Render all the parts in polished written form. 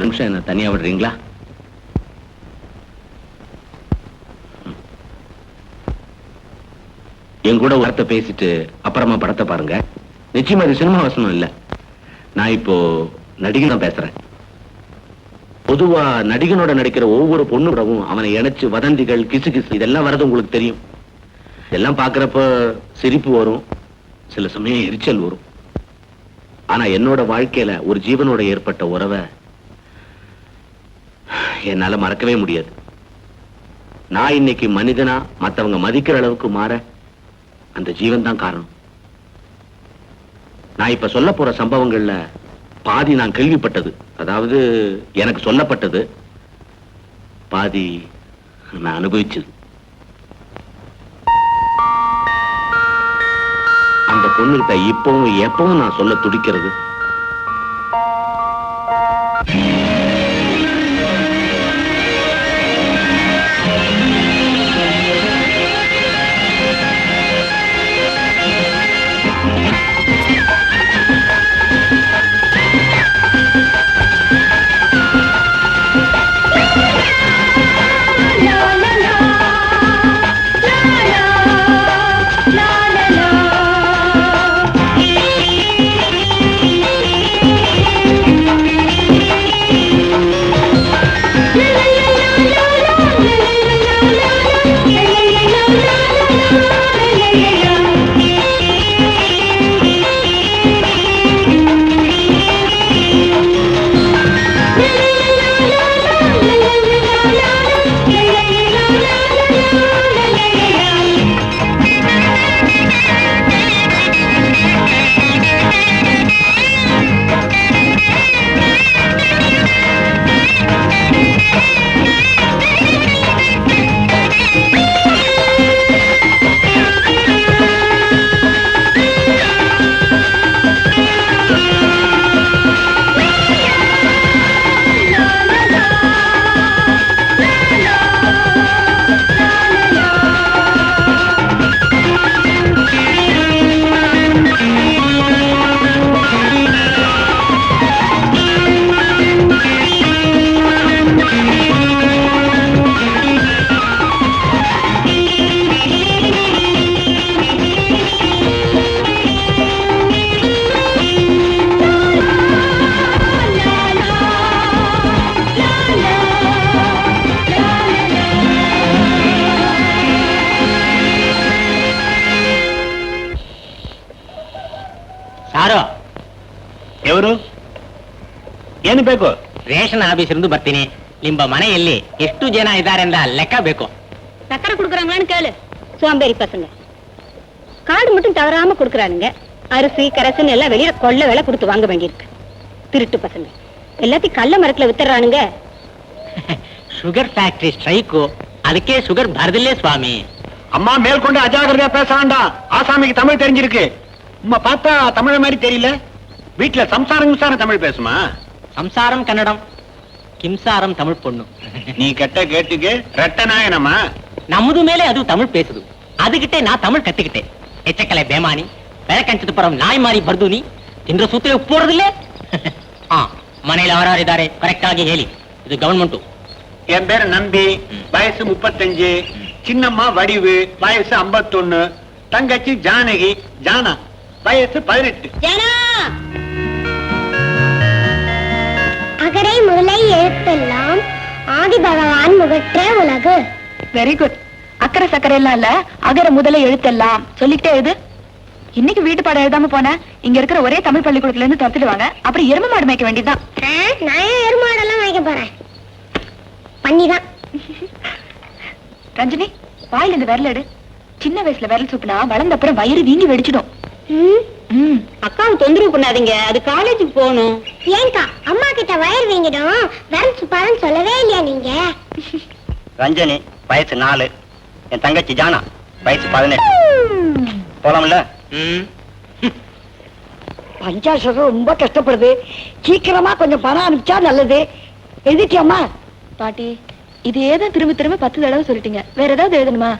நிமிஷம் என்ன தனியா விடுறீங்களா? என் கூட வார்த்தை பேசிட்டு அப்புறமா படத்தை பாருங்க. நிச்சயமா இது சினிமா வசனம் இல்ல. நான் இப்போ நடிகை தான் பேசுறேன். பொதுவா நடிகனோட நடிக்கிற ஒவ்வொரு பொண்ணுடவும் அவனை இணைச்சு வதந்திகள், கிசு கிசு இதெல்லாம் வர்றது உங்களுக்கு தெரியும். இதெல்லாம் பாக்குறப்ப சிரிப்பு வரும், சில சமயம் எரிச்சல் வரும். ஆனா என்னோட வாழ்க்கையில ஒரு ஜீவனோட ஏற்பட்ட உறவை என்னால மறக்கவே முடியாது. நான் இன்னைக்கு மனிதனா மத்தவங்க மதிக்கிற அளவுக்கு மாற அந்த ஜீவன் தான் காரணம். நான் இப்ப சொல்ல போற சம்பவங்கள்ல பாதி நான் கேள்விப்பட்டது, அதாவது எனக்கு சொல்லப்பட்டது, பாதி நான் அனுபவிச்சது. அந்த பொண்ணுகிட்ட இப்பவும் எப்பவும் நான் சொல்ல துடிக்கிறது, ಏನು ಬೇಕು? ರೇಷನ್ ಆಫೀಸ್ ಇருந்து ಬರ್ತೀನಿ. ನಿಮ್ಮ ಮನೆಯಲ್ಲಿ ಎಷ್ಟು ಜನ ಇದ್ದಾರೆ ಅಂತ ಲೆಕ್ಕ ಬೇಕು. சக்கரை குடுக்குறாங்களான்னு கேளு. சோம்பேறி பசங்க கார்டு மட்டும் தவறாம குடுக்குறானுங்க. அரிசி கரசன் எல்லாம் வெளியில கொள்ள விலை கொடுத்து வாங்க வேண்டியிருக்கு. திருட்டு பசங்க எல்லாத்தையும் கள்ள மரத்துல வித்துறானுங்க. சுகர் ஃபேக்டரி ஸ்ட்ரைக்கு, அதுக்கே சுகர் பரதில்லே சுவாமி. அம்மா மேற்கொண்டு அஜாகிரதையா பேச வேண்டாம். ஆசாமிக்கு தமிழ் தெரிஞ்சிருக்கு. உம்மா பார்த்தா தமிழ் மாதிரி தெரியல. வீட்டுல சம்சாரம் தமிழ் பேசுமா? சம்சாரம் கன்னடம், கிம்சாரம் தமிழ் பொண்ணு. நீ கெட்ட கேட்டுக்கு ரெட்டநாயனமா? நமுது மேலே அது தமிழ் பேசுது. அதுகிட்டே நான் தமிழ் கத்துக்கிட்டேன். எச்சக்கலை பேமானி, ಬೆಳಕಂಚದ ಪರಂ ನಾಯಿ ಮಾರಿ ಬರ್ದೂನಿ ತಿಂದ್ರ ಸೂತ್ರೆ ಉಪ್ಪೋಡದಿಲ್ಲ. ಮನೇಲಿ ಯಾರು ಇದ್ದಾರೆ ಕರೆಕ್ಟ್ ಆಗಿ ಹೇಳಿ. ಇದು ಗವರ್ಮೆಂಟ್. என் பேரு நம்பி, வயசு 35. சின்னம்மா வடிவு, வயசு 51. தங்கச்சி ஜானகி, ஜானா, வயசு 18. ஜானா அகரை முதலை எழுத்தெல்லாம் ஆதி பகவான் முகற்ற உலகு. Very good. அக்கறை சக்கரை எல்லாம் இல்ல, அகர முதலை எழுத்தெல்லாம் சொல்லிக்கிட்டே எழுது. இன்னைக்கு வீட்டு பாடம் எழுதாம போன இங்க இருக்கிற ஒரே தமிழ் பள்ளிக்கூடத்துல இருந்து துரத்துடுவாங்க. அப்புறம் எருமை மாடு மேய்க்க வேண்டியதுதான். நான் எருமாடெல்லாம் மேய்க்க போறேன். பண்ணிதான். ரஞ்சினி, வாயில இந்த விரல் எடு. சின்ன வயசுல விரல் சூப்புனா வளர்ந்த அப்புறம் வயிறு வீங்கி வெடிச்சிடும். அக்காவை தொந்தரவு பண்ணாதீங்க, அது காலேஜுக்கு போகணும். ஏங்கா அம்மா கிட்ட வயிறு வீங்கிடும் விரல் சூப்பான்னு சொல்லவே இல்லையா நீங்க? ரஞ்சனி வயசு 4. என் தங்கச்சி ஜானா வயசு 18. போலாம்ல? பஞ்சாசம் ரொம்ப கஷ்டப்படுது. சீக்கிரமா கொஞ்சம் பணம் அனுப்பிச்சா நல்லது. எழுதிட்டியம்மா? பாட்டி, இது ஏதான் திரும்ப திரும்ப 10 தடவை சொல்லிட்டீங்க. வேற ஏதாவது எழுதணுமா?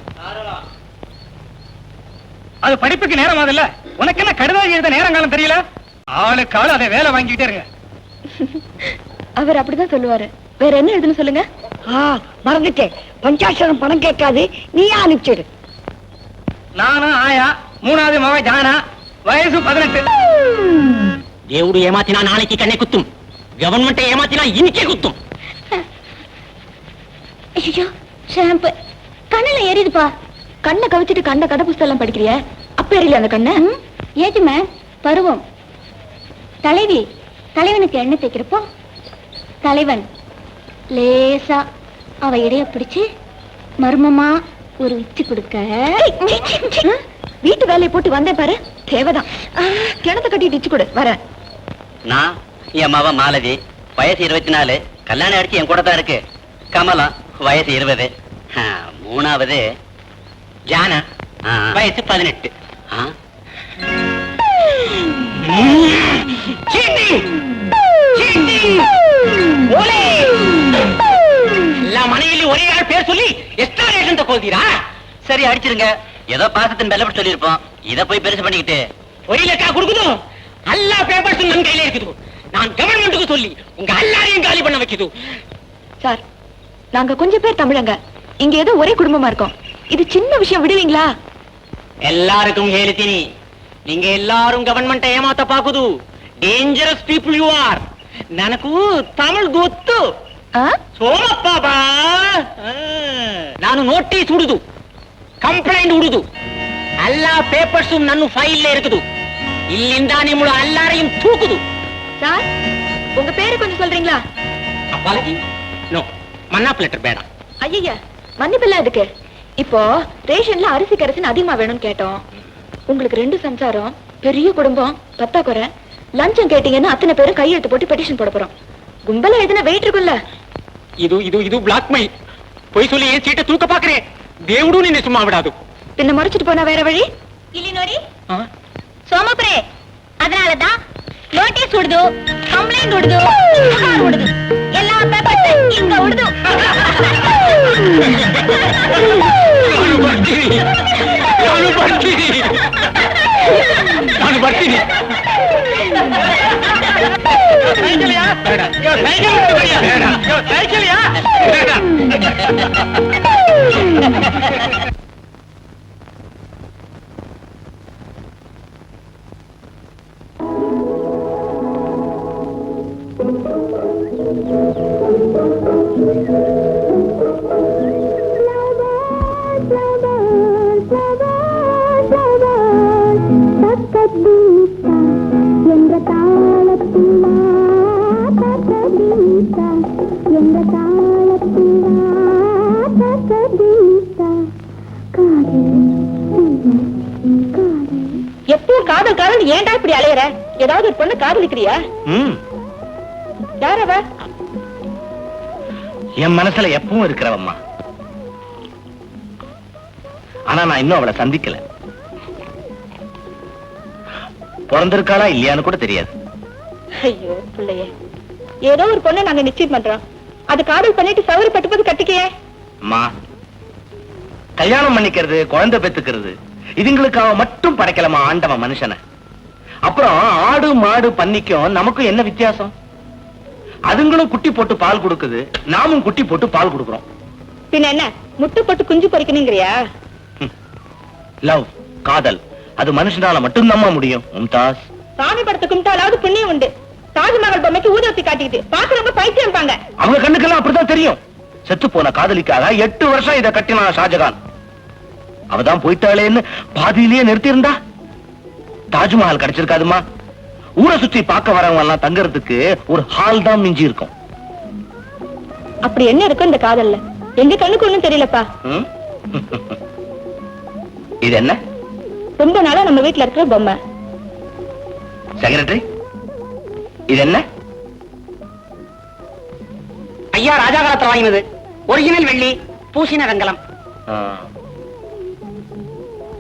அது படிப்புக்கு நேரம் ஆகுதுல்ல. உனக்கு என்ன கடிதம் எழுத நேரம் காலம் தெரியல? ஆளுக்கு ஆளு அதை வேலை வாங்கிட்டே இருங்க. அவர் அப்படிதான் சொல்லுவாரு. வேற என்ன எழுதுன்னு சொல்லுங்க. மறந்துட்டேன், பஞ்சாட்சரம் பணம் கேட்காது, நீயே அனுப்பிச்சிடு. நானும் ஆயா, மூணாவது மக ஜானா, வயசு 18. దేవుడు ఏమాతినా నాளைకి కన్నే కుత్తుం, గవర్నమెంట్ ఏమాతినా ఇనికే కుత్తుం. ஐயோ, ஷாம்பு கண்ணுல ஏறிதுப்பா. கண்ணை கவிச்சிட்டு கண்ட கதை புஸ்தகம் படிக்கிறிய, அப்ப ஏறில அந்த கண்ணு. ஏஜுமா பருவம். தலைவி தலைவனுக்கு எண்ணெய் தேய்க்கிறப்போ தலைவன் லேசா அவ இடைய பிடிச்சு மர்மமா ஒரு உச்சி கொடுக்க. வீட்டு வேலையை போட்டு வந்தேன் பாரு, தேவைதான். கிணத்தை கட்டி டிச்சு கொடு, வரேன். நான் என் மவ மாலதி, வயசு 24, கல்யாணம் அடிச்சு என் கூட தான் இருக்கு. கமலா வயசு 20, மூணாவது ஜானா வயசு 18. எல்லா மனையிலும் ஒரே ஆள் பேர் சொல்லி எக்ஸ்ட்ரா ரேஷன் தக்கோல்தீரா? சரி அடிச்சிருங்க, ஏதோ பாசத்தின் பெல்லப்பட்டு சொல்லியிருப்போம், இதை போய் பெருசு பண்ணிக்கிட்டு ஒரு லட்சா கொடுக்குதோ. எல்லா பேப்பர்ஸ் நம் கையில இருக்குது. நான் கவர்மெண்ட்டுக்கு சொல்லி உங்க எல்லாரையும் காலி பண்ண வைக்குது. சார், நாங்க கொஞ்சம் பேர் தமிழங்க, இங்க ஏதோ ஒரே குடும்பமா இருக்கோம். இது சின்ன விஷயம், விடுவீங்களா? எல்லாருக்கும் ಹೇಳಿತೀನಿ, நீங்க எல்லாரும் கவர்மெண்ட் ஏமாத்த பாக்குது. Dangerous people you are. ನನಗೂ ತಮಿಳ್ ಗೊತ್ತು. ಸೋಮಪ್ಪ ಬಾ. ನಾನು ನೋಟಿಸ್ ಹುಡುದು, ಕಂಪ್ಲೇಂಟ್ ಹುಡುದು, எல்லா பேப்பர்ஸும் ನನ್ನ ஃபைல்ல இருக்குது. இல்லிந்தா நிಮ್ಮள எல்லாரையும் தூக்குது. சார், உங்க பேரு கொஞ்சம் சொல்றீங்களா? அப்பாலஜி நோ, மன்னாப் லெட்டர் வேண்டாம். ஐயா, மன்னிப்பில்ல இதுக்கு. இப்போ ரேஷன்ல அரிசி கரிசன் அதிகமா வேணும்னு கேட்டோம். உங்களுக்கு 2 சம்சாரம், பெரிய குடும்பம், பத்தாக்குறை, லஞ்சம் கேட்டீங்கன்னா அத்தனை பேரும் கையெழுத்து போட்டு பெட்டிஷன் போட போறோம். கும்பல எதுனா வெயிட் இருக்குல்ல? இது பிளாக் மெயில். போய் சொல்லி ஏன் சீட்டை தூக்க பாக்குறேன். தேவடும் நின்ன சும்மா விடாது. பின்ன மறைச்சிட்டு போனா வேற வழி ಇಲ್ಲಿ ನೋಡಿ ಸೋಮಪುರೆ, ಅದನಾಲதான் ನೋಟಿಸ್ ಹುಡುದು, ಕಂಪ್ಲೇಂಟ್ ಹುಡುದು, ಪುಕಾರ್ ಹುಡುದು, ಎಲ್ಲಾ ಪೇಪರ್ಸ್ ಇಂಗ ಹುಡುದು. ನಾನು ಬರ್ತೀನಿ. எப்பவும் காதல் காதல் ஏன்டா இப்படி அலையற? ஏதாவது ஒரு பொண்ணு காதலிக்கிறியா? யாரவ? என் மனசுல எப்பவும் இருக்கிறவம்மா. ஆனா நான் இன்னும் அவளை சந்திக்கல. பிறந்திருக்காளா இல்லையான்னு கூட தெரியாது. ஐயோ பிள்ளைய, ஏதோ ஒரு பொண்ணை நாங்க நிச்சயம் பண்றோம், அது காதல் பண்ணிட்டு சவறு பட்டுப்பது கட்டிக்கையே. அம்மா, கல்யாணம் பண்ணிக்கிறது, குழந்தை பெத்துக்கிறது, இதுங்களுக்காக மட்டும் படைக்கலாமா ஆண்டவன் மனுஷனை? அப்புறம் ஆடு மாடு பன்னிக்கும் நமக்கும் என்ன வித்தியாசம்? அதுங்களும் குட்டி போட்டு பால் கொடுக்குது, நாமும் குட்டி போட்டு பால் கொடுக்கிறோம். பின்ன என்ன முட்டை போட்டு குஞ்சு பொறிக்கணுங்கிறியா? லவ், காதல், அது மனுஷனால மட்டும் நம்ம முடியும். மும்தாஸ், சாமி படத்தை கும்பிட்டாலாவது புண்ணியம் உண்டு. தாஜ்மஹால் பொம்மைக்கு ஊதத்தி காட்டிக்கிட்டு பாக்குறவங்க பைத்தியம்பாங்க. அவங்க கண்ணுக்கெல்லாம் அப்படிதான் தெரியும். செத்து போன காதலிக்காக 8 வருஷம் இதை கட்டினா ஷாஜகான். அவதான் போயிட்டாளேன்னு பாதியிலேயே நிறுத்தி இருந்தா தாஜ்மஹால் கிடைச்சிருக்காதுமா. ஊரை சுற்றி பார்க்க வரவங்க எல்லாம் தங்கறதுக்கு ஒரு ஹால் தான் மிஞ்சி இருக்கும். அப்படி என்ன இருக்கும் இந்த காதல்ல? எங்க கண்ணுக்கு ஒண்ணும் தெரியலப்பா. இது என்ன? ரொம்ப நாளா நம்ம வீட்டுல இருக்கிற பொம்மை. செக்ரட்டரி, இது என்ன? ஐயா ராஜா காலத்துல வாங்கினது. ஒரிஜினல் வெள்ளி, பூசின வெங்கலம்.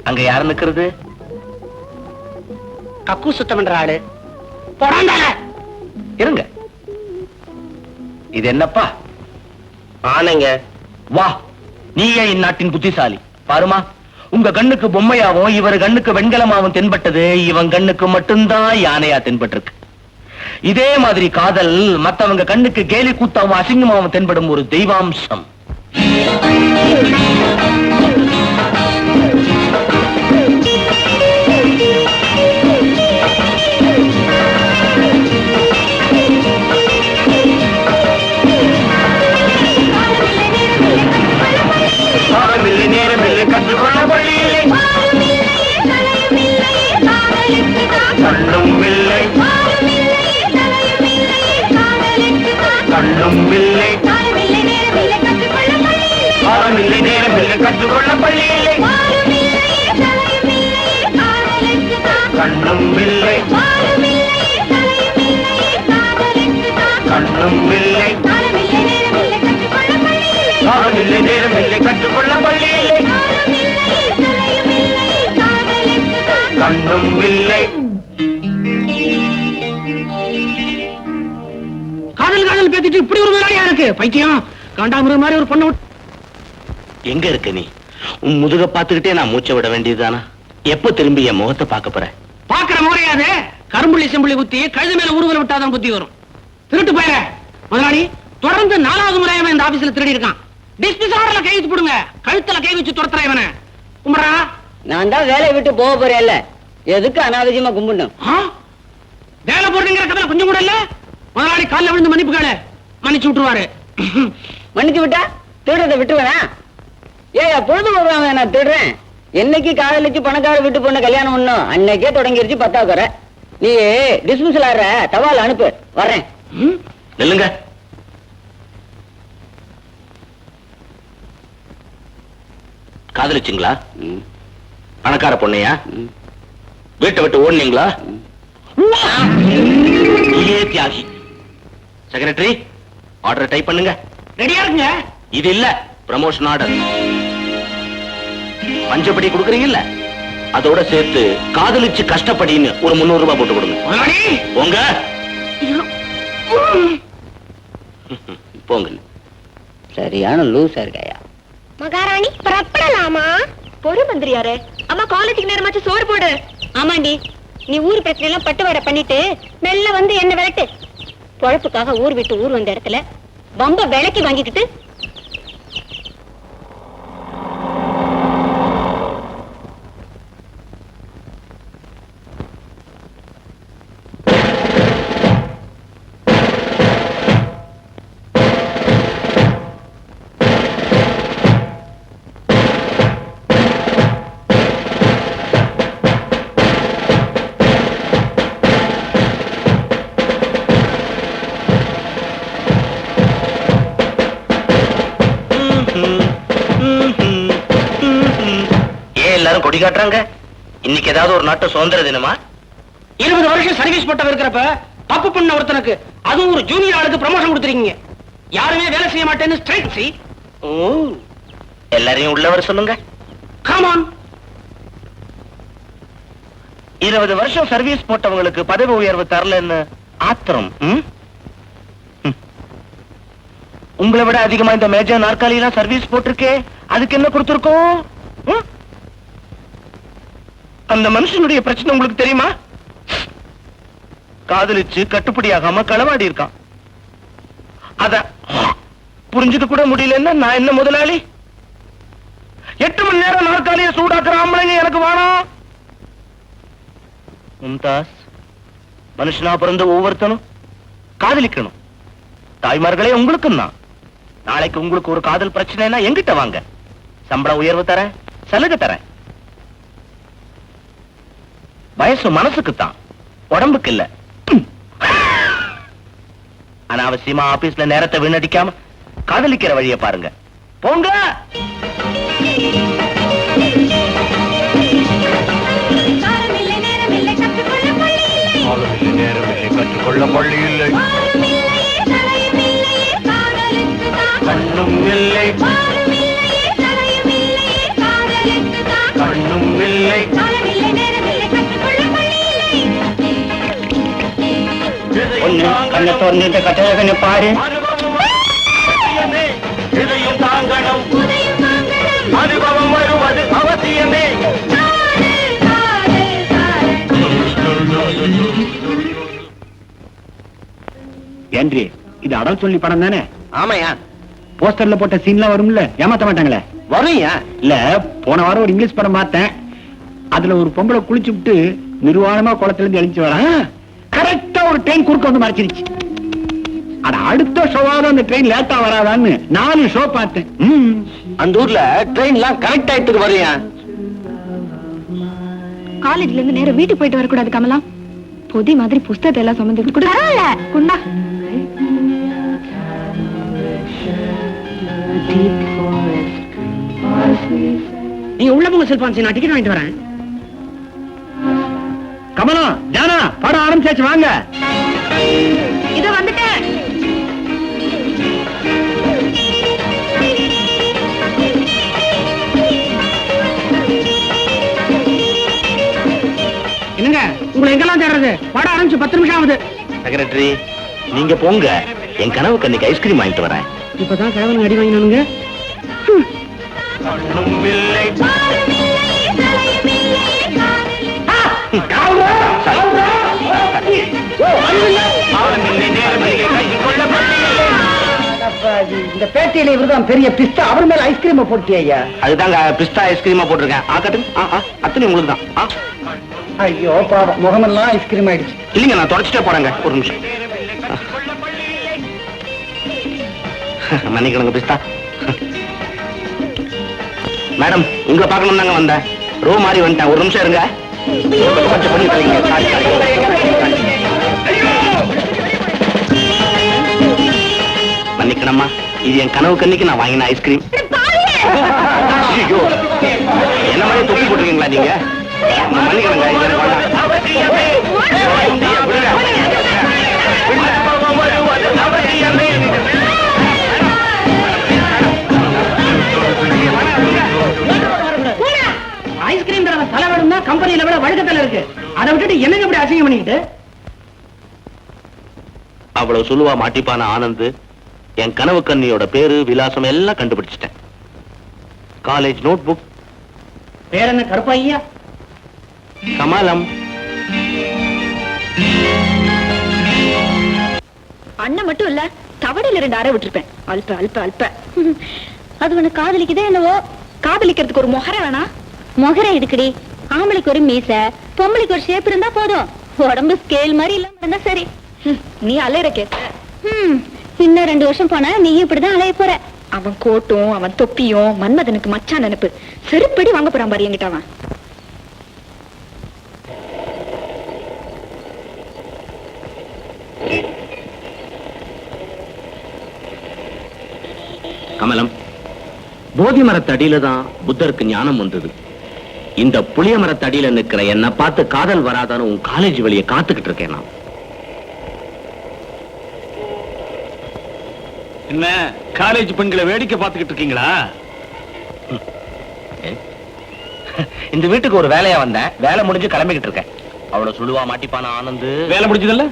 அங்க யாரு நிக்கிறது? கக்கு சுத்தம் பண்ற ஆளு. போடாண்டால இருங்க. இது என்னப்பா? ஆனைங்க. வா, நீயே இந்நாட்டின் புத்திசாலி. பாருமா, உங்க கண்ணுக்கு பொம்மையாவும் இவர் கண்ணுக்கு வெண்கலமாவும் தென்பட்டது, இவன் கண்ணுக்கு மட்டும்தான் யானையா தென்பட்டிருக்கு. இதே மாதிரி காதல் மத்தவங்க கண்ணுக்கு கேலி கூத்தாவும் அசிங்கமாவும் தென்படும் ஒரு தெய்வாம்சம். கற்றுக்கொள்ள பள்ளியில்லை கண்ணும் இல்லை கண்ணும் இல்லை காலமில்லை நேரமில்லை கற்றுக்கொள்ள பள்ளியில்லை கண்ணும் இல்லை கண்ணும் இல்லை காலமில்லை நேரமில்லை கற்றுக்கொள்ள பள்ளியில்லை கண்ணும் இல்லை. காதல் பேத்திட்டு இப்படி ஒரு வேலையா இருக்கு பைத்தியம். காண்டாமிருக மாதிரி ஒரு பொண்ணு எங்க இருக்க நீ? உன் முதுக பாத்துக்கிட்டே நான் மூச்சை விட வேண்டியதுதானா? எப்ப திரும்பி என் முகத்தை பார்க்க போற? பாக்குற முறையாது கரும்புள்ளி செம்புள்ளி குத்தி கழுது மேல ஊர்வலம் விட்டாதான் புத்தி வரும். திருட்டு போயிற முதலாளி தொடர்ந்து 4வது முறையாம இந்த ஆபீஸ்ல திருடி இருக்கான். டிஸ்மிஸ் ஆர்டர்ல கை வச்சு போடுங்க. கழுத்துல கை வச்சு துரத்துற இவனை. கும்பரா நான் தான் வேலையை விட்டு போக போறேன்ல, எதுக்கு அனாவசியமா கும்பிடணும்? வேலை போடுங்கிற கதை கொஞ்சம் கூட இல்ல. முதலாளி காலில் விழுந்து மன்னிப்பு கேளு, மன்னிச்சு விட்டுருவாரு. மன்னிச்சு விட்டா திருடத்தை விட்டுருவேனா? ஏன் பொழுது போடுறாங்க நான் திருடுறேன்? என்னைக்கு காதலிச்சு பணக்கார வீட்டு பொண்ணு கல்யாணம் பண்ணும் அன்னைக்கே தொடங்கிருச்சு 10வது குறை. நீ டிஸ்மிஸல் ஆடுற தபால் அனுப்பு, வர்றேன். நில்லுங்க. காதலிச்சிங்களா? பணக்கார பொண்ணையா? வீட்டை விட்டு ஓடுனீங்களா? தியாகி. செக்ரட்டரி ஆர்டர் டைப் பண்ணுங்க. ரெடியா இருக்குங்க. இது இல்ல ப்ரமோஷன் ஆர்டர். பஞ்சப்படி கொடுக்குறீங்கல்ல, அதோட சேர்த்து காதலிச்சு கஷ்டப்படின்னு ஒரு 300 ரூபாய் போட்டு கொடுங்க. போங்க போங்க. சரியான லூசா இருக்காயா? மகாராணி புறப்படலாமா? பொறு மந்திரியாரே, அம்மா காலேஜுக்கு நேரமாச்சு சோறு போடு. ஆமாண்டி, நீ ஊர் பிரச்சனை எல்லாம் பட்டுவாட பண்ணிட்டு மெல்ல வந்து என்ன விரட்டு. பொழப்புக்காக ஊர் விட்டு ஊர் வந்த இடத்துல பம்ப விலைக்கு வாங்கிக்கிட்டு கொடி காட்டுறாங்க. இன்னைக்கு ஏதாவது ஒரு நாட்டு சுதந்திர தினமா? 20 வருஷம் சர்வீஸ் போட்டவ இருக்கிறப்ப தப்பு பண்ண ஒருத்தனுக்கு அதுவும் ஒரு ஜூனியர் ஆளுக்கு ப்ரமோஷன் கொடுத்துருக்கீங்க. யாருமே வேலை செய்ய மாட்டேன்னு ஸ்ட்ரைக் சி. எல்லாரையும் உள்ளவர் சொல்லுங்க. Come on. 20 வருஷம் சர்வீஸ் போட்டவங்களுக்கு பதவி உயர்வு தரலன்னு ஆத்திரம். உங்களை விட அதிகமா இந்த மேஜர் நாற்காலி எல்லாம் சர்வீஸ் போட்டிருக்கே, அதுக்கு என்ன கொடுத்திருக்கோம்? அந்த மனுஷனுடைய பிரச்சனை உங்களுக்கு தெரியுமா? காதலிச்சு கட்டுப்படியாகாம களவாடி இருக்கான். அத புரிஞ்சுக்க கூட முடியலன்னா நான் என்ன முதலாளி? 8 மணி நேரம் நாற்காலியை சூடாக்குற ஆம்பளைங்க எனக்கு வேணும். மும்தாஸ், மனுஷனா பிறந்த ஒவ்வொருத்தனும் காதலிக்கணும். தாய்மார்களே உங்களுக்கும் தான். நாளைக்கு உங்களுக்கு ஒரு காதல் பிரச்சனைனா எங்கிட்ட வாங்க. சம்பள உயர்வு தரேன், சலுகை தரேன். வயசு மனசுக்குத்தான், உடம்புக்கு இல்ல. அனாவசியமா ஆபீஸ்ல நேரத்தை வீணடிக்காம காதலிக்கிற வழியை பாருங்க. போங்க. கற்றுக்கொள்ள பள்ளி இல்லை, கண்ணும் இல்லை, கண்ணும் இல்லை. கண்ணை திறந்துட்டு கட்டழகனை பாரு. இதையும் தாங்கணும், அனுபவம் வருவது அவசியமே. ஏன்றி இது அடல் சொல்லி படம் தானே? ஆமாயா. போஸ்டர்ல போட்ட சீன்லாம் வரும்ல, ஏமாத்த மாட்டாங்களே? வரும்யா. இல்ல, போன வாரம் ஒரு இங்கிலீஷ் படம் பார்த்தேன். அதுல ஒரு பொம்பளை குளிச்சு விட்டு நிர்வாணமா குளத்துல இருந்து எழுந்து வரா, கரெக்டா ஒரு ட்ரெயின் குறுக்க வந்து மறைச்சிருச்சு. அட அடுத்த ஷோவாவது அந்த ட்ரெயின் லேட்டா வராதான்னு 4 ஷோ பார்த்தேன். அந்த ஊர்ல ட்ரெயின் எல்லாம் கரெக்ட் ஆயிட்டுக்கு வரும்யா. காலேஜ்ல இருந்து நேரம் வீட்டுக்கு போயிட்டு வரக்கூடாது கமலா. பொதி மாதிரி புஸ்தகத்தை எல்லாம் சுமந்து கூட குண்டா. நீங்க உள்ள போங்க செல்பான்சி, நான் டிக்கெட் வாங்கிட்டு வரேன். கமலா, ஜானா, படம் ஆரம்பிச்சாச்சு, வாங்க. இதோ வந்துட்டேன். என்னங்க உங்களை எங்கெல்லாம் தேடுறது? படம் ஆரம்பிச்சு 10 நிமிஷம் ஆகுது. செக்ரட்டரி, நீங்க போங்க, என் கனவுக்கு அன்னைக்கு ஐஸ்கிரீம் வாங்கிட்டு வரேன். இப்பதான் கிழவனுங்க அடி வாங்கினானுங்க. இந்த பேட்டையில இவர்தான் பெரிய பிஸ்தா, அவர் மேல ஐஸ்கிரீம் போட்டியா? ஐயா, அதுதாங்க பிஸ்தா ஐஸ்கிரீமா போட்டிருக்கேன். அத்தனை உங்களுக்கு தான். ஐயோ பாவம், முகமெல்லாம் ஐஸ்கிரீம் ஆயிடுச்சு. இல்லைங்க, நான் தொடச்சிட்டே போறேங்க. ஒரு நிமிஷம் மன்னிக்கணுங்க பிஸ்தா. மேடம், உங்களை பார்க்கணும் தாங்க வந்தேன். ரோ மாதிரி வந்துட்டேன். ஒரு நிமிஷம் இருங்க. கொஞ்சம் பண்ணி தரீங்க. மன்னிக்கணும்மா, இது என் கனவு கண்ணிக்கு நான் வாங்கின ஐஸ்கிரீம். ஐயோ, என்ன மாதிரி தொப்பி போட்டுருக்கீங்களா நீங்க? மன்னிக்கணுங்க, இது எனக்கு ஐஸ்கிரீம் தலை வேணும்னா கம்பெனியில விட வழக்கத்துல இருக்கு. அதை விட்டுட்டு என்னங்க இப்படி அசிங்கம் பண்ணிக்கிட்டு? அவ்வளவு சொல்லுவா மாட்டிப்பான ஆனந்த் என் கனவு கண்ணியோட பேரு விலாசம் எல்லாம் கண்டுபிடிச்சிட்டேன். College note பேர் என்ன? கருப்பாய்யா? கமலம். அண்ணன் மட்டும் இல்ல, தவடையில 2 அறை விட்டுருப்பேன். அல்ப அல்ப அல்ப. அது உனக்கு காதலிக்குதே என்னவோ? காதலிக்கிறதுக்கு ஒரு முகரை வேணா? முகரை இருக்குடி. ஆம்பளைக்கு ஒரு மீச, பொம்பளைக்கு ஒரு ஷேப் இருந்தா போதும். உடம்பு ஸ்கேல் மாதிரி இல்லாம இருந்தா சரி. நீ அலையிற கேட்ட. இன்னும் 2 வருஷம் போனா நீ இப்படிதான் அலைய போற. அவன் கோட்டும் அவன் தொப்பியும் மன்மதனுக்கு மச்சான் நினைப்பு. செருப்படி வாங்க போறான் பாரு என்கிட்ட அவன். கமலம், போதி மரத்தடியில தான் புத்தருக்கு ஞானம் வந்தது. இந்த புளிய மரத்தடியில நிக்கிற என்ன பார்த்து காதல் வராதான்னு உன் காலேஜ் வெளியே காத்துக்கிட்டு இருக்கேன் நான். என்ன காலேஜ் பெண்களை வேடிக்கை பார்த்துக்கிட்டு இருக்கீங்களா? இந்த வீட்டுக்கு ஒரு வேலையா வந்தேன். வேலை முடிஞ்சு கிளம்பிக்கிட்டு இருக்கேன். அவ்வளவு சொல்லுவா மாட்டிப்பான ஆனந்த். வேலை முடிஞ்சதில்ல?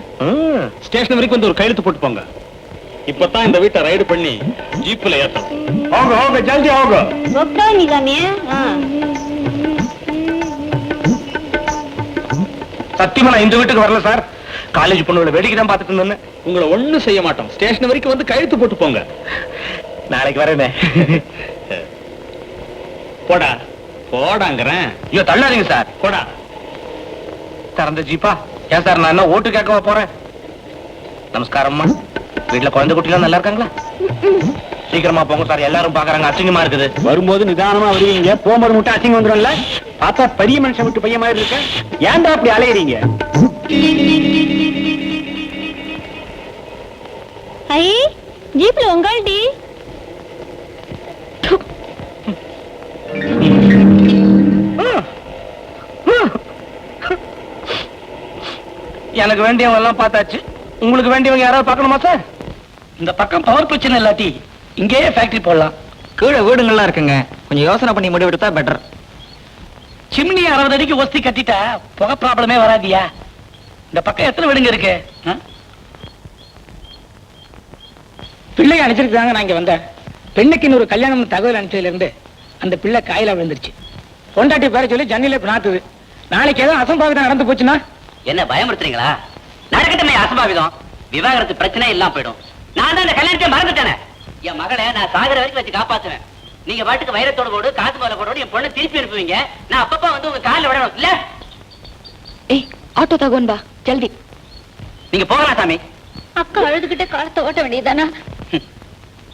ஸ்டேஷன் வரைக்கும் வந்து ஒரு கையெழுத்து போட்டு போங்க. இப்பதான் இந்த வீட்டை ரைடு பண்ணி ஜீப்ல ஏத்தோம். அவங்க அவங்க ஜல்தி அவங்க. சத்தியமா நான் இந்த வீட்டுக்கு வரல சார். காலேஜ் பொண்ணுகளை வேடிக்கை தான் பார்த்துட்டு இருந்தேன். உங்களை ஒண்ணும் செய்ய மாட்டோம். ஸ்டேஷன் வரைக்கும் வந்து கையெழுத்து போட்டு போங்க. நாளைக்கு வரேனே. போடா போடாங்கிறேன். ஐயோ தள்ளாதீங்க சார். போடா. திறந்த ஜீப்பா? ஏன் சார், நான் என்ன ஓட்டு கேட்கவா போறேன்? நமஸ்காரம்மா. வீட்டுல குழந்தை குட்டிலாம் நல்லா இருக்காங்களா? சீக்கிரமா போங்க சார், எல்லாரும் பாக்குறாங்க. அசிங்கமா இருக்குது. வரும்போது நிதானமா வருவீங்க, போகும்போது மட்டும் அசிங்கம் வந்துடும்ல. பார்த்தா பெரிய மனுஷன் விட்டு பையன் மாதிரி இருக்க. ஏன்டா அப்படி அலையறீங்க? ஐ, ஜீப்ல உங்கள்டி. எனக்கு வேண்டியவங்க எல்லாம் பார்த்தாச்சு. உங்களுக்கு வேண்டியவங்க யாராவது பார்க்கணுமா சார்? இந்த பக்கம் பவர் பிரச்சனை இல்லாட்டி இங்கேயே ஃபேக்டரி போடலாம். கீழே வீடுங்கள்லாம் இருக்குங்க. கொஞ்சம் யோசனை பண்ணி முடிவு எடுத்தா பெட்டர். சிம்னி 60 அடிக்கு ஒஸ்தி கட்டிட்டா புகை ப்ராப்ளமே வராதியா? இந்த பக்கம் எத்தனை வீடுங்க இருக்கு? பிள்ளைய அனுப்பிச்சிருக்காங்க. நான் இங்க வந்தேன். பெண்ணுக்கு இன்னொரு கல்யாணம் தகவல் அனுப்பிச்சதுல இருந்து அந்த பிள்ளை காயில விழுந்துருச்சு. பொண்டாட்டி பேர சொல்லி ஜன்னில நாத்துது. நாளைக்கு ஏதோ அசம்பாவிதம் நடந்து போச்சுன்னா என்ன பயமுறுத்துறீங்களா? நடக்கட்டுமே அசம்பாவிதம். விவாகரத்து பிரச்சனை எல்லாம் போயிடும். நான் தான் இந்த கல்யாணத்தை மறந்துட்டேனே. என் மகளை நான் சாகர வரைக்கும் வச்சு காப்பாத்துவேன். நீங்க பாட்டுக்கு வைரத்தோடு போடு, காசு மேல போடு, என் பொண்ணை திருப்பி அனுப்புவீங்க. நான் அப்பப்பா வந்து உங்க காலில் விடணும் இல்ல? ஏய் ஆட்டோ தகவன் பா ஜல்தி. நீங்க போகலாம் சாமி. அக்கா அழுதுகிட்ட காலத்தை ஓட்ட வேண்டியதானா?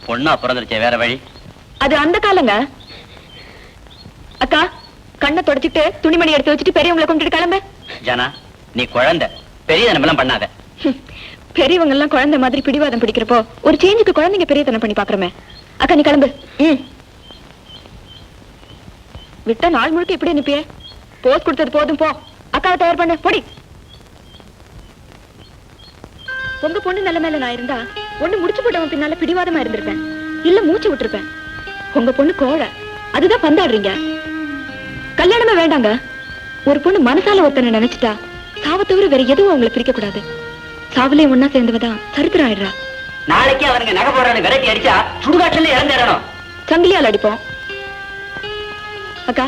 பொண்ணா பிறந்துருச்சே, வேற வழி. அது அந்த காலங்க. அக்கா கண்ணை தொடச்சிட்டு துணிமணி எடுத்து வச்சுட்டு பெரியவங்களை கொண்டுட்டு கிளம்பு. ஜானா, நீ குழந்தை, பெரியதனமெல்லாம் பண்ணாத. பெரியவங்க எல்லாம் குழந்தை மாதிரி பிடிவாதம் பிடிக்கிறப்போ ஒரு சேஞ்சுக்கு குழந்தைங்க பெரியதனம் பண்ணி பாக்குறமே. அக்கா நீ கிளம்பு. விட்டா நாள் முழுக்க இப்படி அனுப்பிய. போஸ் கொடுத்தது போதும், போ. அக்காவை தயார் பண்ண போடி. உங்க பொண்ணு நல்ல மேல நான் இருந்தா ஒண்ணு முடிச்சு போட்டவன் பின்னால பிடிவாதமா இருந்திருப்பேன், இல்ல மூச்சு விட்டுருப்பேன். உங்க பொண்ணு கோழ, அதுதான் பந்தாடுறீங்க. கல்யாணமே வேண்டாங்க. ஒரு பொண்ணு மனசால ஒருத்தனை நினைச்சிட்டா சாவை தவிர வேற எதுவும் அவங்களை பிரிக்க கூடாது. சாவுலயும் ஒன்னா சேர்ந்தவதான் சரித்திரம் ஆயிடுறா. நாளைக்கு அவனுங்க நகை போடுறான்னு விரட்டி அடிச்சா சுடுகாட்டுல இறந்துடணும். சங்கிலியால் அடிப்போம். அக்கா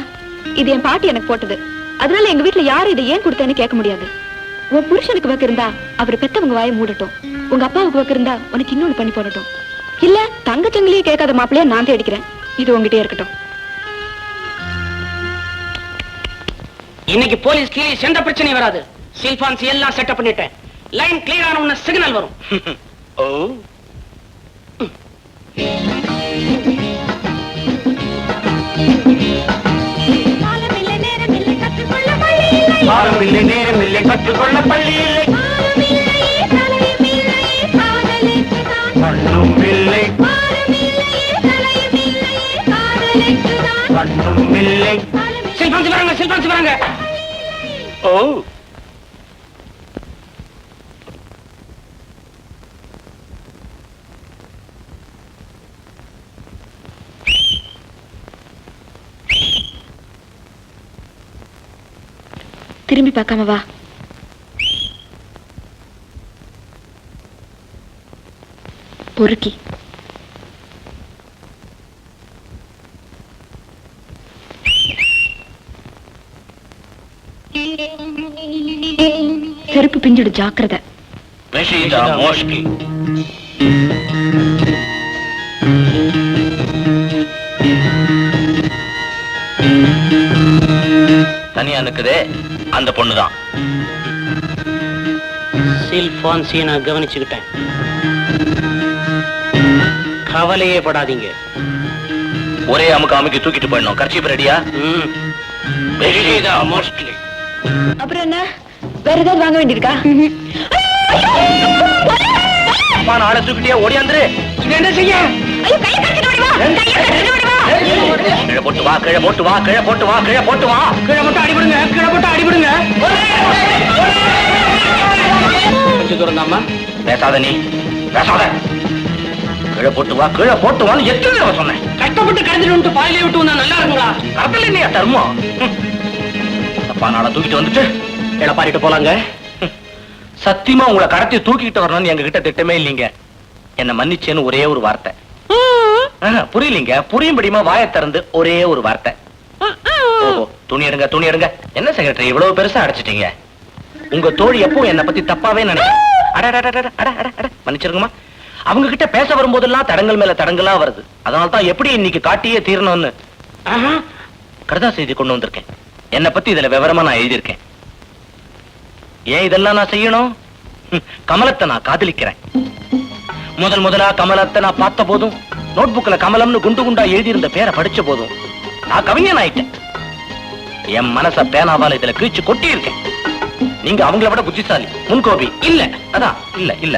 இது என் பாட்டி எனக்கு போட்டது, அதனால எங்க வீட்டுல யாரும் இதை ஏன் கொடுத்தேன்னு கேட்க முடியாது. உன் புருஷனுக்கு வக்கு இருந்தா அவர் பெத்தவங்க வாயை மூடட்டும், உங்க அப்பாவுக்கு வக்கு இருந்தா உனக்கு இன்னொன்னு பண்ணி போடட்டும். இல்ல தங்க சங்கிலியே கேட்காத மாப்பிள்ளையா நான் தேடிக்கிறேன். இது உங்ககிட்டே இருக்கட்டும். இன்னைக்கு போலீஸ் கீழே எந்த பிரச்சனையும் வராது. சில்பான்சி எல்லாம் செட்டப் பண்ணிட்டேன். லைன் கிளியர் ஆன உடனே சிக்னல் வரும். ஓ காலமில்லை நேரமில்லை கற்றுக்கொள்ள பள்ளி இல்லை, கண்ணும் இல்லை கண்ணும் இல்லை. சில்பான்சி வராங்க, சில்பான்சி வராங்க. ஓ திரும்பி பார்க்காம வா. பொறுக்கி செருப்பு பிஞ்சிடு, ஜாக்கிரதை. ரஷீதா மோஷ்கி. தனியா நிக்குதே அந்த பொண்ணுதான். சில்பான்சியை நான் கவனிச்சுக்கிட்டேன், கவலையே படாதீங்க. ஒரே அமுக்கு அமுக்கி தூக்கிட்டு போயிடணும். கர்ச்சீப் ரெடியா? ரஷீதா மோஷ்கி. அப்புறம் என்ன, வேற ஏதாவது வாங்க வேண்டியிருக்கா? ஆளை தூக்கிட்டியா, ஓடியாந்துரு. இது என்ன செய்ய? கீழே போட்டு வா, கீழே போட்டு வா, கீழே போட்டு வா, கீழே போட்டு வா. கீழே மட்டும் அடிபடுங்க, கீழே மட்டும் அடிபடுங்க. கொஞ்சம் தூரம் தாம்மா. பேசாத நீ, பேசாத. கீழே போட்டு வா, கீழே போட்டு வான்னு எத்தனை தடவை சொன்னேன். கஷ்டப்பட்டு கடந்துட்டு பாயிலே விட்டு வந்தா நல்லா இருக்குங்களா? கடத்தல இல்லையா தர்மம்? அப்பா நாளை தூக்கிட்டு வந்துட்டு எடப்பாடிட்டு போலாங்க. சத்தியமா உங்களை கடத்தி தூக்கிட்டு வரணும்னு எங்க கிட்ட திட்டமே இல்லைங்க. என்ன மன்னிச்சேன்னு ஒரே ஒரு வார்த்தை. புரியலீங்க, புரியும்படியுமா வாயை திறந்து ஒரே ஒரு வார்த்தை. ஓஹோ, துணி எடுங்க, துணி எடுங்க. என்ன செக்ரட்டரி இவ்வளவு பெருசா அடைச்சிட்டீங்க? உங்க தோழி எப்போ என்ன பத்தி தப்பாவே மன்னிச்சிருங்கம்மா. அவங்க கிட்ட பேச வரும்போதெல்லாம் தடங்கள் மேல தடங்களா வருது. அதனால்தான் எப்படி இன்னைக்கு காட்டியே தீரணும்னு கருதா செய்தி கொண்டு வந்திருக்கேன். என்ன பத்தி இதுல விவரமா நான் எழுதியிருக்கேன். ஏன் இதெல்லாம் நான் செய்யணும்? கமலத்தை நான் காதலிக்கிறேன். முதலா கமலத்தை நான் பார்த்த போதும், நோட்புக்ல கமலம்னு குண்டு குண்டா எழுதியிருந்த பேரை படிச்ச போதும் நான் கவிஞன் ஆயிட்டேன். என் மனச பேனாவால இதுல கிழிச்சு கொட்டி இருக்கேன். நீங்க அவங்கள விட புத்திசாலி, முன்கோபி. இல்ல அதான் இல்ல இல்ல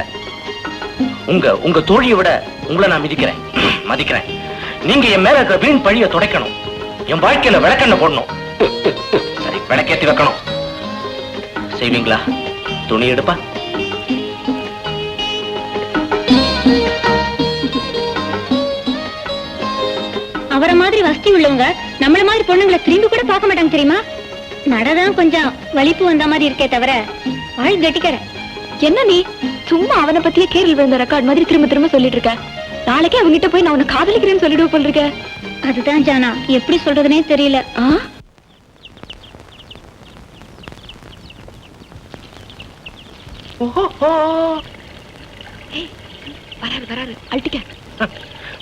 உங்க தோழியை விட உங்களை நான் மதிக்கிறேன். நீங்க என் மேல இருக்கிற வீண் பழிய துடைக்கணும். என் வாழ்க்கையில விளக்கெண்ண போடணும். சரி, விளக்கேத்தி வைக்கணும். செய்வீங்களா? துணி எடுப்பா. அவரை மாதிரி வசதி உள்ளவங்க நம்மள மாதிரி பொண்ணுங்களை திரும்பி கூட பார்க்க மாட்டாங்க தெரியுமா? நடதான் கொஞ்சம் வலிப்பு வந்த மாதிரி இருக்கே தவிர வாழ் கட்டிக்கிற. என்ன நீ சும்மா அவனை பத்தியே கேரள் விழுந்த ரெக்கார்ட் மாதிரி திரும்ப திரும்ப சொல்லிட்டு இருக்க. நாளைக்கே அவங்கிட்ட போய் நான் உன்னை காதலிக்கிறேன்னு சொல்லிடுவோம் போல் இருக்க. அதுதான் ஜானா, எப்படி சொல்றதுனே தெரியல. வராரு அல்டிக்க.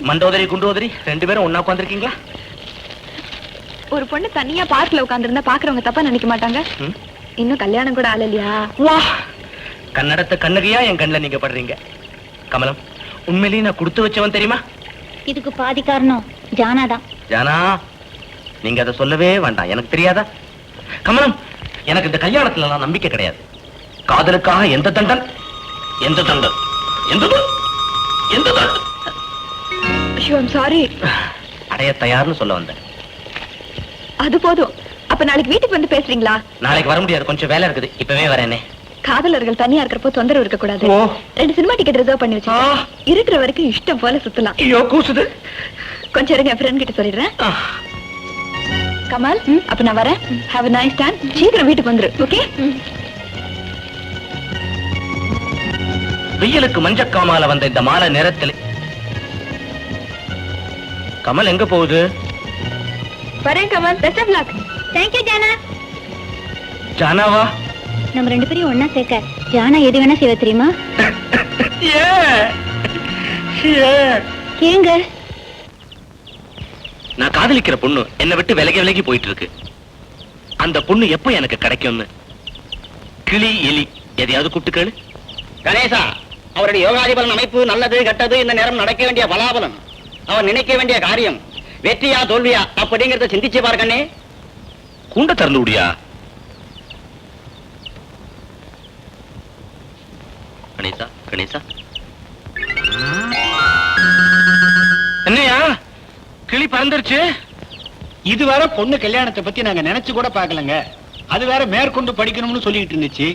மண்டோதரி குண்டோதரி 2 பேரும் ஒண்ணா உட்கார்ந்திருக்கீங்களா? ஒரு பொண்ணு தனியா பார்க்ல உட்கார்ந்திருந்தா பாக்குறவங்க தப்பா நினைக்க மாட்டாங்க? இன்னும் கல்யாணம் கூட ஆளலையா? வா, கன்னடத்தை கண்ணகையா என் கண்ணுல நீங்க படுறீங்க. கமலம், உண்மையிலேயே நான் கொடுத்து வச்சவன் தெரியுமா? இதுக்கு பாதி காரணம் ஜானாதான். ஜானா, நீங்க அதை சொல்லவே வேண்டாம். எனக்கு தெரியாதா? கமலம், எனக்கு இந்த கல்யாணத்துல எல்லாம் நம்பிக்கை கிடையாது. காதலுக்காக எந்த தண்டன் எந்த தண்டன் எந்த எந்த தண்டன் ஐயோ, ஐம் சாரி. அடைய தயார்னு சொல்ல வந்தேன். அது போதும். அப்ப நாளைக்கு வீட்டுக்கு வந்து பேசுறீங்களா? நாளைக்கு வர முடியாது, கொஞ்சம் வேலை இருக்குது. இப்பவே வரேனே. காதலர்கள் தனியா இருக்கிறப்போ தொந்தரவு இருக்க கூடாது. ஓ. 2 சினிமா டிக்கெட் ரிசர்வ் பண்ணி வச்சிருக்கேன். இருக்கிற வரைக்கும் இஷ்டம் போல சுத்தலாம். ஐயோ கூசுது. கொஞ்சம் இருங்க, என் ஃப்ரெண்ட் கிட்ட சொல்லிடுறேன். கமல், அப்ப நான் வரேன். Have a nice time. சீக்கிரம் வீட்டுக்கு வந்துரு. ஓகே? வெயிலுக்கு மஞ்சக்காமால வந்த இந்த மாலை நேரத்தில் கமல் எங்க போகுது? வரேன் Kamal. Best of luck. Thank you Jana. ஜானாவா? நம்ம 2 பேரையும் ஒன்னா சேர்க்க ஜானா எது வேணா செய்வ தெரியுமா? ஏங்க நான் காதலிக்கிற பொண்ணு என்னை விட்டு விலகி விலகி போயிட்டு இருக்கு. அந்த பொண்ணு எப்ப எனக்கு கிடைக்கும்னு கிளி எலி எதையாவது கூப்பிட்டு கேளு. கணேசா, அவருடைய யோகாதிபலன் அமைப்பு நல்லது கெட்டது, இந்த நேரம் நடக்க வேண்டிய பலாபலம், அவன் நினைக்க வேண்டிய காரியம் வெற்றியா தோல்வியா அப்படிங்கறத சிந்திச்சு பாரு கண்ணே. கூண்ட திறந்து விடியா? கணேசா, கணேசா, என்னையா கிளி பறந்துருச்சு? இதுவரை பொண்ணு கல்யாணத்தை பத்தி நாங்க நினைச்சு கூட பாக்கலங்க. அது வேற மேற்கொண்டு படிக்கணும்னு சொல்லிட்டு இருந்துச்சு.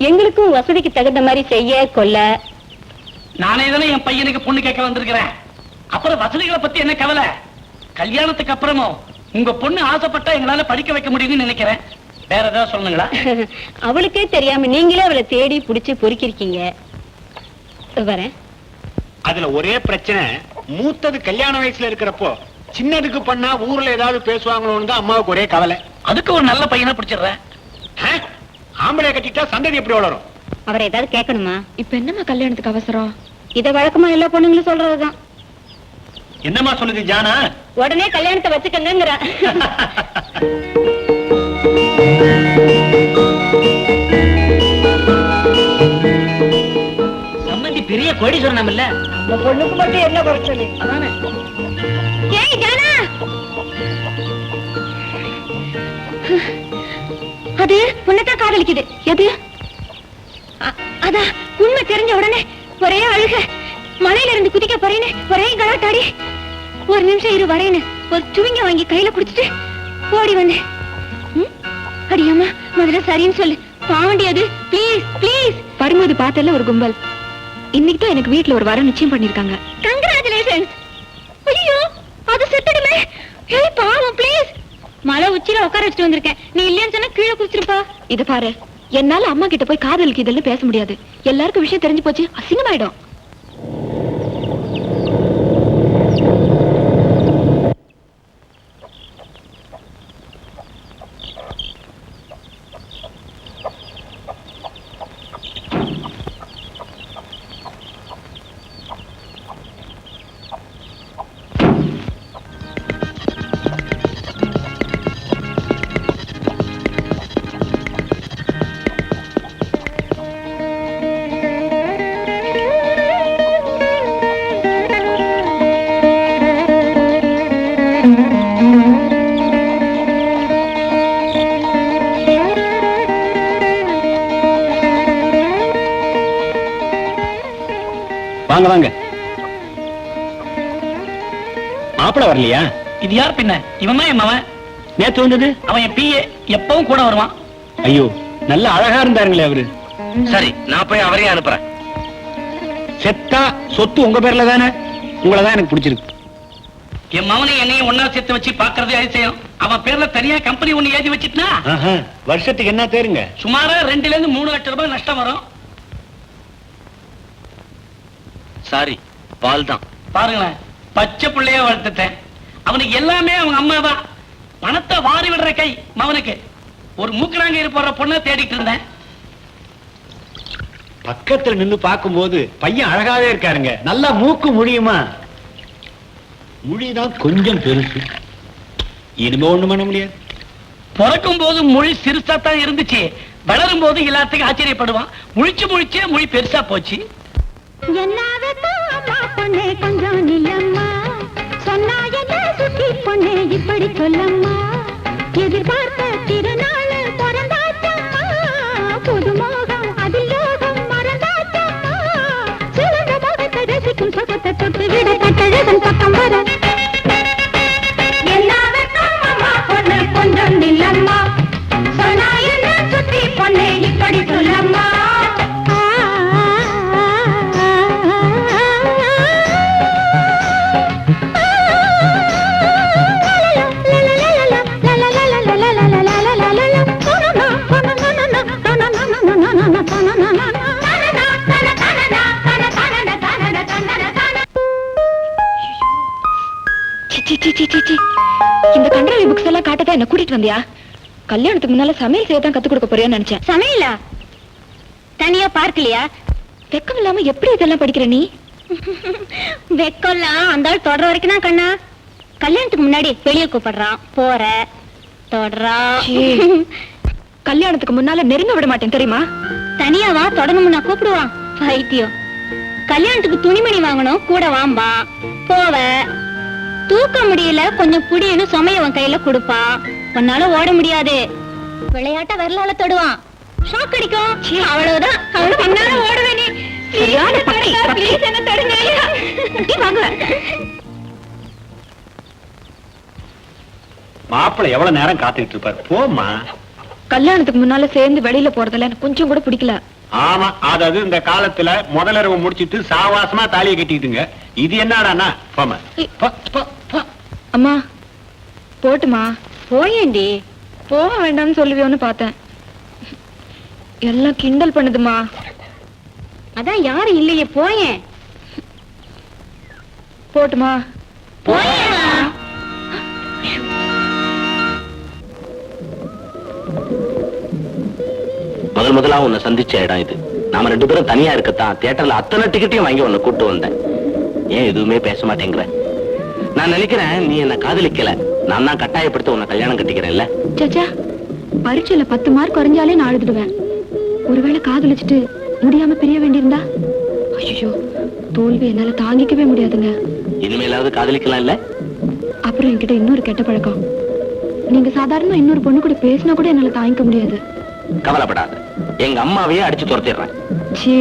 எங்களுக்கும் வசதிக்கு தகுந்த மாதிரி செய்ய கொள்ள. நானே தானே என் பையனுக்கு பொண்ணு கேட்க வந்திருக்கிறேன். அப்புறம் வசதிகளை பத்தி என்ன கவலை? கல்யாணத்துக்கு அப்புறமும் உங்க பொண்ணு ஆசைப்பட்டா எங்களால படிக்க வைக்க முடியும்னு நினைக்கிறேன். வேற ஏதாவது சொல்லுங்களா? அவளுக்கே தெரியாம நீங்களே அவளை தேடி புடிச்சு பொறுக்கிருக்கீங்க. வரேன். அதுல ஒரே பிரச்சனை, மூத்தது கல்யாண வயசுல இருக்கிறப்போ சின்னதுக்கு பண்ணா ஊர்ல ஏதாவது பேசுவாங்களோன்னு தான் அம்மாவுக்கு ஒரே கவலை. அதுக்கு ஒரு நல்ல பையனை பிடிச்சிடுறேன். ஆம்பளை கட்டிட்டா சந்ததி எப்படி வளரும்? அவரை ஏதாவது கேட்கணுமா? இப்ப என்னம்மா கல்யாணத்துக்கு அவசரம்? இத வழக்கமா எல்லா பொண்ணுங்களும் சொல்றதுதான். என்னம்மா சொல்லுது ஜானா? உடனே கல்யாணத்தை வச்சுக்கங்கங்கிற. சம்பந்தி பெரிய கோடீஸ்வரன் இல்ல, இந்த பொண்ணுக்கு மட்டும் என்ன குறைச்சல்? அதானே. ஏய் ஜானா, அது உன்னைத்தான் காதலிக்குது. எது? அதான் உண்மை தெரிஞ்ச உடனே ஒரே அழுக, மலையில இருந்து குதிக்க போறேன்னு ஒரே கலாட்டாடி. ஒரு நிமிஷம் இரு வரேன்னு ஒரு சுவிங்க வாங்கி கையில குடிச்சிட்டு ஓடி வந்தேன். அடியாமா, முதல்ல சரின்னு சொல்லு. பாவண்டி அது, ப்ளீஸ் ப்ளீஸ். வரும்போது பார்த்தல ஒரு கும்பல். இன்னைக்கு தான் எனக்கு வீட்டுல ஒரு வரம் நிச்சயம் பண்ணிருக்காங்க. கங்க்ராச்சுலேஷன்ஸ். ஐயோ, அது செத்துடுமே. ஏய் பாவம், ப்ளீஸ். மலை உச்சில உட்கார வச்சுட்டு வந்திருக்கேன். நீ இல்லைன்னு சொன்னா கீழே குதிச்சிருப்பா. இத பாரு, என்னால அம்மா கிட்ட போய் காதலுக்கு இதெல்லாம் பேச முடியாது. எல்லாருக்கும் விஷயம் தெரிஞ்சு போச்சு, அசிங்கமாயிடும். வாங்க வாங்க. மாப்பிள வரலையா? இது யார் பின்ன? இவன் தான் என் மவன். நேத்து வந்தது அவன் என் பிஏ, எப்பவும் கூட வருவான். ஐயோ, நல்ல அழகா இருந்தாருங்களே அவரு. சரி, நான் போய் அவரையே அனுப்புறேன். செத்தா சொத்து உங்க பேர்ல தானே? உங்களை தான் எனக்கு பிடிச்சிருக்கு. என் மவனை என்னையும் ஒன்னா சேர்த்து வச்சு பாக்குறதே அதிசயம். அவன் பேர்ல தனியா கம்பெனி ஒண்ணு ஏதி வச்சிட்டா வருஷத்துக்கு என்ன தேருங்க? சுமாரா 2 to 3 லட்சம் ரூபாய் நஷ்டம் வரும். சாரி, பால் தான். பாருங்களேன், பச்சை பிள்ளைய வளர்த்துட்டேன். அவனுக்கு எல்லாமே அவங்க அம்மா தான். பணத்தை வாரி விடுற கை மவனுக்கு. ஒரு மூக்கணாங்கயிறு போடுற பொண்ணை தேடிட்டு இருந்தேன். பக்கத்துல நின்னு பார்க்கும்போது பையன் அழகாவே இருக்காருங்க. நல்லா மூக்கு முடியுமா? மொழிதான் கொஞ்சம் பெருசு. இனிமே ஒண்ணு பண்ண முடியாது. பிறக்கும் போது மொழி சிறுசா தான் இருந்துச்சு, வளரும் போது எல்லாத்துக்கும் ஆச்சரியப்படுவான். முழிச்சு முழிச்சே மொழி பெருசா போச்சு. பொண்ணே கொஞ்சம் நிலம்மா, சொன்னா என்ன சுத்தி பொண்ணே இப்படி சொல்லம்மா, எதிர்பார்த்த திருநாள் பிறந்தாச்சம்மா, புதுமோகம் அதில் யோகம் மறந்தாச்சம்மா, சிறந்த முகத்தை ரசிக்கும் சுகத்தை தொட்டு விட கட்டழகன் பக்கம் வர கொஞ்சம் நில்லம்மா, சொன்னா என்ன சுத்தி பொண்ணே இப்படி சொல்லம்மா. இந்த கண்டராவி புக்ஸ் எல்லாம் காட்டதான் என்ன கூட்டிட்டு வந்தியா? கல்யாணத்துக்கு முன்னால சமையல் செய்யத்தான் கத்து கொடுக்க போறியான்னு நினைச்சேன். சமையலா? தனியா பார்க்கலையா? வெக்கம் இல்லாம எப்படி இதெல்லாம் படிக்கிற நீ? வெக்கம்லாம் அந்த ஆள் தொடர வரைக்கும் தான் கண்ணா. கல்யாணத்துக்கு முன்னாடி வெளியே கூப்பிடுறான், போற தொடரா. கல்யாணத்துக்கு முன்னால நெருங்க விட மாட்டேன் தெரியுமா? தனியாவா தொடணும்னு நான் கூப்பிடுவான் பைத்தியம். கல்யாணத்துக்கு துணிமணி வாங்கணும் கூட வாம்பா, போவ தூக்க முடியல கொஞ்சம் புடியன்னு சுமையவன் கையில கொடுப்பான், உன்னால ஓட முடியாது, விளையாட்ட வரலால தொடுவான், ஷாக் அடிக்கும், அவ்வளவுதான். அவளுக்கு என்னால ஓடுவே நீ. என்ன தொடுங்க வாங்க. மாப்பிள்ளை எவ்வளவு நேரம் காத்துக்கிட்டு இருப்பாரு, போமா. கல்யாணத்துக்கு முன்னால சேர்ந்து வெளியில போறதுல எனக்கு கொஞ்சம் கூட பிடிக்கல. ஆமா, அதாவது இந்த காலத்துல முதலரவு முடிச்சிட்டு சாவாசமா தாலியை கட்டிக்கிட்டுங்க. இது என்னடானா போமா. அம்மா போட்டுமா? போயேண்டி. போக வேண்டாம்னு சொல்லுவியோன்னு பார்த்தேன், எல்லாம் கிண்டல் பண்ணுதுமா. அதான் யாரும் இல்லையே, போயேன். போட்டுமா? முதலா உன்னை சந்திச்ச இடம் இது. நாம ரெண்டு பேரும் தனியா இருக்கத்தான் தியேட்டர்ல அத்தனை டிக்கெட்டையும் வாங்கி உன்னை கூட்டு வந்தேன். ஏன் எதுவுமே பேச மாட்டேங்கிற? நான் நினைக்கிறேன் நீ என்ன காதலிக்கல, நான் தான் கட்டாயப்படுத்த உன்னை கல்யாணம் கட்டிக்கிறேன்ல. சாச்சா, பரீட்சையில 10 மார்க் குறைஞ்சாலே நான் அழுதுடுவேன். ஒருவேளை காதலிச்சுட்டு முடியாம பிரிய வேண்டியிருந்தா, ஐயோ தோல்வி என்னால தாங்கிக்கவே முடியாதுங்க. இனிமேலாவது காதலிக்கலாம் இல்ல? அப்புறம் என்கிட்ட இன்னொரு கெட்ட பழக்கம், நீங்க சாதாரணமா இன்னொரு பொண்ணு கூட பேசினா கூட என்னால தாங்கிக்க முடியாது. கவலைப்படாத, எங்க அம்மாவையே அடிச்சு துரத்திடுறேன். சீ,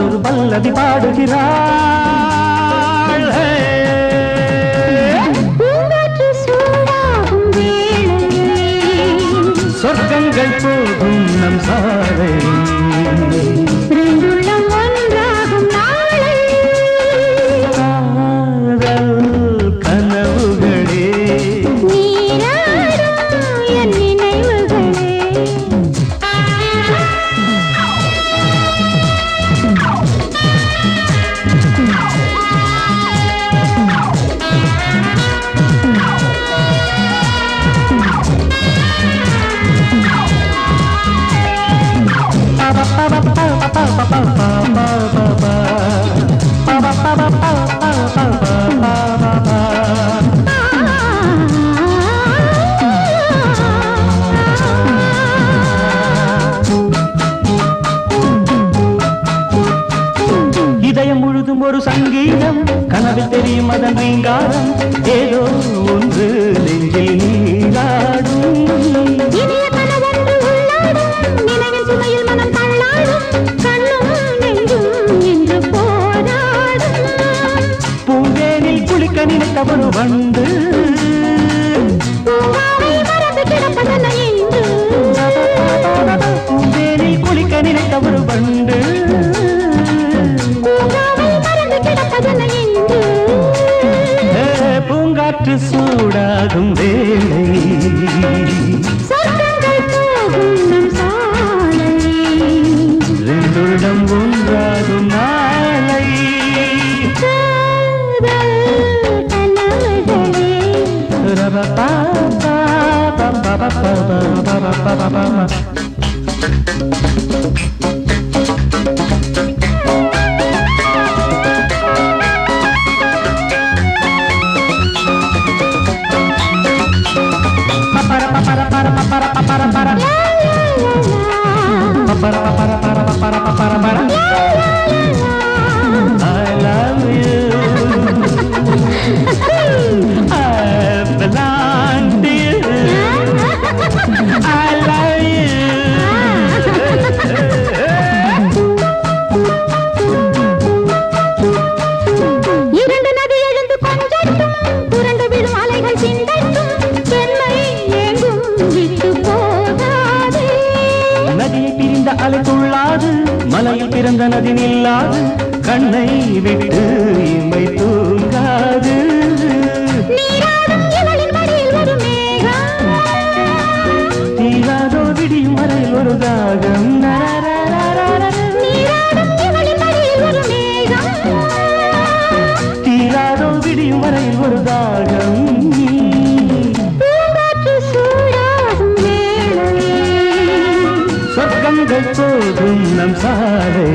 ஒரு பல்லவி பாடுகிறாள். சொர்க்கங்கள் போகும் நம் சாலை, கனவுகளே இதயம் முழுதும் ஒரு சங்கீதம், கனவில் தெரியும் அதன் ரீங்காரம், ஏதோ ஒன்று நெஞ்சில் நீராடும். I love you. I belong to you. I love you. இரண்டு நதி எழுந்து கொஞ்சட்டும் புரண்டு விடும் அலைகள் சிந்தட்டும் பெண்மை எங்கும் விட்டு போகாதே. நதியை பிரிந்த அலை துள்ளாது, மலையில் பிறந்த நதி நில்லாது, கண்ணை விட்டு இமை தூங்காது. நீராடும் இவளின் மடியில் ஒரு மேகம், தீராதோ விடியும் வரையில் ஒரு தாகம். நீராடும் இவளின் மடியில் ஒரு மேகம், தீராதோ விடியும் வரையில் ஒரு தாகம். பூங்காற்று சூடாகும் வேளை, சொர்க்கங்கள் போகும் நம் சாலை.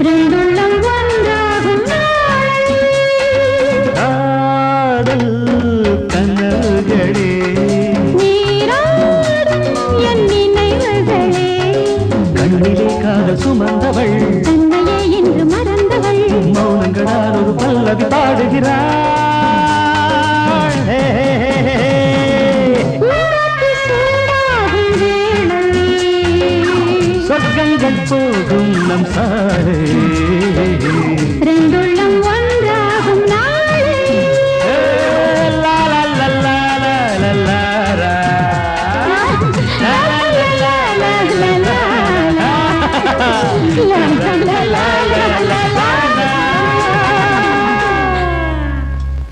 ரெண்டுள்ளம் ஒன்றாகும் நாளை. காதல் கனவுகளே, நீராடும் என் நினைவுகளே, கண்ணிலே காதல் சுமந்தவள், தன்னையே இன்று மறந்தவள், மௌனங்களால் ஒரு பல்லவி பாடுகிறாள். பூங்காற்று சூடாகும் வேளை, சொர்க்கங்கள் போகும் நம் சாலை. ரெண்டுள்ளம் ஒன்றாகும் நாளை. லா லா லா லா லா லா லா லா. லா, லா, லா, லா, லா, லா, லா, லா. லா, லா, லா, லா, லா, லா.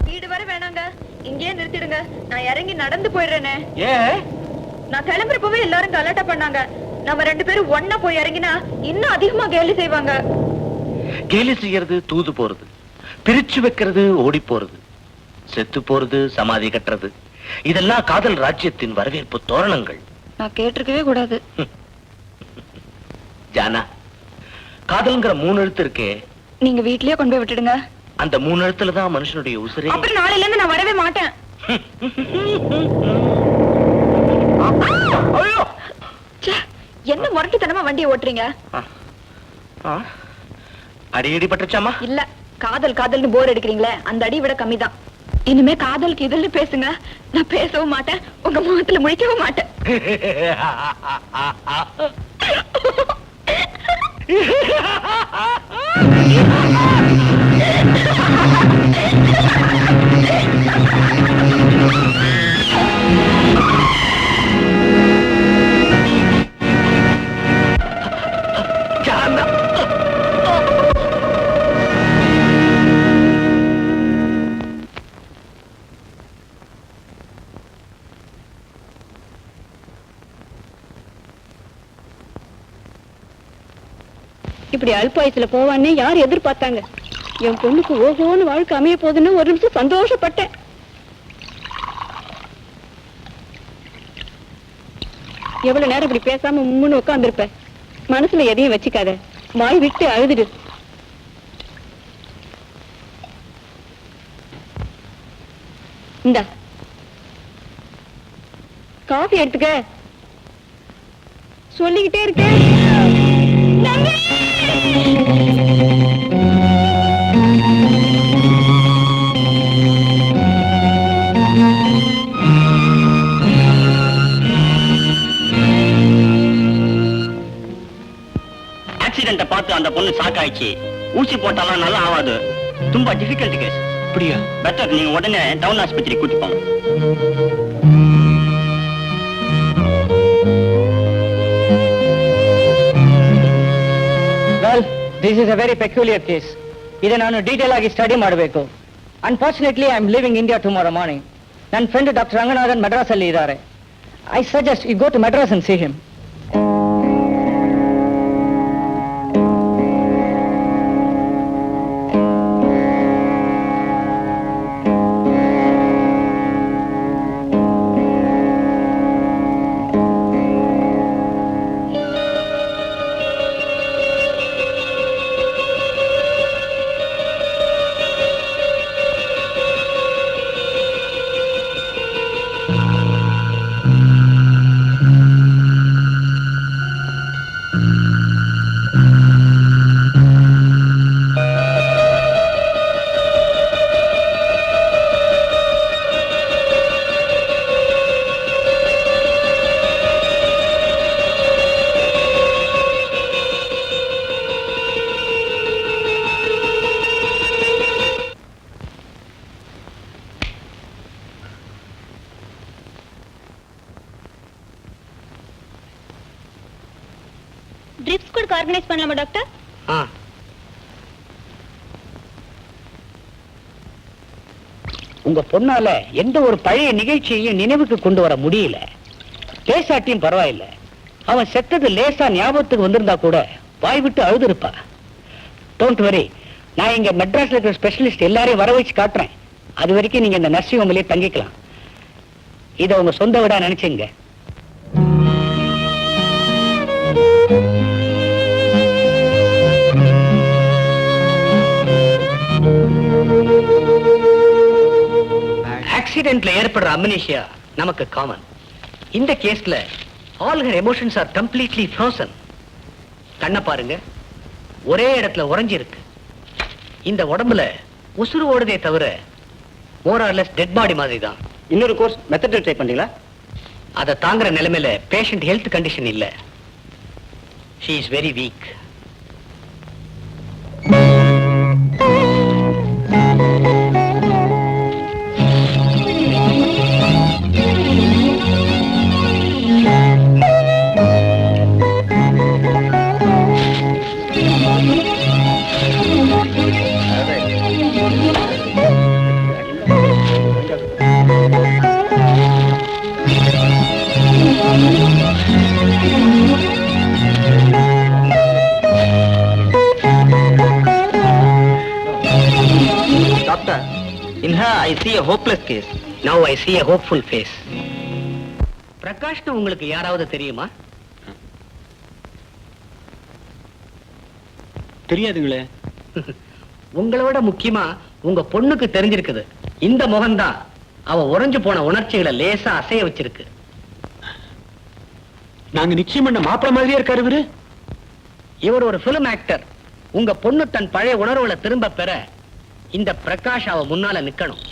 வீடு வர வேணாங்க, இங்கேயே நிறுத்திடுங்க. நான் இறங்கி நடந்து போயிடுறேனே. ஏன் நான் கிளம்புறப்பவே எல்லாரும் கலாட்டா பண்ணாங்க. நம்ம ரெண்டு பேரும் ஒன்னா போய் இறங்கினா இன்னும் அதிகமா கேலி செய்வாங்க. கேலி செய்யறது தூது போறது, பிரிச்சு வைக்கிறது ஓடி போறது, செத்து போறது சமாதி கட்டுறது, இதெல்லாம் காதல் ராஜ்யத்தின் வரவேற்பு தோரணங்கள். நான் கேட்டிருக்கவே கூடாது. ஜானா, காதல்ங்கிற 3 எழுத்து இருக்கே, நீங்க வீட்லயே கொண்டு போய் விட்டுடுங்க. அந்த 3 எழுத்துல தான் மனுஷனுடைய உசிரே. அப்புறம் நாளையில இருந்து நான் வரவே மாட்டேன். ஐயோ! ச்சே, என்ன முரட்டுத்தனமா வண்டியை ஓட்டுறீங்க? அடிக்கடி பட்டுச்சாமா? இல்ல, காதல் காதல்னு போர் அடிக்கிறீங்களே, அந்த அடி விட கம்மிதான். இனிமே காதலுக்கு இதழ்னு பேசுங்க. நான் பேசவும் மாட்டேன், உங்க முகத்துல முழிக்கவும் மாட்டேன். இப்படி அல்பாயுசுல போவான்னு யார் எதிர்பார்த்தாங்க? என் பொண்ணுக்கு ஓஹோன்னு வாழ்க்கை அமைய போகுதுன்னு ஒரு நிமிஷம் சந்தோஷப்பட்டேன். எவ்வளவு நேரம் இப்படி பேசாம முன்னு உட்காந்துருப்ப? மனசுல எதையும் வச்சுக்காத, வாய் விட்டு அழுதுடு. இந்தா காஃபி எடுத்துக்க. சொல்லிக்கிட்டே இருக்கேன். ஆக்சிடென்ட பார்த்து அந்த பொண்ணு ஷாக் ஆயிடுச்சு. ஊசி போட்டாலும் நல்லா ஆகாது, ரொம்ப டிஃபிகல்ட் கேஸ். அப்படியா? பெட்டர் நீங்க உடனே டவுன் ஆஸ்பத்திரி கூட்டி போங்க. Well, this is a very peculiar case. இதை ನಾನು ಡೀಟೇಲ್ ಆಗಿ ಸ್ಟಡಿ ಮಾಡಬೇಕು. Unfortunately, I am leaving India tomorrow morning. ನನ್ನ ಫ್ರೆಂಡ್ ಡಾಕ್ಟರ್ ರಂಗನಾಥನ್ ಮದ್ರಾಸ್ ಅಲ್ಲಿ ಇದ್ದಾರೆ. I suggest you go to Madras and see him. Trips கூட ஆர்கனைஸ் பண்ணலாமா டாக்டர்? உங்க பொண்ணால எந்த ஒரு பழைய நிகழ்ச்சியையும் நினைவுக்கு கொண்டு வர முடியல. பேசாட்டியும் பரவாயில்ல, அவன் செத்தது லேசா ஞாபகத்துக்கு வந்திருந்தா கூட வாய் விட்டு அழுதுருப்பா. டோன்ட் வரி, நான் இங்க மெட்ராஸ்ல இருக்கிற ஸ்பெஷலிஸ்ட் எல்லாரையும் வர வச்சு காட்டுறேன். அது வரைக்கும் நீங்க இந்த நர்சிங் ஹோம்லயே தங்கிக்கலாம். இதை உங்க சொந்த வீடா நினைச்சுங்க. ஆக்சிடென்ட்ல ஏற்படுற அம்னீஷியா நமக்கு காமன். இந்த கேஸ்ல all her emotions are completely frozen. கண்ணை பாருங்க, ஒரே இடத்துல உறைஞ்சி இருக்கு. இந்த உடம்புல உசுறு ஓடுதே தவிர more or less dead body மாதிரி தான். இன்னொரு கோர்ஸ் மெத்தட் ட்ரை பண்ணீங்களா? அதை தாங்குற நிலைமையில பேஷண்ட் ஹெல்த் கண்டிஷன் இல்ல. she is very weak. Doctor, in her I see a hopeless case. Now I see a hopeful face. பிரகாஷ்னு உங்களுக்கு யாராவது தெரியுமா? தெரியாதுங்களே. உங்களோட முக்கியமா உங்க பொண்ணுக்கு தெரிஞ்சிருக்குது. இந்த முகம்தான் அவ உறைஞ்சு போன உணர்ச்சிகளை லேசா அசைய வச்சிருக்கு. நாங்க நிச்சயம் பண்ண மாப்பிள மாதிரியே இருக்காரு இவரு. இவர் ஒரு பிலிம் ஆக்டர். உங்க பொண்ணு தன் பழைய உணர்வுகளை திரும்ப பெற இந்த பிரகாஷ் அவ முன்னால நிக்கணும்.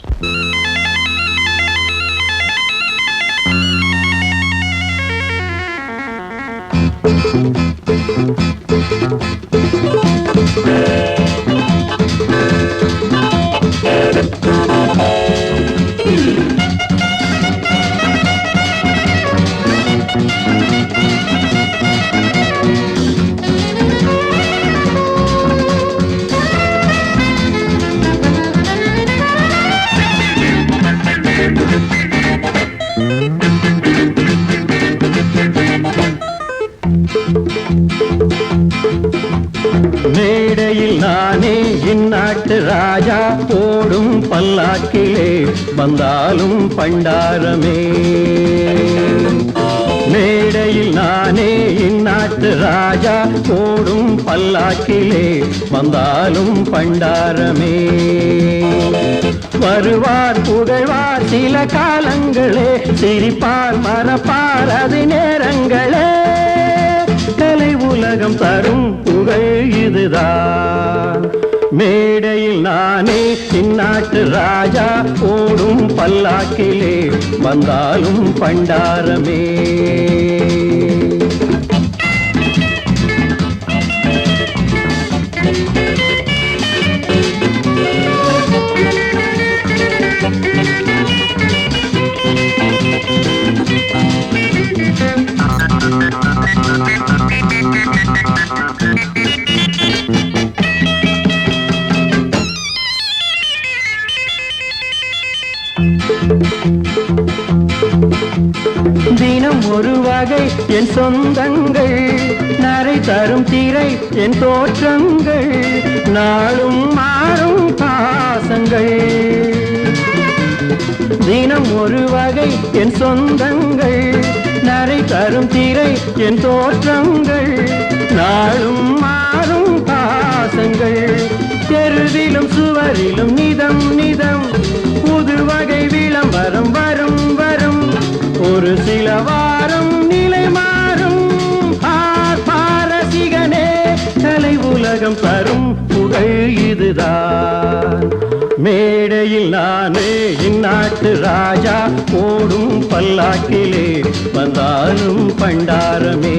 மேடையில் நானே இந்நாட்டு ராஜா போடும் பல்லாக்கிலே வந்தாலும் பண்டாரமே. மேடையில் நானே இந்நாட்டு ராஜா போடும் பல்லாக்கிலே வந்தாலும் பண்டாரமே. வருவார் புகழ்வார் சில காலங்களே, சிரிப்பார் மறப்பார் அது நேரங்களே. கலை உலகம் தரும் புகழ் இதுதான். மேடையில் நானே இந்நாட்டு ராஜா ஓடும் பல்லாக்கிலே வந்தாலும் பண்டாரமே. தினம் ஒரு வகை என் சொந்தங்கள், நரை தரும் திரை என் தோற்றங்கள், நாளும் மாறும் பாசங்கள். தினம் ஒரு வகை என் சொந்தங்கள், நரை தரும் திரை என் தோற்றங்கள், நாளும் மாறும் பாசங்கள். தெருவிலும் சுவரிலும் நிதம் நிதம் புது வகை விளம்பரம் வரும் வரும். ஒரு சில வாரம் நிலை மாறும். பாரசிகனே கலை உலகம் தரும் புகழ் இதுதான். மேடையில் நானே இந்நாட்டு ராஜா ஓடும் பல்லாக்கிலே வந்தாலும் பண்டாரமே.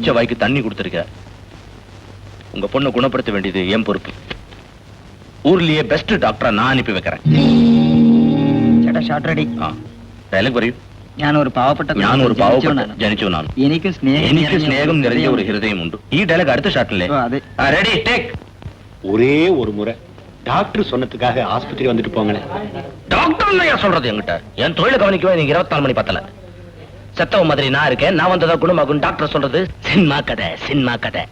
குடிச்ச வாய்க்கு தண்ணி கொடுத்துருக்க. உங்க பொண்ணை குணப்படுத்த வேண்டியது என் பொறுப்பு. ஊர்லயே பெஸ்ட் டாக்டரா நான் அனுப்பி வைக்கிறேன். ചേട്ടാ ഷാർട്ട് റെഡി. വേലക്ക് പറയൂ. ഞാനൊരു പാവപ്പെട്ട ജനിച്ചു എനിക്ക് സ്നേഹം നിറഞ്ഞ ഒരു ഹൃദയമുണ്ട്. ഈ ഡയലോഗ് അടുത്ത ഷാട്ടില്ലേ? Ready take. ஒரே ஒரு முறை டாக்டர் சொன்னதுக்காக ஆஸ்பத்திரி வந்துட்டு போங்களேன். டாக்டர் சொல்றது என்கிட்ட என் தொழில கவனிக்கவே நீங்க 24 மணி பத்தல. செத்தவ மாதிரி நான் இருக்கேன். நான் வந்ததா குணமாகும். டாக்டர் சொல்றது சினிமா கதை.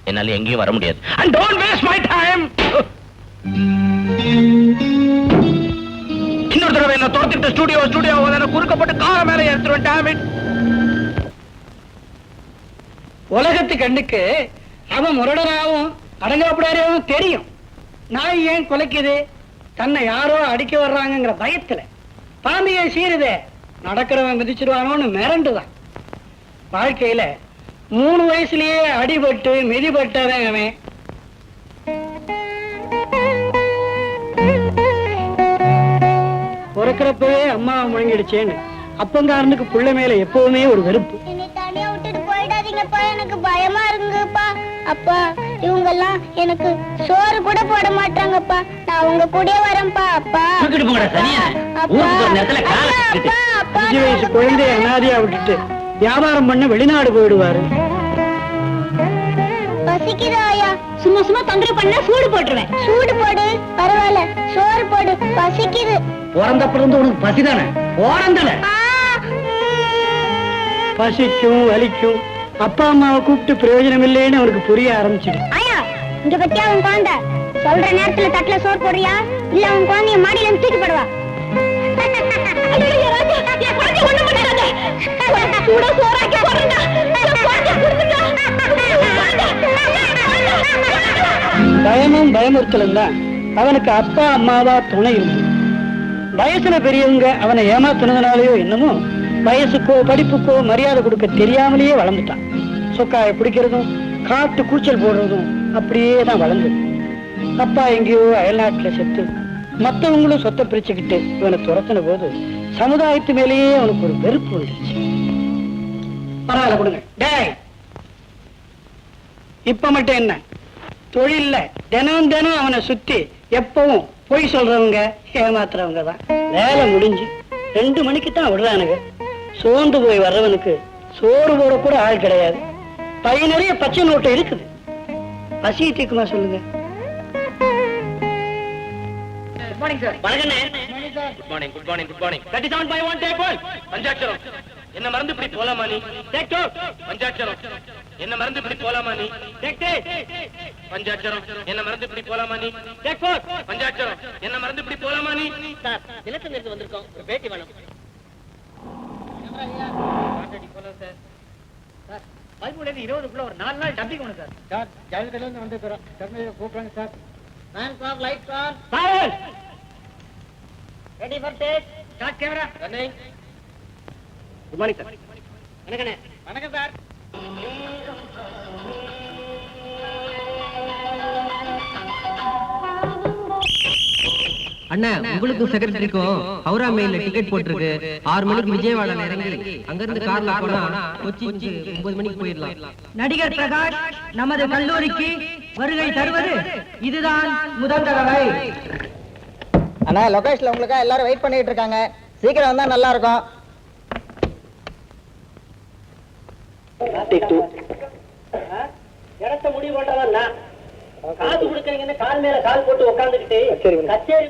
என்னால எங்கேயும் வர முடியாது. And don't waste my time. இன்னொரு தடவை என்ன தோர்த்திட்டு ஸ்டுடியோ குறுக்கப்பட்டு கார மேல எடுத்துருவேன். Damn it. உலகத்து கண்ணுக்கு அவன் முரடனாவும் அடங்கப்படாரையும் தெரியும். நாய் ஏன் குலைக்குது? தன்னை யாரோ அடிக்க வர்றாங்கிற பயத்துல. பாம்பியை சீருதே, நடக்கிறவன் மிதிச்சிருவானோன்னு மிரண்டுதான். வாழ்க்கையில 3 வயசுலயே அடிபட்டு மிதிபட்டவன் அவன். பிறக்கிறப்பவே அம்மாவை முழங்கிடுச்சேன்னு அப்பங்காரனுக்கு புள்ள மேல எப்பவுமே ஒரு வெறுப்பு. தனியா விட்டுட்டு போயிடாதீங்கப்பா, எனக்கு பயமா இருக்குங்கப்பா. அப்பா, இவங்க எல்லாம் எனக்கு சோறு கூட போட மாட்டாங்கப்பா. நான் உங்க கூட வரேன்ப்பா. அப்பா 5 வயசு குழந்தைய அனாதையா விட்டுட்டு வியாபாரம் பண்ண வெளிநாடு போயிடுவாரு. பசிக்குதாயா? சும்மா தொந்தரவு பண்ணா சூடு போட்டுருவேன். சூடு போடு, பரவாயில்ல. சோறு போடு, பசிக்குது. பிறந்தப்பிலிருந்து உனக்கு பசிதானே? போறந்தல பசிக்கும் வலிக்கும். அப்பா அம்மாவை கூப்பிட்டு பிரயோஜனம் இல்லைன்னு அவனுக்கு புரிய ஆரம்பிச்சிடு. ஆயா, இங்க பத்தியா உன் குழந்தை சொல்ற நேரத்துல தட்டுல சோறு போடுறியா இல்ல உன் குழந்தைய மாடியில இருந்து தூக்கி போடுவா? பயமும் பயமுறுத்தலும் தான் அவனுக்கு அப்பா அம்மாவா துணை இருந்தது. வயசுல பெரியவங்க அவனை ஏமாத்துனதுனாலயோ என்னமோ வயசுக்கோ படிப்புக்கோ மரியாதை கொடுக்க தெரியாமலேயே வளர்ந்துட்டான். சொக்காய பிடிக்கிறதும் காட்டு கூச்சல் போடுறதும் அப்படியே தான் வளர்ந்தது. அப்பா எங்கேயோ அயல்நாட்டுல செத்து மத்தவங்களும் சொத்தை பிரிச்சுக்கிட்டு இவனை துரத்தின போது சமுதாயத்து மேலேயே அவனுக்கு ஒரு வெறுப்பு வந்துருச்சு. பரவாயில்ல கொடுங்க. டேய், இப்ப மட்டும் என்ன தொழில்ல தினம் அவனை சுத்தி எப்பவும் பொய் சொல்றவங்க ஏமாத்துறவங்க தான். வேலை முடிஞ்சு 2 மணிக்கு தான் விடுறானுங்க. சோர்ந்து போய் வர்றவனுக்கு சோறு போட கூட ஆள் கிடையாது. பை நிறைய பச்சை நோட்டு இருக்குது. பசி தீக்குமா சொல்லுங்க. Good morning sir. Good morning. 37/1 table. Panchatcharam. என்ன மறந்து இப்படி போலாமா நீ? டேக் 2. பஞ்சாட்சரம். என்ன மறந்து இப்படி போலாமா நீ? டேக் 3. பஞ்சாட்சரம். என்ன மறந்து இப்படி போலாமா நீ? டேக் 4. பஞ்சாட்சரம். என்ன மறந்து இப்படி போலாமா நீ? சார், நிலத்துல இருந்து வந்திருக்கோம். ஒரு பேட்டி வேணும். சார், 13 ஒரு 4 நாள் டப்பிங் வேணும் சார். சார், ஜாதகத்துல இருந்து வந்திருக்கோம். கர்மையை கூப்பிடுங்க sir. Man for light for fire. Ready for take. Start camera. Running. Good morning sir. வணக்கம் சார். அண்ணா, உங்களுக்கு செக்ரட்டரிக்கும் ஹவுரா மெயில்ல டிக்கெட் போட்டுருக்கு. 6 மணிக்கு விஜயவாடால இறங்கி அங்கிருந்து கார்ல போனா கொச்சி 9 மணிக்கு போயிடலாம். நடிகர் பிரகாஷ் நமது கல்லூரிக்கு வருகை தருவது இதுதான் முதல் தடவை. அண்ணா, லொகேஷன்ல உங்களுக்காக எல்லாரும் வெயிட் பண்ணிட்டு இருக்காங்க. சீக்கிரம் வந்தா நல்லா இருக்கும். இடத்த முடிவு பண்றவன் நான். காசு கொடுக்கறீங்கன்னு கால் மேல கால் போட்டு உட்கார்ந்துக்கிட்டு கச்சேரி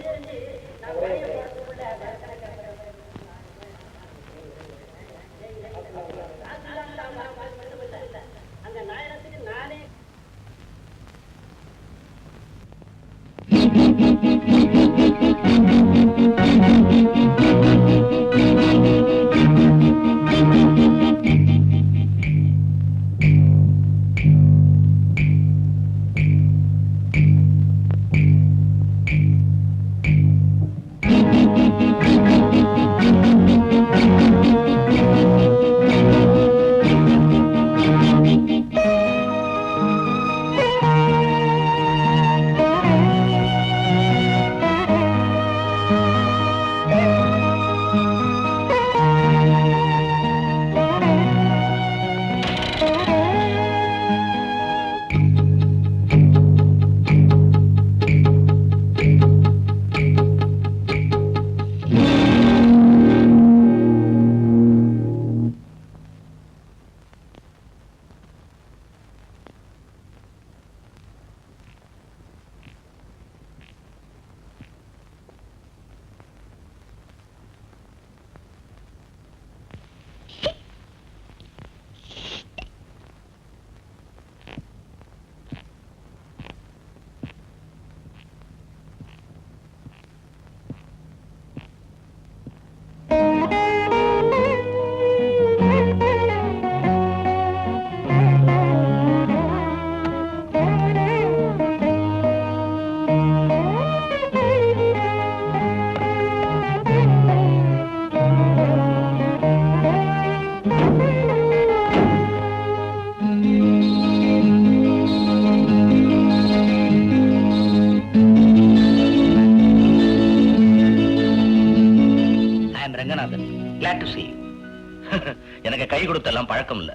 கை கொடுத்தெல்லாம் பழக்கம் இல்ல.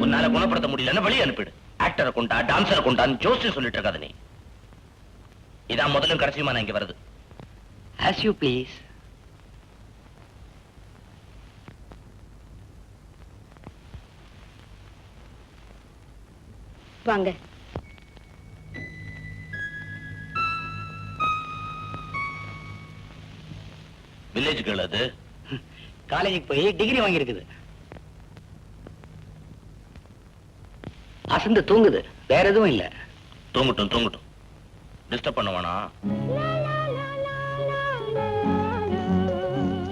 உன்னால குணப்படுத்த முடியலன்னு வெளியே அனுப்பிடு. ஆக்டரை கொண்டா டான்சரை கொண்டான்னு ஜோசியம் சொல்லிட்டு இருக்காது நீ. இதான் முதலும் கடைசியுமா நான் இங்க வருது. As you please. வாங்க. வில்லேஜ் கேர்ள் அது. காலேஜுக்கு போய் டிகிரி வாங்கி இருக்குது. அசந்து தூங்குது, வேற எதுவும் இல்ல. தூங்கட்டும் தூங்கட்டும், டிஸ்டர்ப் பண்ண வேணாம்.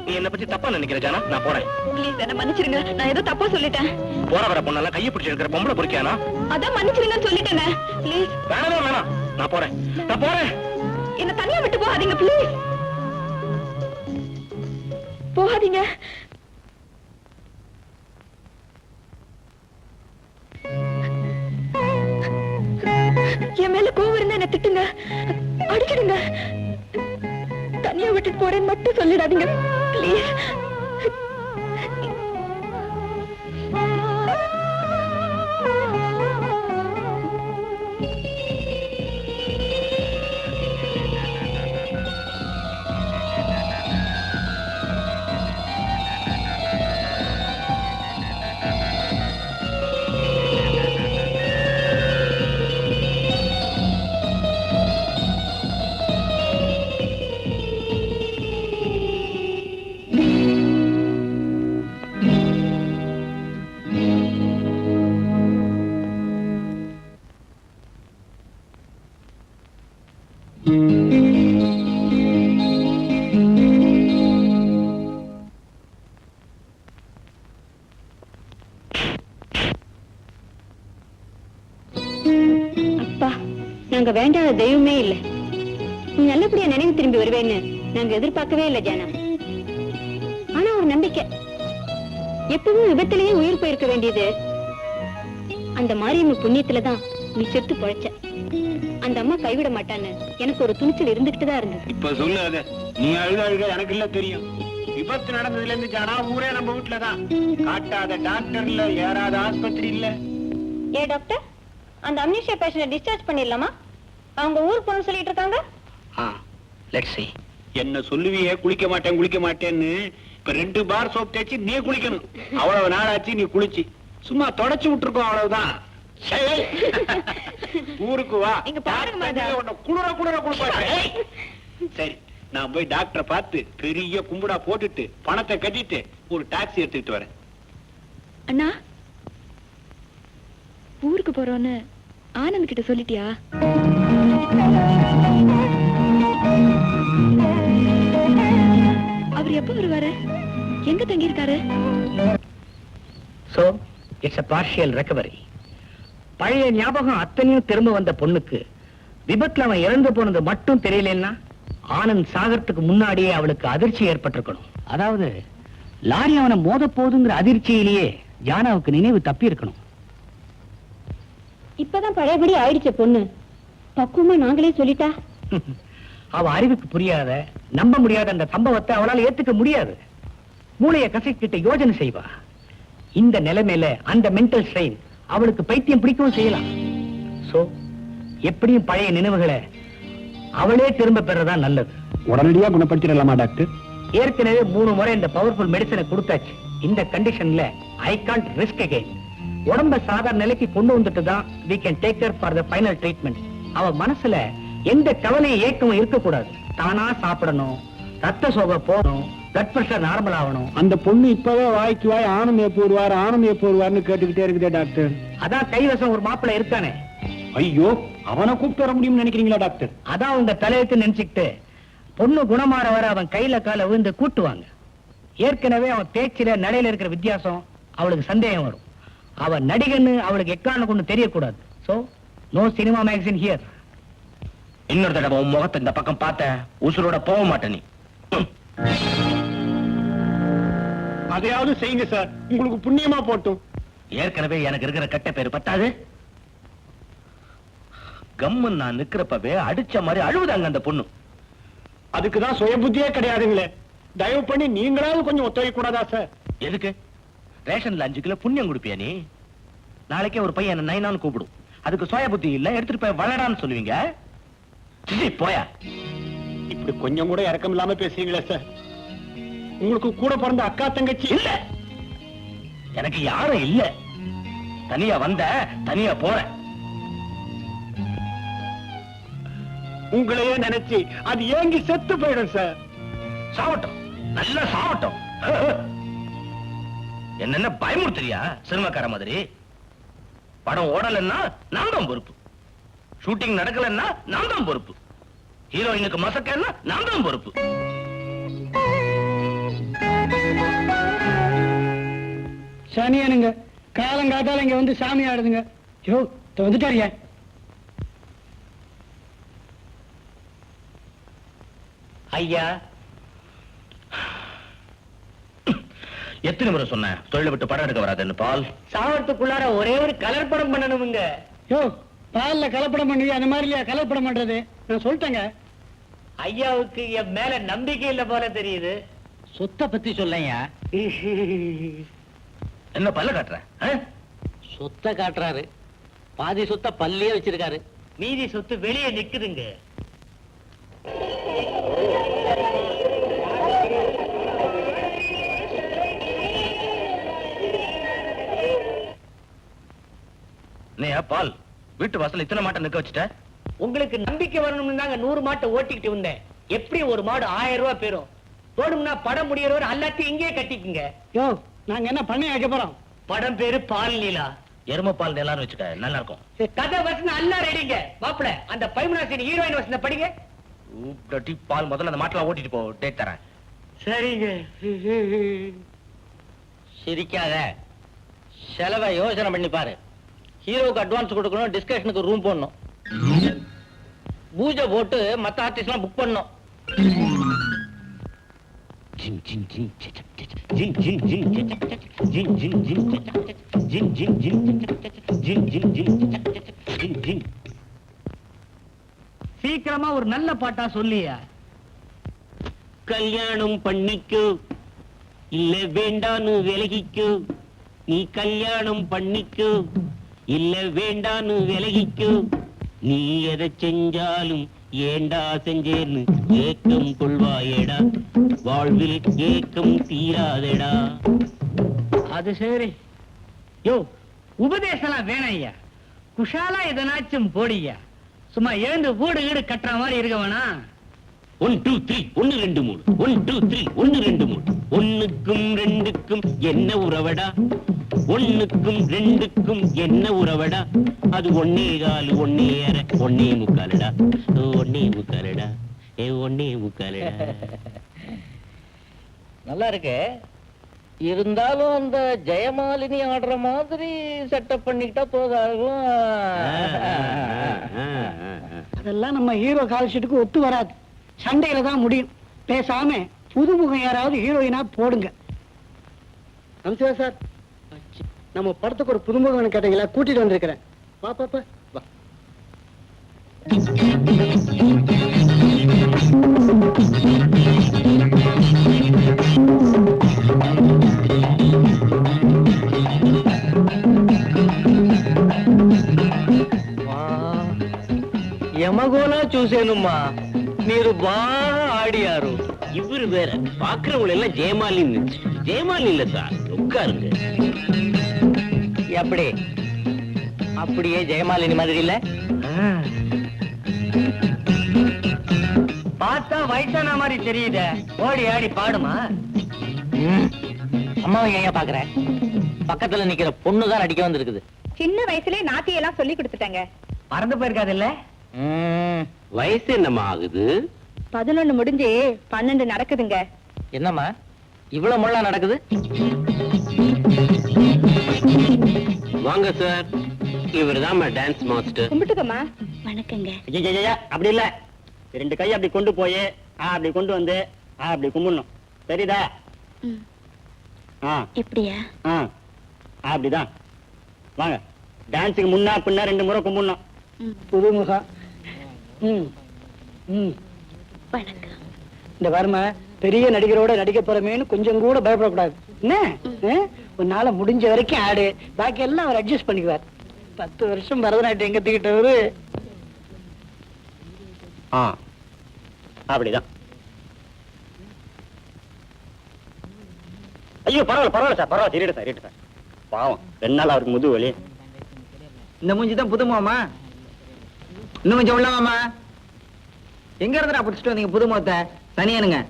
நீ என்ன பத்தி தப்பா நினைக்கிற ஜானா? நான் போறேன். ப்ளீஸ் என்ன மன்னிச்சிருங்க, நான் ஏதோ தப்பா சொல்லிட்டேன். போற வர பொண்ணெல்லாம் கையை பிடிச்சி இருக்கிற பொம்பளை பொறுக்கியானா? அதான் மன்னிச்சிருங்கன்னு சொல்லிட்டேனே. ப்ளீஸ் வேணாம் வேணாம், நான் போறேன் நான் போறேன். என்ன தனியா விட்டு போகாதீங்க ப்ளீஸ். போகாதீங்க. என் மேல கோவம் இருந்தா என்ன திட்டுங்க, அடிச்சிடுங்க. தனியா விட்டுட்டு போறேன்னு மட்டும் சொல்லிடாதீங்க ப்ளீஸ். நாங்க வேண்டாத தெய்வமே இல்ல. நீ நல்லபடியா நினைவு திரும்பி வருவேன்னு நாங்க எதிர்பார்க்கவே இல்லை ஜானா. ஆனா ஒரு நம்பிக்கை, எப்பவும் விபத்திலேயே உயிர் போயிருக்க வேண்டியது அந்த மாரியம்ம புண்ணியத்துலதான் நீ செத்து பொழைச்ச. அந்த அம்மா கைவிட மாட்டான்னு எனக்கு ஒரு துணிச்சல் இருந்துகிட்டு தான் இருந்தது. இப்ப சொல்லாத, நீ அழுக எனக்கு இல்ல தெரியும். விபத்து நடந்ததுல இருந்து ஜானா ஊரே நம்ம வீட்டுலதான். காட்டாத டாக்டர் இல்ல, ஏறாத ஆஸ்பத்திரி இல்ல. ஏ டாக்டர், அந்த அம்னிஷியா பேஷண்ட டிஸ்சார்ஜ் பண்ணிடலாமா? அவங்க ஊர் போன்னு சொல்லிட்டு இருக்காங்க. Let's see. என்ன சொல்லுவியே குளிக்க மாட்டேன்னு. இப்ப 2 பார் சோப் தேய்ச்சி நீ குளிக்கணும். அவ்வளவு நாளாச்சு நீ குளிச்சு. சும்மா தொடச்சு விட்டுருக்கோம், அவ்வளவுதான். ஊருக்கு வா, இங்க பாருங்க குளிர குளிப்பாட்டேன். சரி, நான் போய் டாக்டரை பார்த்து பெரிய கும்புடா போட்டுட்டு பணத்தை கட்டிட்டு ஒரு டாக்ஸி எடுத்துக்கிட்டு வரேன். அண்ணா, ஊருக்கு போறோன்னு ஆனந்த் கிட்ட சொல்லிட்டியா? அவர் எப்ப வருவாரு? எங்க தங்கி இருக்காரு? So, it's a partial recovery. பழைய ஞாபகம் அத்தனையும் திரும்ப வந்த பொண்ணுக்கு விபத்துல அவன் இறந்து போனது மட்டும் தெரியலன்னா ஆனந்த் சாகறதுக்கு முன்னாடியே அவளுக்கு அதிர்ச்சி ஏற்பட்டிருக்கணும். அதாவது லாரி அவனை மோத போதுங்கிற அதிர்ச்சியிலேயே ஜானாவுக்கு நினைவு தப்பி இருக்கணும். இப்பதான் பழையபடி ஆயிடுச்ச பொண்ணு. பக்குவமா நாங்களே சொல்லிட்டா. அவ அறிவுக்கு புரியாத, நம்ப முடியாத அந்த சம்பவத்தை அவளால் ஏத்துக்க முடியாது. மூளைய கசக்கிட்ட யோஜனை செய்வா. இந்த நிலைமையில அந்த மென்டல் ஸ்ட்ரெயின் அவளுக்கு பைத்தியம் பிடிக்கவும் செய்யலாம். சோ எப்படியும் பழைய நினைவுகளை அவளே திரும்ப பெறதா நல்லது. உடனடியா குணப்படுத்திடலாமா டாக்டர்? ஏற்கனவே 3 முறை இந்த பவர்ஃபுல் மெடிசனை கொடுத்தாச்சு. இந்த கண்டிஷன்ல ஐ கான்ட் ரிஸ்க் அகைன். உடம்ப சாதாரண நிலைக்கு கொண்டு வந்துட்டு தான் we can take her for the final treatment. அவ மனசுல எந்த கவலையும் ஏக்கமும் இருக்கக்கூடாது. தானா சாப்பிடணும், ரத்த சோகை போகணும், பிளட் பிரஷர் நார்மல் ஆகணும். அந்த பொண்ணு இப்பவே வாய்க்கு வாய் ஆனந்த் எப்போ வருவார்னு கேட்டுக்கிட்டே இருக்குதே டாக்டர். அதான் கைவசம் ஒரு மாப்பிள்ளை இருக்கானே. ஐயோ, அவனை கூப்பிட்டு வர முடியும்னு நினைக்கிறீங்களா டாக்டர்? அதான் உங்க தலையெழுத்து நினைச்சுக்கிட்டு பொண்ணு குணமாற வர அவன் கையில கால விழுந்து கூட்டுவாங்க. ஏற்கனவே அவன் பேச்சில நடையில இருக்கிற வித்தியாசம் அவளுக்கு சந்தேகம் வரும். அவன் நடிகன்னு அவளுக்கு எக்கான கொண்டு தெரியக்கூடாது. So no cinema magazine here. இன்னொரு தடவை உன் முகத்தை இந்த பக்கம் பார்த்த உசுரோட போக மாட்டேன். நீ அதையாவது செய்யுங்க சார், உங்களுக்கு புண்ணியமா போட்டும். ஏற்கனவே எனக்கு இருக்கிற கெட்ட பேர் பத்தாது. கம்மன் நான் நிக்கிறப்பவே அடிச்ச மாதிரி அழுவுதாங்க அந்த பொண்ணு. அதுக்குதான் சுய புத்தியே கிடையாதுங்களே. தயவு பண்ணி நீங்களாவது கொஞ்சம் ஒத்துழைக்க கூடாதா சார்? எதுக்கு? ரேஷன்ல 5 கிலோ புண்ணியம் கொடுப்பியா நீ? நாளைக்கே ஒரு பையன் என்ன நைனான்னு கூப்பிடும். அதுக்கு சுய புத்தி இல்ல, எடுத்துட்டு போய் வளடான்னு சொல்லுவீங்க. சிச்சி, போயா. இப்படி கொஞ்சம் கூட இறக்கம் இல்லாம பேசுறீங்களே சார். உங்களுக்கு கூட பிறந்த அக்கா தங்கச்சி இல்ல, எனக்கு யாரும் இல்ல. தனியா வந்த, தனியா போறேன். உங்களையே நினைச்சு அது ஏங்கி செத்து போயிடும் சார். சாவட்டும், நல்லா சாவட்டும். என்னென்ன பயமுறுத்துறியா சினிமாக்கார மாதிரி? படம் ஓடலன்னா நான் தான் பொறுப்பு, ஷூட்டிங் நடக்கலன்னா நான் தான் பொறுப்பு, ஹீரோயினுக்கு மசக்கன்னா நான் தான் பொறுப்பு. சனியனுங்க காலங்காத்தால இங்க வந்து சாமி ஆடுதுங்க. யோ வந்துட்டாரியா? ஐயா, எத்தனை முறை சொன்ன தொழிலை விட்டு படம் எடுக்க வராதுன்னு? பால் சாவத்துக்குள்ளார ஒரே ஒரு கலர் படம் பண்ணணுமுங்க. யோ பால்ல கலப்படம் பண்ணி அந்த மாதிரி இல்லையா கலப்படம் பண்றது? நான் சொல்லிட்டேங்க. ஐயாவுக்கு என் மேல நம்பிக்கை இல்ல போல தெரியுது. சொத்தை பத்தி சொல்லையா? என்ன பல்ல காட்டுற? சொத்தை காட்டுறாரு, பாதி சொத்தை பல்லியே வச்சிருக்காரு, மீதி சொத்து வெளியே நிக்குதுங்க. பால் வீட்டு வாசல் இத்தனை மாட்டை நிக்க வச்சுட்ட? உங்களுக்கு நம்பிக்கை வரணும்னு தாங்க 100 மாட்டை ஓட்டிக்கிட்டு வந்தேன். எப்படி ஒரு மாடு 1000 ரூபாய் பேரும் போடும்னா படம் முடியறவர் எல்லாத்தையும் இங்கே கட்டிக்குங்க. யோ நாங்க என்ன பண்ணி வைக்க போறோம்? படம் பேரு பால் நீலா. எரும பால் எல்லாரும் வச்சுக்க, நல்லா இருக்கும். கதை வசனம் எல்லாம் ரெடிங்க. மாப்பிள அந்த பைமனாசின் ஹீரோயின் வசனம் படிங்க. பால் முதல்ல அந்த மாட்டெல்லாம் ஓட்டிட்டு போ, டேட் தரேன். சரிங்க. சிரிக்காத, செலவை யோசனை பண்ணி பாரு. ஹீரோவுக்கு அட்வான்ஸ் கொடுக்கணும், டிஸ்கஷனுக்கு ரூம் போடணும், பூஜை போட்டு மத்த ஆர்டிஸ்ட் எல்லாம் புக் பண்ணணும். சீக்கிரமா ஒரு நல்ல பாட்டா சொல்லியா? கல்யாணம் பண்ணிக்கோ இல்ல வேண்டான்னு விலகிக்கோ, நீ கல்யாணம் பண்ணிக்கோ இல்ல வேண்டான்னு விலகிக்கோ, நீ எதை செஞ்சாலும் ஏண்டா செஞ்சேன்னு ஏக்கம் கொள்வாயேடா, வாழ்வில் ஏக்கம் தீராதேடா. அது சரி. யோ உபதேசம் வேணாம் ஐயா, குஷாலா எதனாச்சும் போடியா. சும்மா எழுந்து வீடு வீடு கட்டுற மாதிரி இருக்க வேணா. 1 2 3 1 2 3 1 2 3 1 2 3 ஒண்ணுக்கும் ரெண்டுக்கும் என்ன உறவடா, ஒண்ணுக்கும் ரெண்டுக்கும் என்ன உறவடா, அது 1 1/4 1 1/2 1 1/4டா, 1 1/4டா, 1 1/4டா. நல்லா இருக்கு. இருந்தாலும் அந்த ஜெயமாலினி ஆடுற மாதிரி செட்டப் பண்ணிக்கிட்டா போதாகும். அதெல்லாம் நம்ம ஹீரோ கால் ஷீட்டுக்கு ஒத்து வராது, சண்டையில தான் முடியும். பேசாம புதுமுகம் யாராவது ஹீரோயினா போடுங்க. நமஸ்தே சார், நம்ம படத்துக்கு ஒரு புதுமுகம் கேட்டீங்களா, கூட்டிட்டு வந்திருக்கிறேன். வா பாப்பா வா. యమగోళ చూసేనుమ్మా, మీరు బాగా ఆడియారు. இவரு வேற பாக்குறவங்க எல்லாம் ஜெயமாலின்னு. ஜெயமாலி இல்ல சார், உட்காருங்க. எப்படி அப்படியே ஜெயமாலினி மாதிரி இல்ல? பார்த்தா வயசான மாதிரி தெரியுதே, ஓடி ஆடி பாடுமா? அம்மாவை ஏன் பாக்குற? பக்கத்துல நிக்கிற பொண்ணுதான் நடிக்க வந்திருக்குது. சின்ன வயசுலயே நாட்டியெல்லாம் சொல்லி கொடுத்துட்டாங்க. மறந்து போயிருக்காது இல்ல? வயசு என்னம்மா ஆகுது? 11 முடிஞ்சு 12 நடக்குதுங்க. என்னம்மா இவ்வளவு முள்ளா நடக்குது? வாங்க சார், இவர்தான் டான்ஸ் மாஸ்டர். கும்பிட்டுக்கம்மா. வணக்கங்க. அப்படி இல்ல, 2 கை அப்படி கொண்டு போய் அப்படி கொண்டு வந்து அப்படி கும்பிடணும், தெரியுதா? எப்படியா? அப்படிதான். வாங்க, டான்ஸுக்கு முன்னா பின்னா 2 முறை கும்பிடணும். புதுமுகம். வணக்கம். இந்த வர்ம பெரிய நடிகரோட நடிக்க போறமேன்னு கொஞ்சம் கூட பயப்படக்கூடாது. என்ன உன்னால முடிஞ்ச வரைக்கும் ஆடு, பாக்கி எல்லாம் அவர் அட்ஜஸ்ட் பண்ணிக்குவார். 10 வருஷம் பரதநாட்டியம் கத்துக்கிட்டவரு. அப்படிதான். ஐயோ பரவாயில்ல சார், பரவாயில்ல, தெரியட்டு சார். பாவம் 2 நாள் அவருக்கு முதுகு வலி. இந்த மூஞ்சி தான் புது மாமா. இன்னும் கொஞ்சம் உள்ள மாமா. எங்க இருந்தா பிடிச்சிட்டு வந்தீங்க புது முகத்தை? தனியானுங்க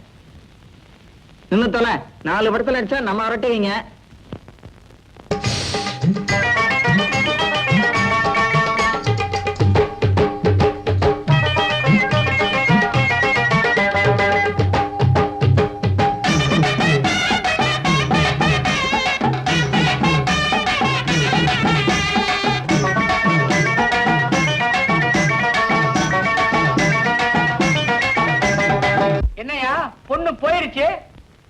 நின்னு தொலை. 4 படத்துல அடிச்சா நம்ம அரட்டுவீங்க. என்னையா பொண்ணு போயிருச்சு?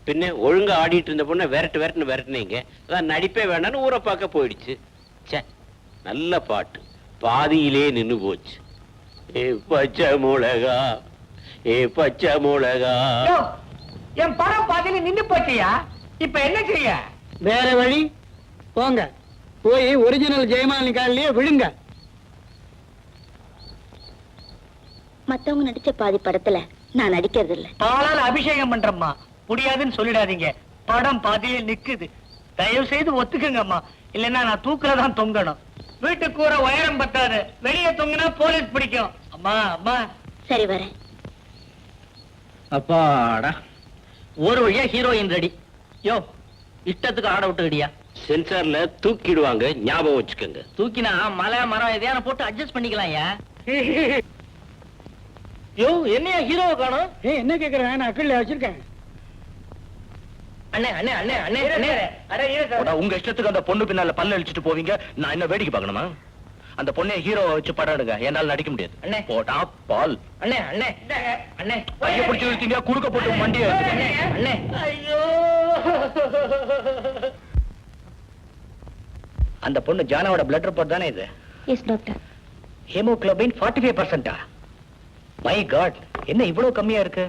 பின்ன ஒழுங்கா ஆடிட்டு இருந்த பொண்ணை விரட்டுனீங்க. அதான் நடிப்பே வேணான்னு ஊரை பார்க்க போயிடுச்சு. ச்சே, நல்ல பாட்டு பாதியிலே நின்னு போச்சு. ஏ பச்சை மிளகா, ஏ பச்சை மிளகா. என் படம் பாதியில நின்னு போச்சியா? இப்ப என்ன செய்ய? வேற வழி போங்க, போய் ஒரிஜினல் ஜெயமாலினி காலிலேயே விழுங்க. மத்தவங்க நடிச்ச பாதி படத்துல நான் நடிக்கிறது இல்ல. பாலால அபிஷேகம் பண்றம்மா, முடியாதுன்னு சொல்லிடாதீங்க. படம் பாதியில நிக்குது. தயவு செய்து ஒத்துக்குங்கம்மா, இல்லன்னா நான் தூக்குலதான் தொங்கணும். வீட்டுக்கு கூற உயரம் பத்தாது, வெளியே தொங்கினா போலீஸ் பிடிக்கும். அம்மா அம்மா. சரி வரேன். அப்பாடா, ஒரு வழியா ஹீரோயின் ரெடி. யோ, இஷ்டத்துக்கு ஆட விட்டுக்கிடியா? சென்சார்ல தூக்கிடுவாங்க, ஞாபகம் வச்சுக்கோங்க. தூக்கினா மலை மரம் எதையான போட்டு அட்ஜஸ்ட் பண்ணிக்கலாம். யோ, என்னையா ஹீரோவை காணோம்? என்ன கேக்குறேன்? நான் அக்கல்ல வச்சிருக்கேன். அண்ணே அண்ணே அண்ணே அண்ணே அண்ணே, உங்க இஷ்டத்துக்கு அந்த பொண்ணு பின்னால பல்ல அழிச்சிட்டு போவீங்க, நான் என்ன வேடிக்கை பார்க்கணுமா? அந்த பொண்ணை ஹீரோ வச்சு படம் எடுங்க, என்னால நடிக்க முடியாது. அண்ணே போட்டா பால். அண்ணே அண்ணே அண்ணே, கையை பிடிச்சி இழுத்தீங்க, குறுக்க போட்டு வண்டியை. அண்ணே ஐயோ, அந்த பொண்ணு ஜானாவோட பிளட் ரிப்போர்ட் தானே இது? Yes doctor. Haemoglobin 45%. My God, என்ன இவ்வளவு கம்மியா இருக்கு?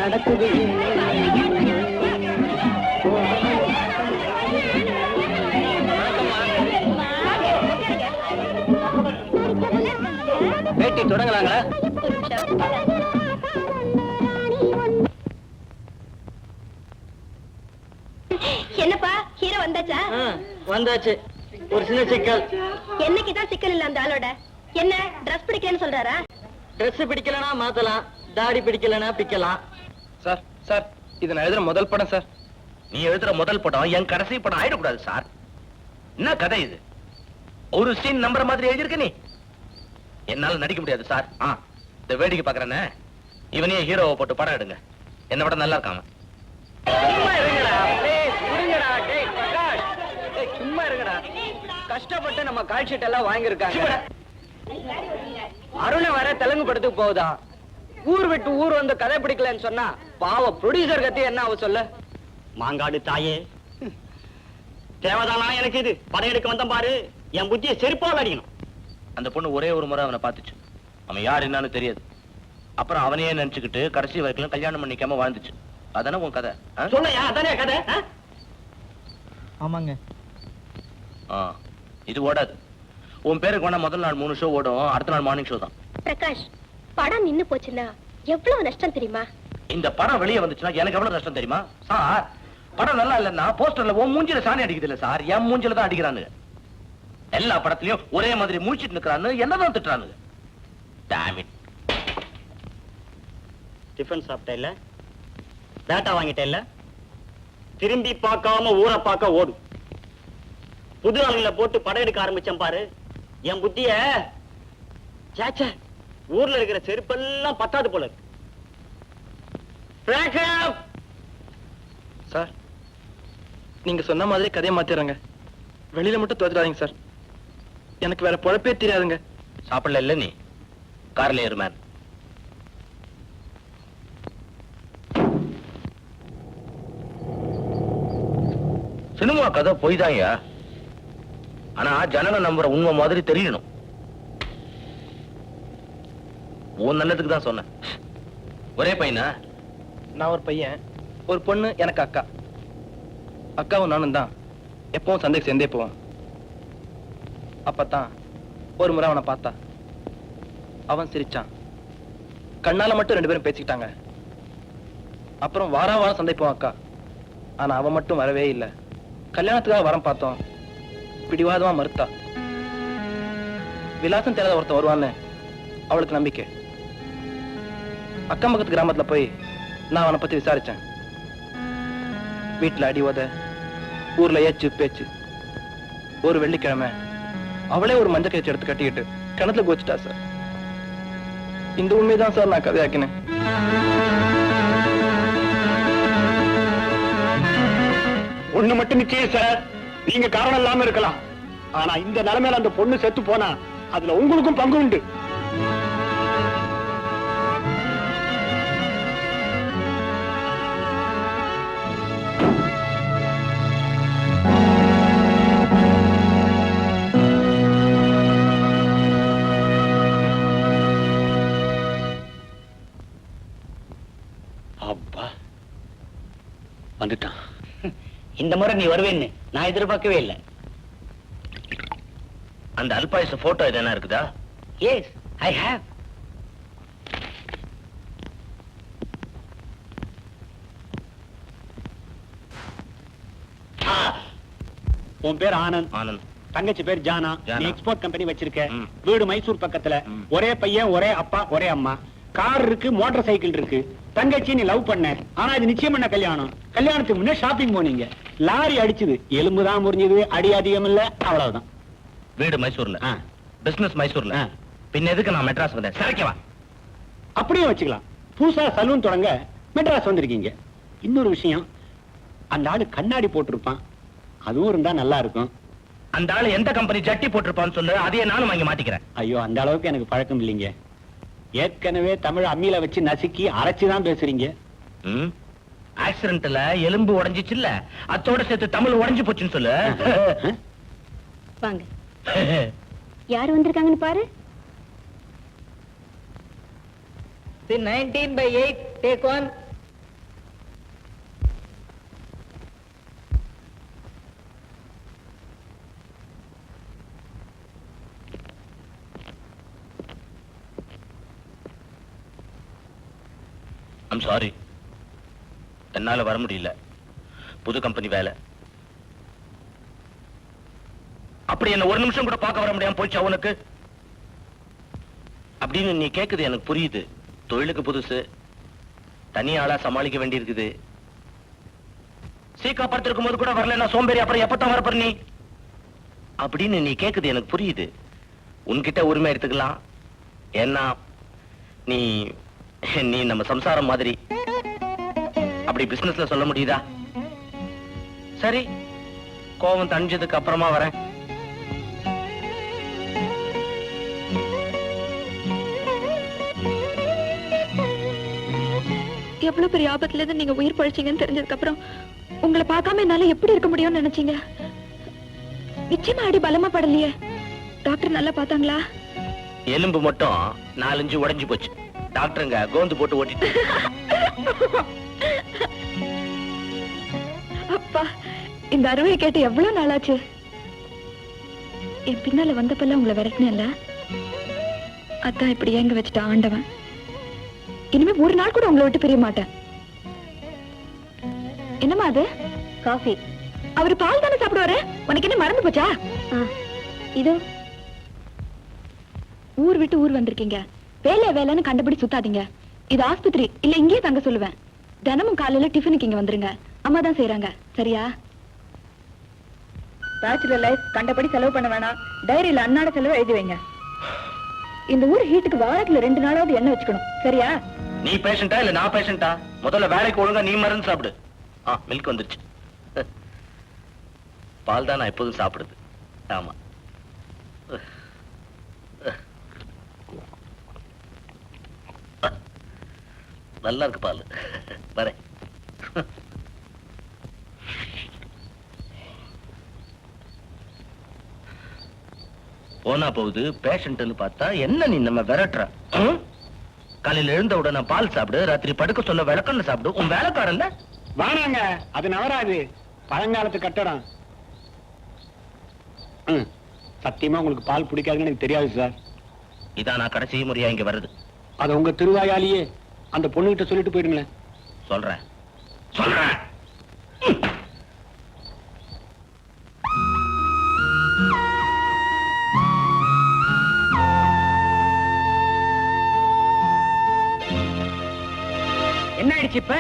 நடக்குது. பேட்டி தொடங்கலாங்களா? என்னப்பா ஹீரோ வந்தாச்சா? வந்தாச்சு. ஒரு சின்ன சிக்கல். என்னைக்குதான் சிக்கல் இல்ல அந்த ஆளோட? என்ன டிரஸ் பிடிக்கலன்னு சொல்றாரா? Dress பிடிக்கலனா மாத்தலாம், தாடி பிடிக்கலனா பிக்கலாம். சார் சார், இது நான் எழுதுற முதல் படம் சார். நீ எழுதுற முதல் படம் என் கடைசி படம் ஆயிடக்கூடாது சார். என்ன கதை இது? ஒரு சீன் நம்புற மாதிரி எழுதிருக்க நீ. என்னால நடிக்க முடியாது சார். இந்த வேடிக்கை பாக்குறேன்னு இவனையே ஹீரோவை போட்டு படம் எடுங்க. என்ன விட நல்லா இருக்காம. சும்மா இருங்கடா, please, விடுங்கடா. டேய் பிரகாஷ், டேய் சும்மா இருங்கடா. கஷ்டப்பட்டு நம்ம கால் ஷீட் எல்லாம் வாங்கியிருக்காங்க. அருணை வர தெலுங்கு படத்துக்கு போகுதா? ஊர் விட்டு ஊர் வந்து கதை பிடிக்கலன்னு சொன்னா பாவ ப்ரொடியூசர் கத்தி என்ன அவ சொல்ல? மாங்காடு தாயே, தேவைதானா எனக்கு இது? படம் எடுக்க வந்த பாரு, என் புத்தியை செருப்பால் அடிக்கணும். அந்த பொண்ணு ஒரே ஒரு முறை அவனை பார்த்துச்சு. அவன் யார் என்னன்னு தெரியாது. அப்புறம் அவனையே நினைச்சுக்கிட்டு கடைசி வரைக்கும் கல்யாணம் பண்ணிக்காம வாழ்ந்துச்சு. அதானே உன் கதை? சொல்லையா, அதானே கதை? ஆமாங்க. இது ஓடாது. உன் பேருக்கு வேணா முதல் நாள் 3 ஷோ ஓடும், அடுத்த நாள் மார்னிங் ஷோ தான். பிரகாஷ், படம் நின்னு போச்சுன்னா எவ்வளவு நஷ்டம் தெரியுமா? இந்த படம் வெளியே வந்துச்சுன்னா எனக்கு எவ்வளவு நஷ்டம் தெரியுமா சார்? படம் நல்லா இல்லன்னா போஸ்டர்ல உன் மூஞ்சில சாணி அடிக்குது இல்ல சார், என் மூஞ்சில தான் அடிக்கிறானுங்க. எல்லா படத்துலயும் ஒரே மாதிரி முடிச்சிட்டு நிக்கிறான்னு என்னதான் திட்டுறானுங்க. Damn it. டிஃபன் சாப்பிட்ட இல்ல, டேட்டா வாங்கிட்ட இல்ல, திரும்பி பார்க்காம ஊரை பார்க்க ஓடும். புது ஆளுங்களை போட்டு படம் எடுக்க ஆரம்பிச்சேன் பாரு, என் புத்திய சேச்சே, ஊர்ல இருக்கிற செருப்பெல்லாம் பத்தாது போல இருக்கு. சார், நீங்க சொன்ன மாதிரி கதையை மாத்திடுறாங்க. வெளியில மட்டும் தோத்துறாதீங்க சார், எனக்கு வேற பொழப்பே தெரியாதுங்க. சாப்பிடல இல்ல நீ? கார்ல ஏறு மேன். சினிமா கதை போய் தான்யா. ஆனா ஜனங்க நம்புற உண்மை மாதிரி தெரியணும். உன் நல்லதுக்கு தான் சொன்னேன். ஒரே பையனா? நான் ஒரு பையன், ஒரு பொண்ணு, எனக்கு அக்கா. அக்காவும் நானும் தான் எப்பவும் சந்தைக்கு சேர்ந்தே போவோம். அப்பதான் ஒரு முறை அவனை பார்த்தா. அவன் சிரிச்சான். கண்ணால மட்டும் 2 பேரும் பேசிக்கிட்டாங்க. அப்புறம் வாரம் சந்தை போவான் அக்கா. ஆனா அவன் மட்டும் வரவே இல்லை. கல்யாணத்துக்காக வரம் பார்த்தோம். பிடிவாதமா மறுத்தா. விலாசம் தெரியாத ஒருத்தன் வருவான்னு அவளுக்கு நம்பிக்கை. அக்கம் பக்கத்து கிராமத்துல போய் நான் அவனை பத்தி விசாரிச்சேன். வீட்டுல அடி உத, ஊர்ல ஏச்சு பேச்சு. ஒரு வெள்ளிக்கிழமை அவளே ஒரு மஞ்சள் கயிற்று எடுத்து கட்டிக்கிட்டு கிணத்துல கோச்சிட்டா சார். இந்த உண்மைதான் சார் நான் கதையாக்கினேன். ஒண்ணு மட்டும் நிச்சயம் சார், நீங்க காரணம் இல்லாம இருக்கலாம். ஆனா இந்த நிலைமையில அந்த பொண்ணு செத்து போனா அதுல உங்களுக்கும் பங்கு உண்டு. அப்பா வந்துட்டான். இந்த முறை நீ வருவேன்னு நான் எதிர்பார்க்கவே இல்லை. அந்த அல்பாயுச போட்டோ எதனா இருக்குதா? Yes, I have. உன் பேர் ஆனந்த். ஆனந்த். தங்கச்சி பேர் ஜானா. ஜானா. நீ எக்ஸ்போர்ட் கம்பெனி வச்சிருக்க. ம். வீடு மைசூர் பக்கத்துல. ஒரே பையன், ஒரே அப்பா, ஒரே அம்மா. கார் இருக்கு, மோட்டார் சைக்கிள் இருக்கு. தங்கச்சி நீ லவ் பண்ண, ஆனா இது நிச்சயம் பண்ண கல்யாணம். கல்யாணத்துக்கு முன்னே ஷாப்பிங் போனீங்க. லாரி அடிச்சது, எலும்புதான் முறிஞ்சது, அடி அதிகம் இல்ல, அவ்வளவுதான். வீடு மைசூர்ல, ஆ. பிசினஸ் மைசூர்ல. ஆ. பின்ன எதுக்கு நான் மெட்ராஸ் வந்தேன்? சரக்கவா? அப்படியே வச்சுக்கலாம். புதுசா சலூன் தொடங்க மெட்ராஸ் வந்திருக்கீங்க. இன்னொரு விஷயம், அந்த ஆளு கண்ணாடி போட்டிருப்பான். அதுவும் இருந்தா நல்லா இருக்கும். அந்த ஆளு எந்த கம்பெனி ஜட்டி போட்டிருப்பான்னு சொல்லு, அதையே நானும் வாங்கி மாட்டிக்கிறேன். ஐயோ, அந்த அளவுக்கு எனக்கு பழக்கம் இல்லைங்க. ஏற்கனவே தமிழ் அம்மியில வச்சு நசுக்கி அரைச்சுதான் பேசுறீங்க. ஆக்சிடென்ட்ல எலும்பு உடைஞ்சிச்சு இல்ல, அத்தோட சேர்த்து தமிழ் உடைஞ்சு போச்சுன்னு சொல்லு. வாங்க, யார் வந்திருக்காங்கன்னு பாரு. 19/8 take one. ஐம் சாரி, என்னால வர முடியல. புது கம்பெனி வேலை. அப்படி என்ன ஒரு நிமிஷம் கூட பார்க்க வர முடியாம போச்சு அவனுக்கு அப்படின்னு நீ கேக்குது எனக்கு புரியுது. தொழிலுக்கு புதுசு, தனியாளா சமாளிக்க வேண்டி இருக்குது. சீக்கா படுத்திருக்கும் போது கூட வரல, நான் சோம்பேறி, அப்புறம் எப்பத்தான் வரப்பற நீ அப்படின்னு நீ கேக்குது எனக்கு புரியுது. உன்கிட்ட உரிமை எடுத்துக்கலாம். ஏன்னா நீ நீ நம்ம சம்சாரம் மாதிரி. அப்படி பிசினஸ்ல சொல்ல முடியுதா? சரி, கோபம் தணிஞ்சதுக்கு அப்புறமா வரேன். எவ்வளவு பெரிய ஆபத்துல இருந்து நீங்க உயிர் பழிச்சீங்கன்னு தெரிஞ்சதுக்கு அப்புறம் உங்களை பார்க்காம என்னால எப்படி இருக்க முடியும்னு நினைச்சீங்க? நிச்சயமா அடி பலமா படலையே. டாக்டர் நல்லா பார்த்தாங்களா? எலும்பு மட்டும் 4-5 உடைஞ்சு போச்சு. டாக்டருங்க கோந்து போட்டு ஓட்டிட்டு. அப்பா, இந்த அறுவையை கேட்டு எவ்வளவு நாளாச்சு. என் பின்னால வந்தப்பெல்லாம் உங்களை விரட்டினேன்ல, அதான் இப்படி ஏங்க வச்சுட்டா ஆண்டவன். இனிமே ஒரு நாள் கூட உங்களை விட்டு பிரிய மாட்டேன். என்னம்மா அது? காஃபி. அவரு பால் தானே சாப்பிடுவாரு, உனக்கு என்ன மறந்து போச்சா? இது ஊர் விட்டு ஊர் வந்திருக்கீங்க, வேலைன்னு கண்டுபிடி சுத்தாதீங்க. இது ஆஸ்பத்திரி இல்ல, இங்கேயே தங்க சொல்லுவேன். தினமும் காலையில டிஃபனுக்கு இங்க வந்துருங்க, அம்மா தான் செய்யறாங்க. சரியா? பேச்சுலர் லைஃப் கண்டபடி செலவு பண்ண வேணாம். டைரியில அன்னாட செலவு எழுதி வைங்க. இந்த ஊர் ஹீட்டுக்கு வாரத்துல 2 நாளாவது எண்ணெய் வச்சுக்கணும். சரியா? நீ பேஷண்டா இல்ல நான் பேஷண்டா? முதல்ல வேலைக்கு ஒழுங்கா நீ மருந்து சாப்பிடு. மில்க் வந்துருச்சு. பால் தான் நான் எப்போதும் சாப்பிடுது. ஆமா, நல்லா இருக்கு பால். வரேன். போனா போகுது பேஷண்ட்னு பார்த்தா என்ன நீ நம்ம விரட்டுற? காலையில எழுந்த உடனே பால் சாப்பிடு, ராத்திரி படுக்க சொல்ல விளக்கண்ண சாப்பிடு. உன் வேலைக்காரன்ல வானாங்க, அது நவராது, பழங்காலத்து கட்டடம். சத்தியமா உங்களுக்கு பால் பிடிக்காதுன்னு எனக்கு தெரியாது சார். இதான் நான் கடைசி முறையா இங்க வருது. அது உங்க திருவாயாலேயே அந்த பொண்ணுகிட்ட சொல்லிட்டு போயிடுங்களேன். சொல்றேன் சொல்றேன். என்ன ஆயிடுச்சு இப்ப?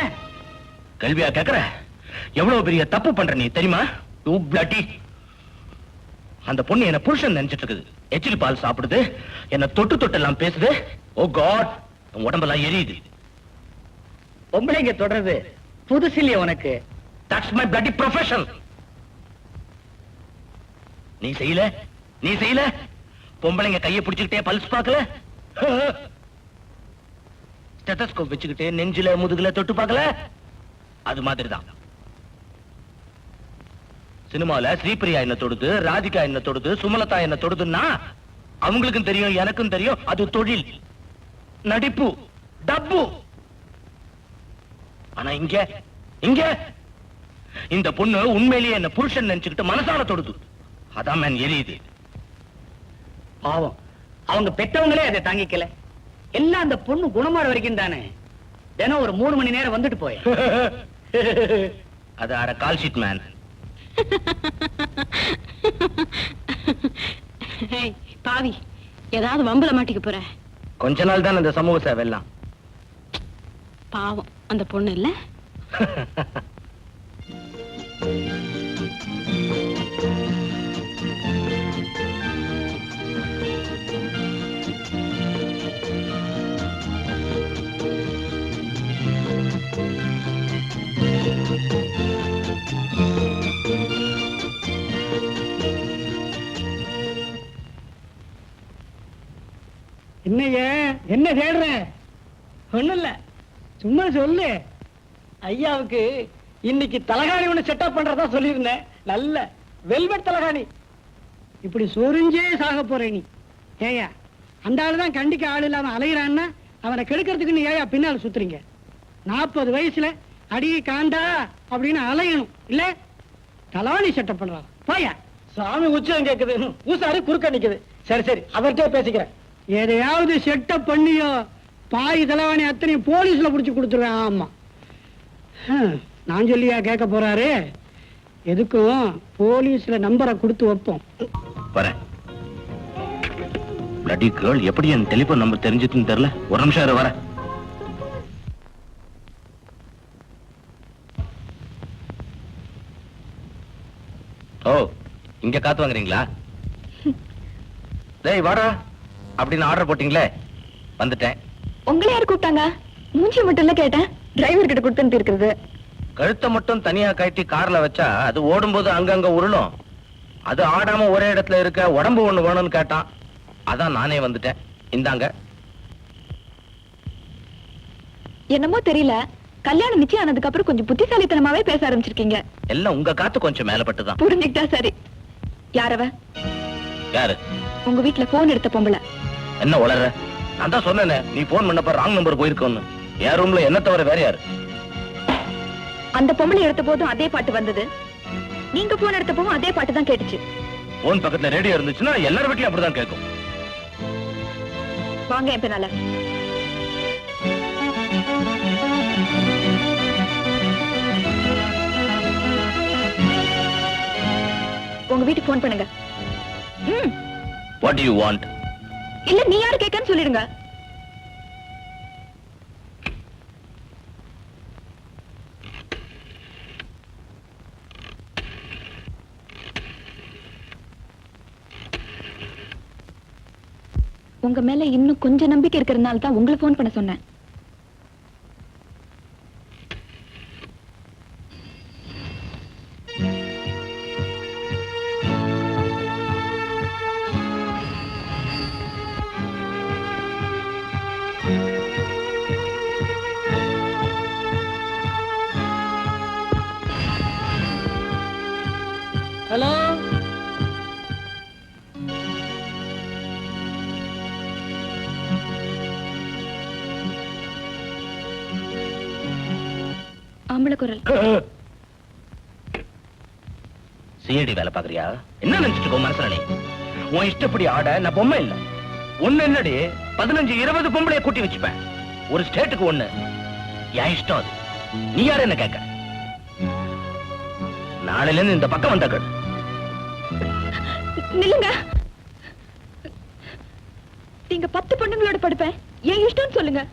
கேள்வியா கேக்குற? எவ்வளவு பெரிய தப்பு பண்ற நீ தெரியுமா? You bloody. அந்த பொண்ணு என்ன புருஷன் நினைச்சிட்டு இருக்குது. எச்சில் பால் சாப்பிடுது, என்ன தொட்டு தொட்டு எல்லாம் பேசுது. ஓ காட், உடம்பெல்லாம் எரியுது. பொம்பளைங்க தொடர்றது புதுசு இல்லையா உனக்கு? That's my bloody profession. நீ செய்யல பொம்பளைங்க கையை பிடிச்சுக்கிட்டே பல்ஸ் பார்க்கல, ஸ்டெத்தஸ்கோப் வச்சுக்கிட்டே நெஞ்சில முதுகுல தொட்டு பார்க்கல. அது மாதிரிதான் சினிமால ஸ்ரீபிரியா என்ன தொடுது, ராதிகா என்ன தொடுது, சுமலதா என்ன தொடுதுன்னா அவங்களுக்கும் தெரியும், எனக்கும் தெரியும். அது தொழில், நடிப்பு, டப்பு. ஆனா இங்க இந்த பொண்ணு உண்மையிலேயே என்ன புருஷன் நினைச்சுக்கிட்டு மனசால தொடுது. அதான் மேன் எரியுது. பாவம், அவங்க பெற்றவங்களே அதை தாங்கிக்கல. எல்லாம் அந்த பொண்ணு குணமாற வரைக்கும் தானே. தினம் ஒரு 3 மணி நேரம் வந்துட்டு போய் அது அர கால் ஷீட் மேன். பாவி, ஏதாவது வம்புல மாட்டிக்க போற. கொஞ்ச நாள் தான் அந்த சமூக சேவை எல்லாம். பாவம் அந்த பொண்ணு இல்ல. என்னையே என்ன தேடுற? ஒண்ணும் இல்ல, சும்மா சொல்லு. ஐயாவுக்கு இன்னைக்கு தலகாணி ஒண்ணு செட்டப் பண்றதா சொல்லியிருந்தேன். நல்ல வெல்வெட் தலகாணி. இப்படி சொரிஞ்சே சாக போற நீ. ஏயா, அந்த ஆளுதான் கண்டிக்க ஆள் இல்லாம அலைகிறான்னா அவனை கெடுக்கிறதுக்கு நீ ஏயா பின்னால சுத்துறீங்க? 40 வயசுல அடி காண்டா அப்படின்னு அலையணும் இல்ல? தலவாணி செட்டப் பண்றான் போயா. சாமி உச்சம் கேக்குது, ஊசாரி குறுக்க நிக்குது. சரி சரி, அவர்கிட்ட பேசிக்கிறேன். எதையாவது செட்டப் பண்ணியோ பாய் தலைவாணி அத்தனையும் போலீஸ்ல புடிச்சு கொடுத்துருவேன். ஆமா, நான் சொல்லியா கேட்க போறாரு? எதுக்கும் போலீஸ்ல நம்பரை கொடுத்து வைப்போம். வரேன். bloody girl, எப்படி என் டெலிபோன் நம்பர் தெரிஞ்சுதுன்னு தெரியல. ஒரு நிமிஷம் இரு, வரேன். ஓ, இங்க காத்து வாங்குறீங்களா? டேய் வாடா அப்படின்னு ஆர்டர் போட்டீங்களே, வந்துட்டேன். உங்களை யாரு கூப்பிட்டாங்க? மூஞ்சி மட்டும் இல்ல கேட்டேன். டிரைவர் கிட்ட கொடுத்து இருக்கிறது. கழுத்தை மட்டும் தனியா கட்டி கார்ல வச்சா அது ஓடும்போது அங்கங்க உருளும். அது ஆடாம ஒரே இடத்துல இருக்க உடம்பு ஒண்ணு வேணும்னு கேட்டான். அதான் நானே வந்துட்டேன். இந்தாங்க. என்னமோ தெரியல, கல்யாணம் நிச்சயம் ஆனதுக்கு அப்புறம் கொஞ்சம் புத்திசாலித்தனமாவே பேச ஆரம்பிச்சிருக்கீங்க. எல்லாம் உங்க காத்து கொஞ்சம் மேலப்பட்டுதான். புரிஞ்சுக்கிட்டா சரி. யாரவ? யாரு? உங்க வீட்டுல போன் எடுத்த பொம்பளை. என்ன உளற? நான் தான் சொன்னேனே, நீ போன் பண்ணப்ப ராங் நம்பர் போயிருக்கோன்னு. என் ரூம்ல என்ன தவிர வேற யாரு? அந்த பொம்பளை எடுத்த போதும் அதே பாட்டு வந்தது. நீங்க போன் எடுத்த போதும் அதே பாட்டு தான் கேட்டுச்சு. போன் பக்கத்துல ரேடியோ இருந்துச்சுன்னா எல்லாரும் வீட்லயும் அப்படிதான் கேட்கும். வாங்க என் பின்னால. உங்க வீட்டுக்கு போன் பண்ணுங்க. What do you want? இல்ல, நீ யாரு கேட்கன்னு சொல்லிடுங்க. உங்க மேல இன்னும் கொஞ்சம் நம்பிக்கை இருக்கிறதுனால தான் உங்களை போன் பண்ண சொன்னேன். ஹலோ, பொம்பளை குரல். சிஐடி வேலை பாக்குறியா? என்ன நினைச்சிட்டு இருக்கோம் மனசுல நீ? உன் இஷ்டப்படி ஆட நான் பொம்மை இல்ல. ஒண்ணு என்னடி 15-20 பொம்பளைய கூட்டி வச்சுப்பேன். ஒரு ஸ்டேட்டுக்கு ஒண்ணு. என் இஷ்டம் அது. நீ யாரு என்ன கேட்க? நாளையில இருந்து இந்த பக்கம் வந்த கடு. நில்லுங்க. நீங்க 10 பொண்ணுங்களோட படுப்பேன். ஏன் இஷ்டம்னு சொல்லுங்க.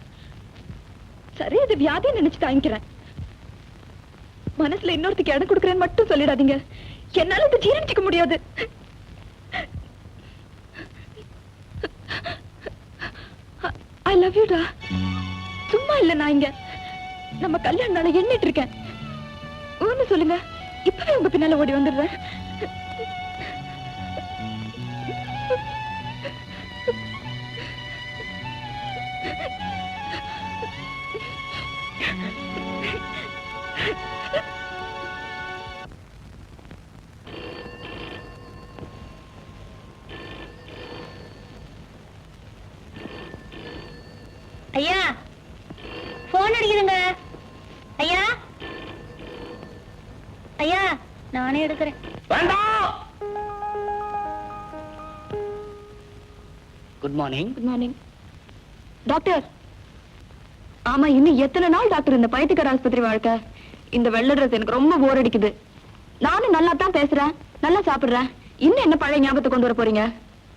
சரி, அது வியாதியை நினைச்சு தாங்கிக்கிறேன். மனசுல இன்னொருத்துக்கு இடம் கொடுக்குறேன்னு மட்டும் சொல்லிடாதீங்க. என்னால இதை ஜீரணிச்சிக்க முடியாது. I love you டா. சும்மா இல்ல நான் இங்க நம்ம கல்யாண நாளை எண்ணிட்டு இருக்கேன். ஒண்ணு சொல்லுங்க, இப்பவே உங்க பின்னால ஓடி வந்துடுறேன். ஐயா, போன் அடிக்குதுங்க. ஐயா, ஐயா, நானே எடுக்கிறேன். Good morning. Good morning doctor. ஆமா, இன்னும் எத்தனை நாள் டாக்டர் இந்த பைத்தியக்கார ஆஸ்பத்திரி வாழ்க்கை? இந்த வெள்ளை ட்ரெஸ் எனக்கு ரொம்ப போர் அடிக்குது. நானும் நல்லா தான் பேசுறேன், நல்லா சாப்பிடுறேன். இன்னும் என்ன பழைய ஞாபகத்தை கொண்டு வர போறீங்க?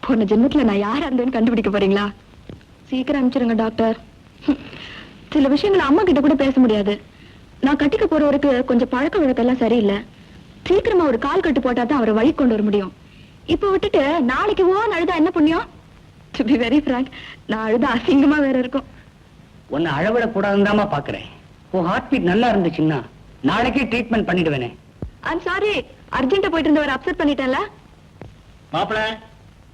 போன ஜென்மத்துல நான் யாரா இருந்தேன்னு கண்டுபிடிக்க போறீங்களா? சீக்கிரம் அனுப்பிச்சிருங்க டாக்டர். சில விஷயங்களை அம்மா கிட்ட கூட பேச முடியாது. நான் கட்டிக்க போறவருக்கு கொஞ்சம் பழக்க வழக்கெல்லாம் சரியில்லை. சீக்கிரமா ஒரு கால் கட்டு போட்டா தான் அவரை வழி கொண்டு வர முடியும். இப்ப விட்டுட்டு நாளைக்கு அழுதா என்ன புண்ணியம்? டு பி வெரி frank, நான் அழுதா அசிங்கமா வேற இருக்கும். உன்னை அழவிட கூடாதுதாமா பாக்குறேன். உன் ஹார்ட் பீட் நல்லா இருந்துச்சுன்னா நாளைக்கே ட்ரீட்மெண்ட் பண்ணிடுவேனே. ஐம் சாரி, அர்ஜென்ட்டா போயிட்டு இருந்தவரை அப்செட் பண்ணிட்டேன்ல. மாப்பிள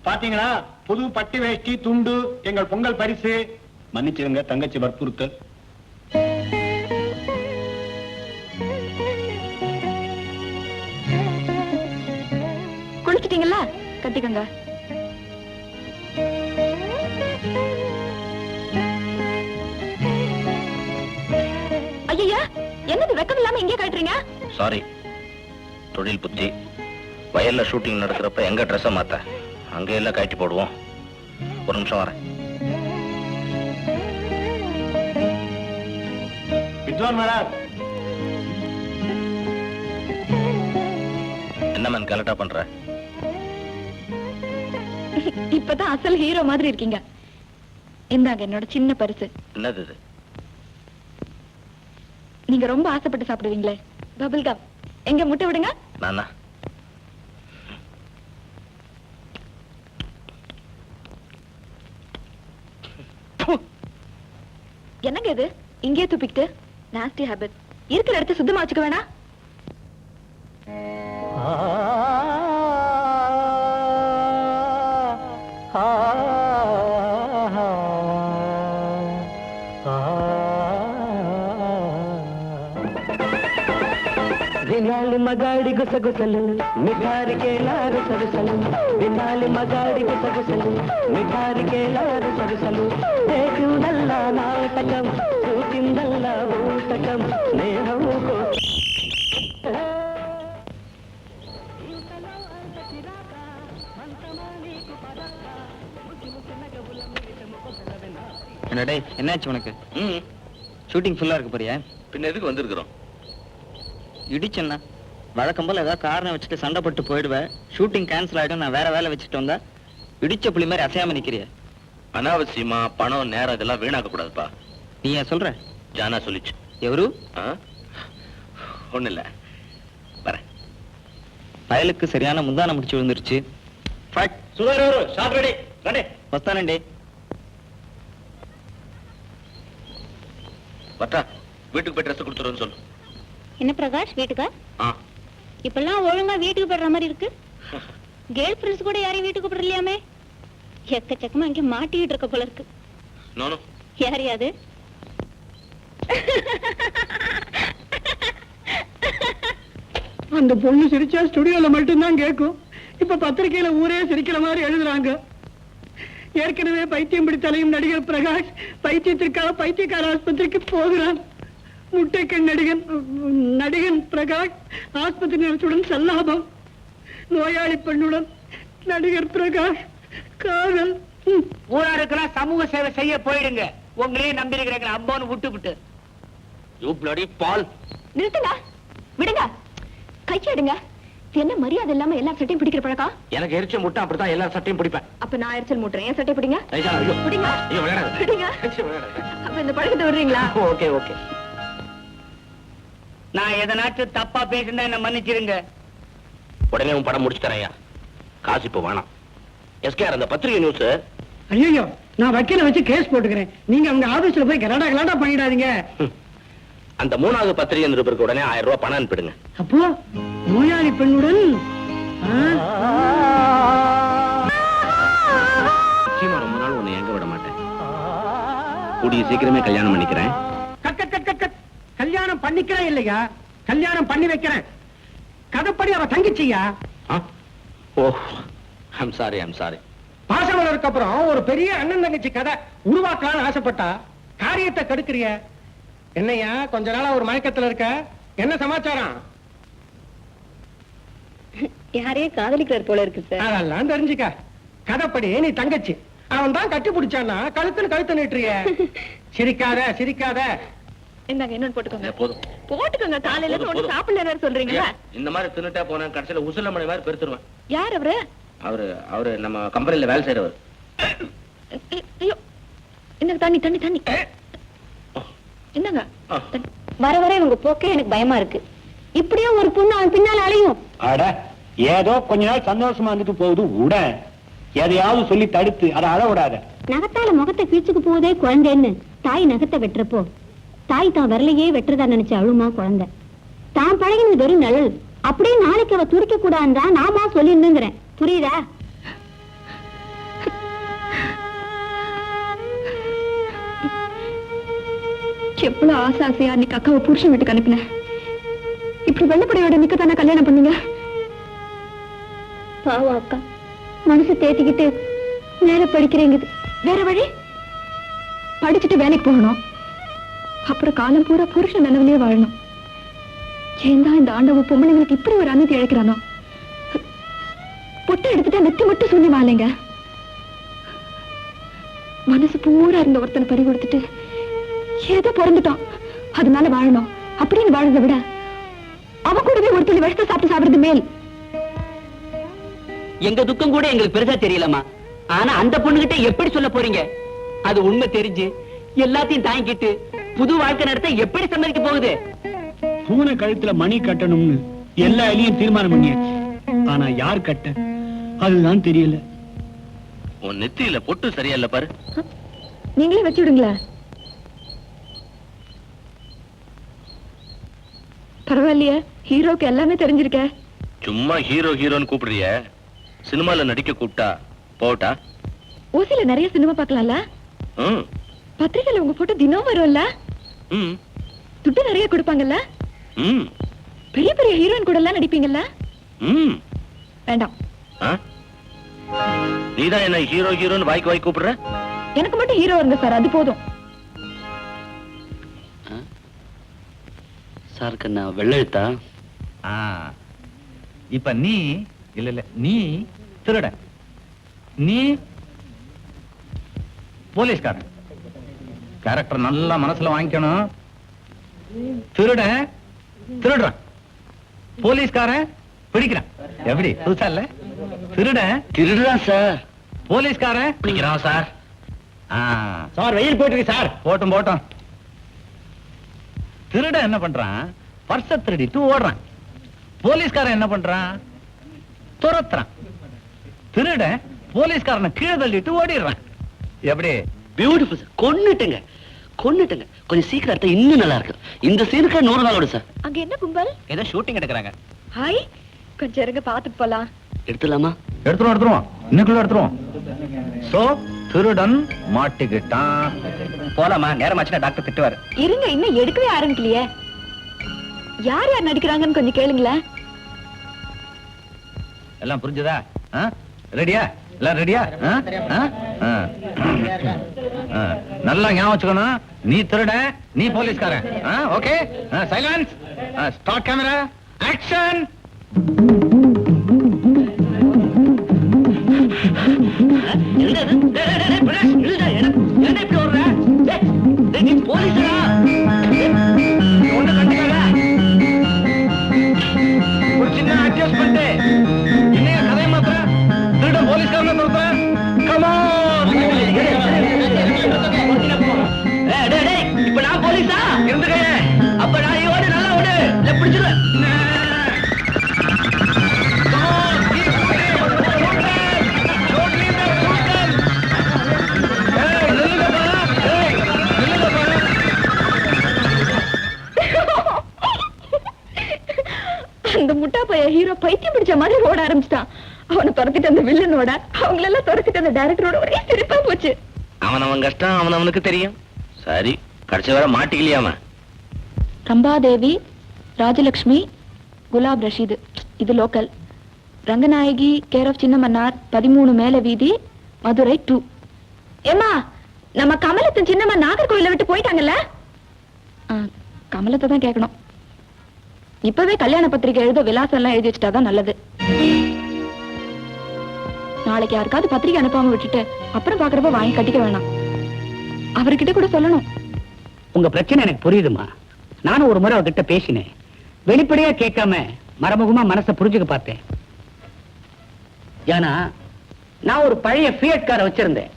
பாத்தீங்களா, புது பட்டு வேஷ்டி துண்டு எங்கள் பொங்கல் பரிசு. மன்னிச்சிருங்க தங்கச்சி வற்புறுத்தல். குளிச்சிட்டீங்களா? கட்டிக்கங்க. ஐயா, என்னது வெக்கம் இல்லாம இங்கே காட்டுறீங்க? சாரி, தொழில் புத்தி. வயல்ல ஷூட்டிங் நடக்கிறப்ப எங்க ட்ரெஸ்ஸை மாத்த அங்க எல்லாம் கட்டி போடுவோம். ஒரு நிமிஷம் வரேன். என்ன மேன் கலட்டா பண்ற? இப்பதான் அசல் ஹீரோ மாதிரி இருக்கீங்க. இந்தாங்க என்னோட சின்ன பரிசு. என்னது இது? நீங்க ரொம்ப ஆசைப்பட்டு சாப்பிடுவீங்களே, பபிள் கம். எங்க முட்டை விடுங்க. நானா? என்னங்க இது இங்கே துப்பிக்கிட்டு? Nasty habit. இருக்கிற இடத்த சுத்தமா வச்சுக்க வேணா? వినాలి మగాడి గుసగుసలు మిఠారికేలారు సరుసలు. వినాలి మగాడి గుసగుసలు మిఠారికేలారు సరుసలు. చేసిందల్లా నాటకం, చూసిందల్లా ఊటకం. స్నేహం என்னடே, என்னாச்சு உனக்கு? ஷூட்டிங் ஃபுல்லா இருக்க போறியா? பின்ன எதுக்கு வந்திருக்கிறோம்? இடிச்சண்ணா, வழக்கம் போல ஏதாவது காரணம் வச்சுட்டு சண்டை போட்டு போயிடுவேன். ஷூட்டிங் கேன்சல் ஆயிடும். நான் வேற வேலை வச்சுட்டு வந்தா இடிச்ச புள்ளி மாதிரி அசையாம நிக்கிறிய. அனாவசியமா பணம் நேரம் இதெல்லாம் வீணாக்க கூடாதுப்பா. நீ ஏன் சொல்ற? ஜானா சொல்லிச்சு. எவரு? ஒண்ணு இல்ல, வரேன். பயலுக்கு சரியான முந்தான முடிச்சு விழுந்துருச்சு. வஸ்தானே. வட்டா, வீட்டுக்கு போய் ட்ரெஸ் கொடுத்துருன்னு சொல்லு. என்ன பிரகாஷ், வீட்டுக்கா? இப்பெல்லாம் ஒழுங்கா வீட்டுக்கு போடுற மாதிரி இருக்கு. கேர்ள் ஃப்ரெண்ட்ஸ் கூட யாரையும் வீட்டுக்கு கூப்பிடலையாமே? எக்கச்சக்கமா இங்க மாட்டிட்டு இருக்க போல இருக்கு. யாரையாது? அந்த பொண்ணு சிரிச்சா ஸ்டுடியோல மட்டும்தான் கேட்கும். இப்ப பத்திரிகையில ஊரே சிரிக்கிற மாதிரி எழுதுறாங்க. ஏற்கனவே பைத்தியம் பிடித்தலையும் நடிகர் பிரகாஷ் பைத்தியத்திற்காக பைத்தியக்கார ஆஸ்பத்திரிக்கு போகிறான். முட்டைக்கண் நடிகன் பிரகாஷ் ஆஸ்பத்திரி நர்சுடன் சல்லாபம், நோயாளி பெண்ணுடன் நடிகர் பிரகாஷ் காதல். ஊராருக்கெல்லாம் சமூக சேவை செய்ய போயிடுங்க. உங்களே நம்பிருக்கிறீங்க அம்பான்னு விட்டு யூ ப்ளடி பால். நிறுத்துங்க, விடுங்க, கையெடுங்க. என்ன மரியாதை இல்லாம எல்லா சட்டையும் பிடிக்கிற பழக்கம்? எனக்கு எரிச்சல் முட்டை அப்படித்தான் எல்லா சட்டையும் பிடிப்பேன். அப்ப நான் எரிச்சல் மூட்டுறேன், என் சட்டை பிடிங்க. ஐயா, ஐயோ. பிடிங்க. ஐயோ, விளையாடாத. பிடிங்க. ஐயோ, விளையாடாத. அப்ப இந்த பழக்கத்தை விடுறீங்களா? Okay okay. நான் எதனாச்சும் தப்பா பேசினா என்ன மன்னிச்சிருங்க. உடனே உன் படம் முடிச்சு தரேன். காசு இப்ப வேணாம். எஸ்கேஆர் அந்த பத்திரிகை நியூஸ். ஐயோ, நான் வக்கீல வச்சு கேஸ் போட்டுக்கிறேன். நீங்க அவங்க ஆபீஸ்ல போய் கலாட்டா பண்ணிடாதீங்க. அந்த 3வது பத்திரிகை நிருபருக்கு உடனே 1000 ரூபாய் பணம் அனுப்பிடுங்க. அப்போ நோயாளி பெண்ணுடன் நிச்சயமா ரொம்ப நாள் உன்னை எங்க விட மாட்டேன். கூடிய சீக்கிரமே கல்யாணம் பண்ணிக்கிறேன். கல்யாணம் பண்ணிக்கிறேன் இல்லையா, கல்யாணம் பண்ணி வைக்கிறேன். கதைப்படி அவ தங்கிச்சியா. ஓ, ஐம் சாரி. பாசமலருக்கு அப்புறம் ஒரு பெரிய அண்ணன் தங்கச்சி கதை உருவாக்கலாம்னு ஆசைப்பட்டா காரியத்தை கெடுக்கிறிய. என்னையா கொஞ்ச நாளா ஒரு மயக்கத்துல இருக்க, என்ன சமாச்சாரம்? யாரையே காதலிக்கிறார் போல இருக்கு சார். அதெல்லாம் தெரிஞ்சுக்க. கதைப்படி நீ தங்கச்சி, அவன் தான் கட்டி பிடிச்சான்னா கழுத்து நீட்டுறிய. சிரிக்காத. இந்தாங்க, இன்னொன்னு போட்டுக்கோங்க. போதும் போட்டுக்கோங்க. காலையில இருந்து ஒண்ணு சாப்பிடல சொல்றீங்களா? இந்த மாதிரி தின்னுட்டா போனா கடைசியில உசுல மணி மாதிரி பெருத்துருவேன். யார் அவரு? அவரு நம்ம கம்பெனில வேலை செய்யறவர். ஐயோ, இந்தாங்க தண்ணி. என்னங்க? வர வர இவங்க போக்கே எனக்கு பயமா இருக்கு. இப்படியே ஒரு பொண்ணு அவன் பின்னால அலையும். அட, ஏதோ கொஞ்ச நாள் சந்தோஷமா இருந்துட்டு போகுது, உட எதையாவது சொல்லி தடுத்து அதை அழ விடாத. நகத்தால முகத்தை கீழ்ச்சுக்கு போதே குழந்தைன்னு தாய் நகத்தை வெட்டுறப்போ தாய் தான் விரலையே வெட்டுறதா நினைச்சு அழுமா குழந்தை. தான் பழகினது வெறும் நிழல். அப்படியே நாளைக்கு அவ துடிக்க கூடாதுதான் நாமா சொல்லிருந்துங்கிறேன். புரியுதா? எவ்வளவு ஆசையா அன்னைக்கு அக்காவை புருஷன் வீட்டுக்கு அனுப்பினேன். இப்படி வெள்ளப்படையோட நிக்கத்தானே கல்யாணம் பண்ணீங்க. பாவம் அக்கா மனசு தேத்திக்கிட்டு வேற படிக்கிறீங்க. வேற வழி? படிச்சுட்டு வேலைக்கு போகணும். அப்புறம் காலம் பூரா புருஷன் நினைவிலேயே வாழணும். ஏன் தான் இந்த ஆண்டவ பொம்பளைங்களுக்கு இப்படி ஒரு அநீதி இழைக்கிறானோ? பொட்டை எடுத்துட்டா நெத்தி மட்டும் சொல்லி வாழலைங்க. மனசு பூரா இருந்த ஒருத்தனை பறி கொடுத்துட்டு ஏதோ பிறந்துட்டோம் அதனால வாழணும் அப்படின்னு வாழறதை விட அவன் கூடவே ஒரு துளி விஷத்தை சாப்பிடுறது மேல். எங்க துக்கம் கூட எங்களுக்கு பெருசா தெரியலமா. ஆனா அந்த பொண்ணுகிட்ட எப்படி சொல்ல போறீங்க? அது உண்மை தெரிஞ்சு எல்லாத்தையும் தாங்கிட்டு புது வாழ்க்கை நடத்த எப்படி சம்மதிக்க போகுது? பூனை கழுத்துல மணி கட்டணும்னு எல்லா எலியும் தீர்மானம் பண்ணியாச்சு. ஆனா யார் கட்ட அதுதான் தெரியல. உன் நெத்தியில பொட்டு சரியா இல்ல பாரு. நீங்களே வச்சு விடுங்களா? பரவாயில்லையே, ஹீரோக்கு எல்லாமே தெரிஞ்சிருக்க. சும்மா ஹீரோன்னு கூப்பிடுறிய. சினிமால நடிக்க கூப்பிட்டா போட்டா? ஓசில நிறைய சினிமா பார்க்கலாம்ல. பத்திரிகையில உங்க போட்டோ தினம் வரும்ல. துட்டு நிறைய கொடுப்பாங்கல்ல. பெரிய பெரிய ஹீரோயின் கூட எல்லாம் நடிப்பீங்கல்ல. வேண்டாம். நீதான் என்ன ஹீரோன்னு வாய்க்கு கூப்பிடுற? எனக்கு மட்டும் ஹீரோ இருங்க சார், அது போதும். சார் கண்ணா வெள்ளெழுத்தா? இப்ப நீ இல்ல நீ திருட, நீ போலீஸ்காரன். கேரக்டர் நல்லா மனசுல வாங்கிக்கணும். திருடுறான், போலீஸ்காரன் பிடிக்கிறான். எப்படி புதுசா இல்ல? திருடுறான் சார், போலீஸ்காரன் பிடிக்கிறான் சார். சார் வெயில் போயிட்டு இருக்கு சார். போட்டும். திருட என்ன பண்றான்? பர்ஸ திருடிட்டு ஓடுறான். போலீஸ்காரன் என்ன பண்றான்? துரத்துறான். திருட போலீஸ்காரனை கீழே தள்ளிட்டு ஓடிடுறான். எப்படி? Beautiful sir. கொன்னுட்டுங்க. கொஞ்சம் சீக்கிரம் எடுத்தா இன்னும் நல்லா இருக்கு. இந்த சீனுக்கு 100 நாள் ஓடு சார். அங்க என்ன கும்பல்? ஏதோ ஷூட்டிங் எடுக்கிறாங்க. ஹாய், கொஞ்சம் இருங்க பாத்துட்டு போலாம். எடுத்துலாமா? எடுத்துருவோம். இன்னைக்குள்ள எடுத்துருவோம். சோ திருடன் மாட்டிக்கிட்டான். போலாமா? நேரமாச்சுன்னா டாக்டர் திட்டுவாரு. இருங்க, இன்னும் எடுக்கவே ஆரம்பிக்கலையே. யார் யார் நடிக்கிறாங்கன்னு கொஞ்சம் கேளுங்களேன். எல்லாம் புரிஞ்சுதா? ரெடியா? எல்லாம் ரெடியா? நல்லா ஞாபகம் வச்சுக்கணும், நீ திருட, நீ போலீஸ்காரன். Okay, silence, start camera, action. ஒரு சின்ன அட்ஜஸ்ட்மெண்ட். இன்னைய கதை மாத்திர திருட போலீஸ்காரன் சொல்றேன். இப்ப நான் போலீஸா இருந்துக்க. அப்ப நான் ஓடு, நல்லா ஓடு, பிடிச்சிருவேன். அந்த முட்டா பைய ஹீரோ பைத்தியம் பிடிச்ச மாதிரி ஓட ஆரம்பிச்சிட்டான். அவனை துரத்திட்டு அந்த வில்லனோட, அவங்களெல்லாம் துரத்திட்டு அந்த டைரக்டரோட ஒரே சிரிப்பா போச்சு. அவன் கஷ்டம் அவனுக்கு தெரியும். சரி, கடைசி வர மாட்டிக்கலையாம. ரம்பாதேவி, ராஜலட்சுமி, குலாப் ரஷீது, இது லோக்கல். ரங்கநாயகி, கேர் ஆஃப் சின்னமன்னார், 13 மேல வீதி, மதுரை 2. ஏமா, நம்ம கமலத்தின் சின்னம்மா நாகர்கோயில விட்டு போயிட்டாங்கல்ல? கமலத்தை தான் கேட்கணும். இப்பவே கல்யாண பத்திரிக்கை எழுத விலாசம் எல்லாம் எழுதி வச்சுட்டாதான் நல்லது. நாளைக்கு யாருக்காவது பத்திரிக்கை அனுப்பாம விட்டுட்டு அப்புறம் பாக்குறப்ப வாங்கி கட்டிக்க வேணாம். அவர்கிட்ட கூட சொல்லணும். உங்க பிரச்சனை எனக்கு புரியுதுமா. நானும் ஒரு முறை அவர்கிட்ட பேசினேன். வெளிப்படையா கேட்காம மறைமுகமா மனசை புரிஞ்சுக்க பார்த்தேன். ஏன்னா நான் ஒரு பழைய ஃபியட் காரை வச்சிருந்தேன்.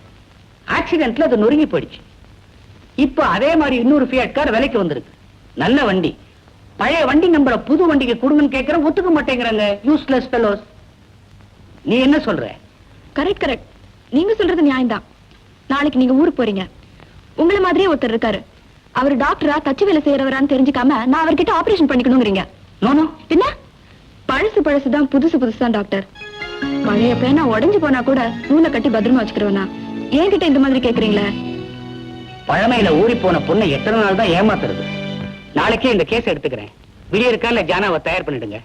ஆக்சிடென்ட்ல அது நொறுங்கி போயிடுச்சு. இப்போ அதே மாதிரி இன்னொரு ஃபியட் கார் விலைக்கு வந்திருக்கு. நல்ல வண்டி. பழைய வண்டி நம்பரை புது வண்டிக்கு கொடுங்கன்னு கேட்கிற, ஒத்துக்க மாட்டேங்கிறாங்க. Useless fellows. நீ என்ன சொல்ற? Correct correct. நீங்க சொல்றது நியாயம்தான். நாளைக்கு நீங்க ஊருக்கு போறீங்க. உங்களை மாதிரியே ஒருத்தர் இருக்காரு. அவர் டாக்டரா, தச்சு வேலை செய்யறவரான்னு தெரிஞ்சுக்காம நான் அவர்கிட்ட ஆபரேஷன் பண்ணிக்கணுங்கிறீங்க. நோ பின்ன பழசுதான், புதுசுதான் டாக்டர். பழைய பேனா உடைஞ்சு போனா கூட நூலை கட்டி பத்திரமா வச்சுக்கிறவனா என்கிட்ட இந்த மாதிரி கேக்குறீங்களே? பழமையில ஊறி போன பொண்ணை எத்தனை நாள் தான் ஏமாத்துறது? நாளைக்கே இந்த கேஸ் எடுத்துக்கிறேன். விடியற்கால ஜானாவை தயார் பண்ணிடுங்க.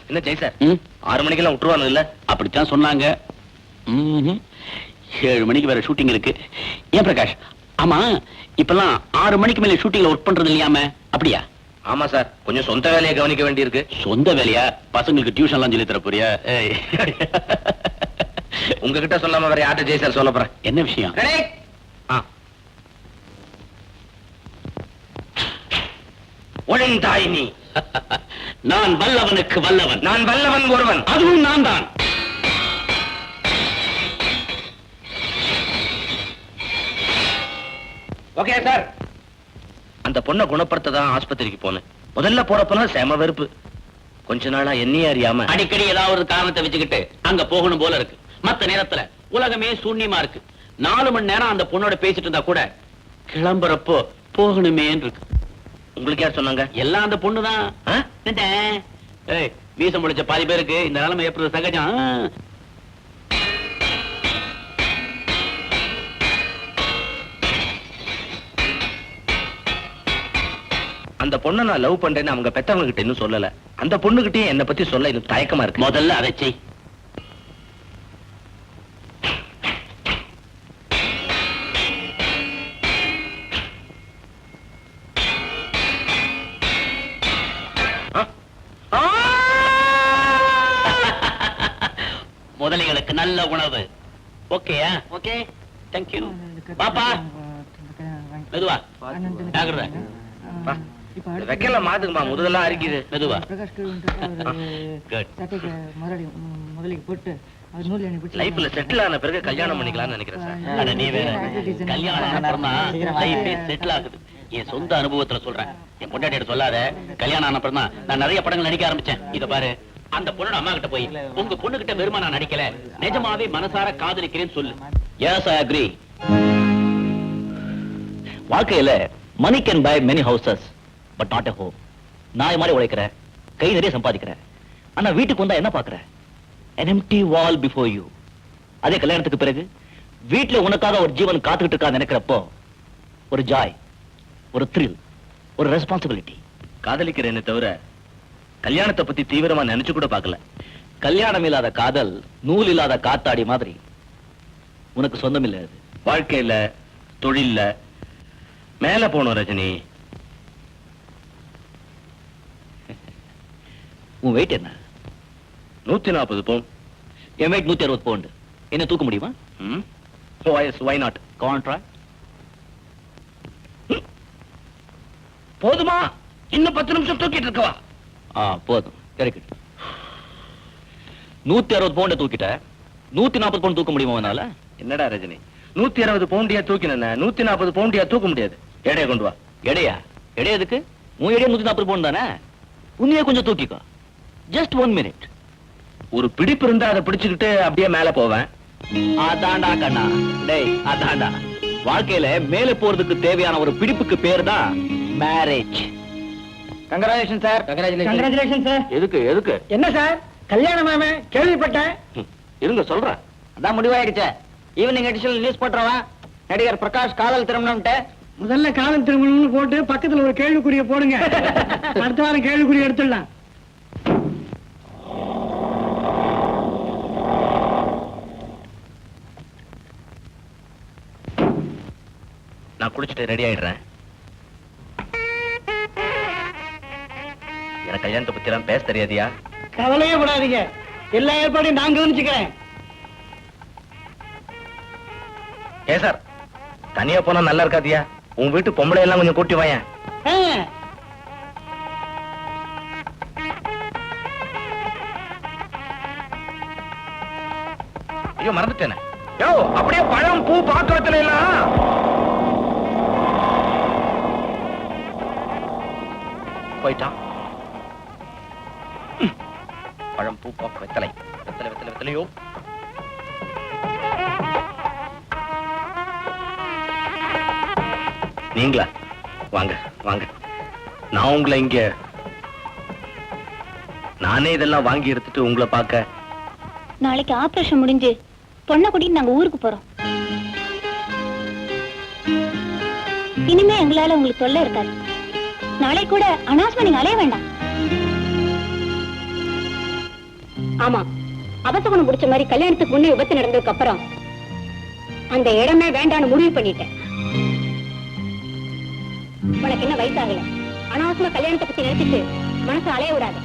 என்ன ஜெய் சார், 6 மணிக்கெல்லாம் விட்டுருவானு இல்ல? அப்படித்தான் சொன்னாங்க. 7 மணிக்கு வேற ஷூட்டிங் இருக்கு. ஏன் பிரகாஷ், ஆமா இப்பெல்லாம் 6 மணிக்கு மேல ஷூட்டிங்ல ஒர்க் பண்றது இல்லையாம? அப்படியா? ஆமா சார், கொஞ்சம் சொந்த வேலையை கவனிக்க வேண்டியிருக்கு. சொந்த வேலையா? பசங்களுக்கு டியூஷன் எல்லாம் சொல்லி தர போறியா? உங்ககிட்ட சொல்லாம வேற யார்கிட்ட ஜெய் சார் சொல்ல போறேன்? என்ன விஷயம்? ஒழுங்காய் நீ. நான் வல்லவனுக்கு வல்லவன். நான் வல்லவன் ஒருவன், அதுவும் நான் தான். Okay sir. அந்த பொண்ணை குணப்படுத்த தான் ஆஸ்பத்திரிக்கு போனேன். முதல்ல போறப்பெல்லாம் செம வெறுப்பு. கொஞ்ச நாளா என்னையே அறியாம அடிக்கடி ஏதாவது ஒரு காரணத்தை வச்சுக்கிட்டு அங்க போகணும் போல இருக்கு. மத்த நேரத்துல உலகமே சூன்யமா இருக்கு. 4 மணி நேரம் அந்த பொண்ணோட பேசிட்டு இருந்தா கூட கிளம்புறப்போ போகணுமே இருக்கு. உங்களுக்கு யார் சொன்னாங்க? எல்லாம் அந்த பொண்ணுதான். வீசம் முடிச்ச பாதி பேருக்கு இந்த நிலைமை ஏற்படுறது சகஜம். அந்த பொண்ணை நான் லவ் பண்றேன்னு அவங்க பெத்தவங்க கிட்ட இன்னும் சொல்லல. அந்த பொண்ணுகிட்டயும் என்ன பத்தி சொல்ல இன்னும் தயக்கமா இருக்கு. முதல்ல அதை செய். முதலைகளுக்கு நல்ல உணவு. ஓகேயா? Okay, thank you. பாப்பா மெதுவா, ஜாக்கிரதை. வைக்கல மாத்துக்குமா முதுகெல்லாம் அரிக்குது. மெதுவா. முதலுக்கு போட்டு அவர் நூல் எண்ணி பிடிச்சி லைஃப்ல செட்டில் ஆன பிறகு கல்யாணம் பண்ணிக்கலாம்னு நினைக்கிறேன் சார். அட நீ வேற கல்யாணம் அப்புறமா லைஃபே செட்டில் ஆகுது. என் சொந்த அனுபவத்துல சொல்றேன். என் பொண்டாட்டிட்ட சொல்லாத. கல்யாணம் ஆன அப்புறம் நான் நிறைய படங்கள் நடிக்க ஆரம்பிச்சேன். இத பாரு, அந்த பொண்ணோட அம்மா கிட்ட போய் உங்க பொண்ணு கிட்ட வெறுமா நான் நடிக்கல, நிஜமாவே மனசார காதலிக்கிறேன்னு சொல்லு. Yes I agree. வாழ்க்கையில money can buy many houses but not a home. நாய் மாதிரி உழைக்கிறேன், கை நிறைய சம்பாதிக்கிறேன், ஆனா வீட்டுக்கு வந்தா என்ன பாக்குற? an empty wall before you. அதே கல்யாணத்துக்கு பிறகு வீட்டுல உனக்காக ஒரு ஜீவன் காத்துக்கிட்டு இருக்கா நினைக்கிறப்போ ஒரு ஜாய், ஒரு த்ரில், ஒரு ரெஸ்பான்சிபிலிட்டி. காதலிக்கிறேன்னு தவிர கல்யாணத்தை பத்தி தீவிரமா நினைச்சு கூட பார்க்கல. கல்யாணம் இல்லாத காதல் நூல் இல்லாத காத்தாடி மாதிரி உனக்கு சொந்தம் இல்ல. அது வாழ்க்கையில தொழில்ல மேல போனோம் ரஜினி. உன் வெயிட் என்ன? 140 பவுண்ட். என் வெயிட் 160 பவுண்ட். என்ன தூக்க முடியுமா? why not? கான்ட்ராக்ட் போதுமா? இன்னும் 10 நிமிஷம் தூக்கிட்டு இருக்கவா? போதும். கரெக்ட். 160 பவுண்ட தூக்கிட்ட 140 பவுண்ட் தூக்க முடியுமா உன்னால? என்னடா ரஜினி, 160 பவுண்டியா தூக்கின 140 பவுண்டியா தூக்க முடியாது. எடையை கொண்டு வா. எடையா? எடை எதுக்கு? உன் எடையா 140 பவுண்ட் தானே. உன்னையே கொஞ்சம் தூக்கிக்கோ. Just 1 minute. ஒரு பிடிப்பு இருந்தா அதை பிடிச்சுக்கிட்டு அப்படியே மேல போவேன். அதாண்டா கண்ணா. டேய் அதாண்டா. வாழ்க்கையில மேல போறதுக்கு தேவையான ஒரு பிடிப்புக்கு பேர் தான் marriage. Congratulation sir. Congratulation sir. எதுக்கு எதுக்கு? என்ன சார் கல்யாணமாமே கேள்விப்பட்டேன். இருங்க சொல்றேன். அதான் முடிவாயிடுச்சு. ஈவினிங் எடிஷன்ல நியூஸ் போட்டுறவா நடிகர் பிரகாஷ் காதல் திருமணம்ட்டு. முதல்ல காதல் திருமணம்னு போட்டு பக்கத்துல ஒரு கேள்விக்குறிய போடுங்க. அடுத்த வாரம் கேள்விக்குறி எடுத்துடலாம். நான் குளிச்சுட்டு ரெடி ஆயிடுறேன். எனக்கு கல்யாணத்தை பத்தி எல்லாம் பேச தெரியாதியா? கவலையே படாதீங்க, எல்லா ஏற்பாடையும் நான் கவனிச்சுக்கிறேன். சார், தனியா போனா நல்லா இருக்காதியா? உன் வீட்டு பொம்பளை எல்லாம் கொஞ்சம் கூட்டி வாயேன். ஐயோ மறந்துட்டேனே. யோ அப்படியே பழம் பூ பாத்திரத்துல எல்லாம் போயிட்டான். பழம் பூ பாக்கு வெத்தலை வெத்தலை வெத்தலை வெத்தலையோ. நீங்களா? வாங்க வாங்க. நான் உங்களை இங்க நானே இதெல்லாம் வாங்கி எடுத்துட்டு உங்களை பார்க்க. நாளைக்கு ஆபரேஷன் முடிஞ்சு பொண்ணை கூட்டிட்டு நாங்க ஊருக்கு போறோம். இனிமே எங்களால உங்களுக்கு தொல்லை இருக்காது. நாளை கூட அனாவசியமா நீங்க அலைய வேண்டாம். ஆமா, அபசகுணம் பிடிச்ச மாதிரி கல்யாணத்துக்கு முன்னே விபத்து நடந்ததுக்கு அப்புறம் அந்த இடமே வேண்டான்னு முடிவு பண்ணிட்டேன். உனக்கு என்ன வயசாகல, அனாவசியமா கல்யாணத்தை பத்தி நினைச்சிட்டு மனசு அலைய விடாத.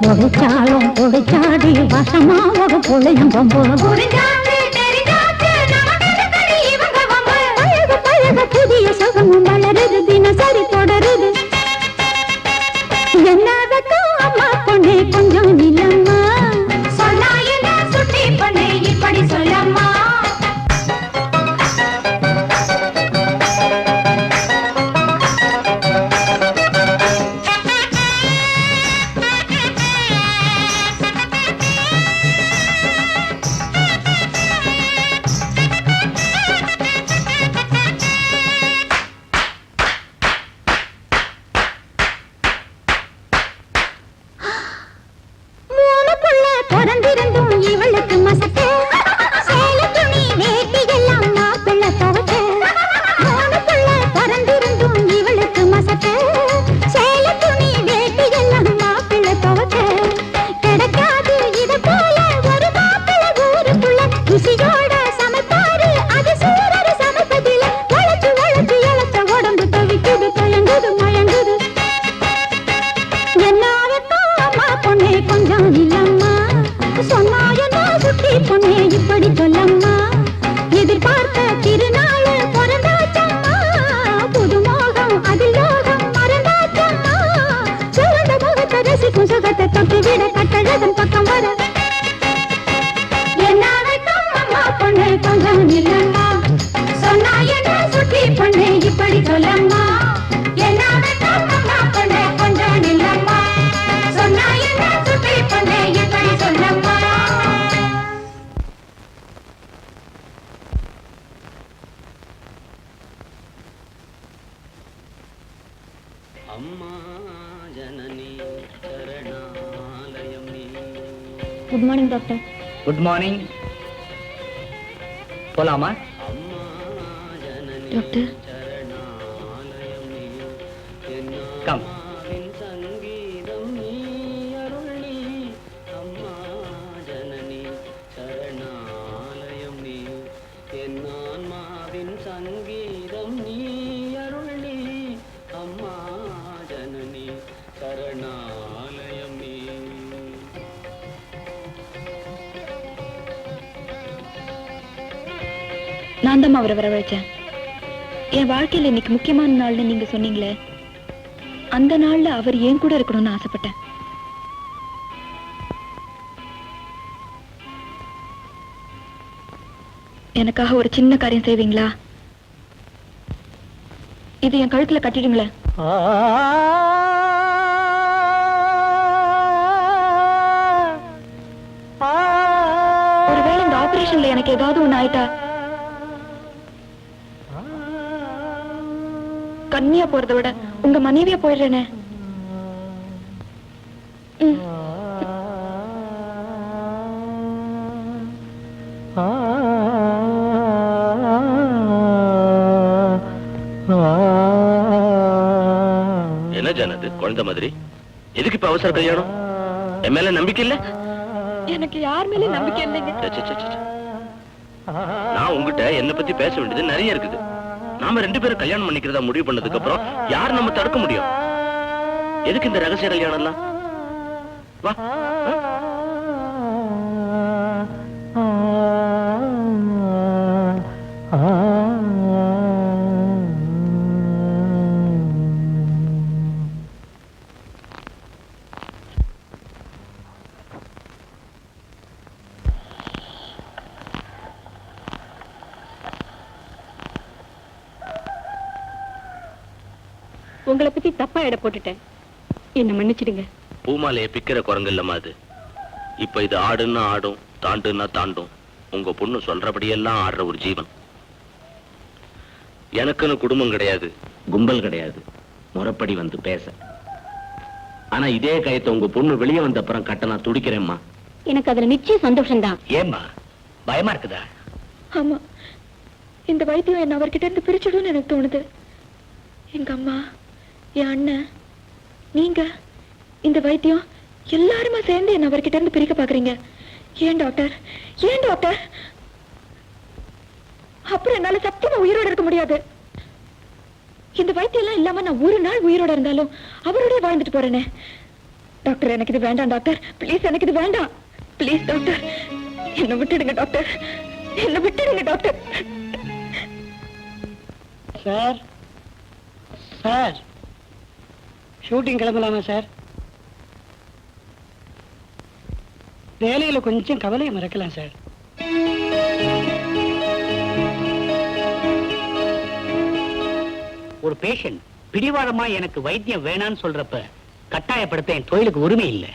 பொடிச்சாலும் பொடிச்சாடி வசமா ஒரு பொழையும் பொம்பு பழக புதிய சுகமும் வளருது தினசரி தொடருது என்னதற்கும் அம்மா பொண்ணே கொஞ்சம் நிலம்மா சொன்னா என்ன சுட்டி பொண்ணே இப்படி சொல்லம்மா good morning doctor. Good morning. போலாமா? Doctor come. நான் தான் அவரை வரவழைச்சேன். என் வாழ்க்கையில இன்னைக்கு முக்கியமான நாள்னு நீங்க சொன்னீங்களே, அந்த நாள்ல அவர் ஏன் கூட இருக்கணும்னு ஆசைப்பட்டேன். எனக்காக ஒரு சின்ன காரியம் செய்வீங்களா? இது என் கழுத்துல கட்டிடுங்களேன். ஒருவேளை இந்த ஆபரேஷன்ல எனக்கு ஏதாவது ஒண்ணு ஆயிட்டா கன்னியா போறதை விட உங்க மனைவியா போயிடுறேனே. என்ன ஜானது குழந்தை மாதிரி? எதுக்கு இப்ப அவசர கல்யாணம்? என் மேல நம்பிக்கை இல்ல? எனக்கு யார் மேல நம்பிக்கை இல்லைங்க. நான் உங்ககிட்ட என்ன பத்தி பேச வேண்டியது நிறைய இருக்குது. நாம 2 பேரும் கல்யாணம் பண்ணிக்கிறதா முடிவு பண்ணதுக்கு அப்புறம் யார் நம்ம தடுக்க முடியும்? எதுக்கு இந்த ரகசிய கல்யாணம் எல்லாம்? வா. உங்களை பத்தி தப்பா எடை போட்டுட்டேன், என்ன மன்னிச்சிடுங்க. பூமாலையை பிக்கிற குரங்கு இல்லமா அது. இப்ப இது ஆடுன்னா ஆடும், தாண்டுன்னா தாண்டும். உங்க பொண்ணு சொல்றபடியெல்லாம் ஆடுற ஒரு ஜீவன். எனக்குன்னு குடும்பம் கிடையாது, கும்பல் கிடையாது, முறைப்படி வந்து பேச. ஆனா இதே கயத்தை உங்க பொண்ணு வெளியே வந்த அப்புறம் கட்ட நான் துடிக்கிறேம்மா. எனக்கு அதுல நிச்சயம் சந்தோஷம்தான். ஏம்மா பயமா இருக்குதா? ஆமா, இந்த வைத்தியம் என்ன அவர்கிட்ட இருந்து பிரிச்சுடும்னு எனக்கு தோணுது. எங்க அம்மா, என் அண்ணன், நீங்க, இந்த வைத்தியம் எல்லாருமா சேர்ந்து என்ன அவர்கிட்ட இருந்து பிரிக்க பாக்குறீங்க. ஏன் டாக்டர்? ஏன் டாக்டர்? அப்புறம் என்னால சத்தியமா உயிரோட இருக்க முடியாது. இந்த வைத்தியம் எல்லாம் இல்லாம நான் ஒரு நாள் உயிரோட இருந்தாலும் அவரோட வாழ்ந்துட்டு போறேனே. டாக்டர் எனக்கு இது வேண்டாம் டாக்டர் ப்ளீஸ் எனக்கு இது வேண்டாம் ப்ளீஸ் டாக்டர் என்ன விட்டுடுங்க டாக்டர் என்ன விட்டுடுங்க டாக்டர் சார் சார் ஷூட்டிங் கிளம்பலாமா சார் வேலையில கொஞ்சம் கவலையை மறக்கலாம் சார் ஒரு பேஷண்ட் பிடிவாதமா எனக்கு வைத்தியம் வேணான்னு சொல்றப்ப கட்டாயப்படுத்த என் தொழிலுக்கு உரிமை இல்லை.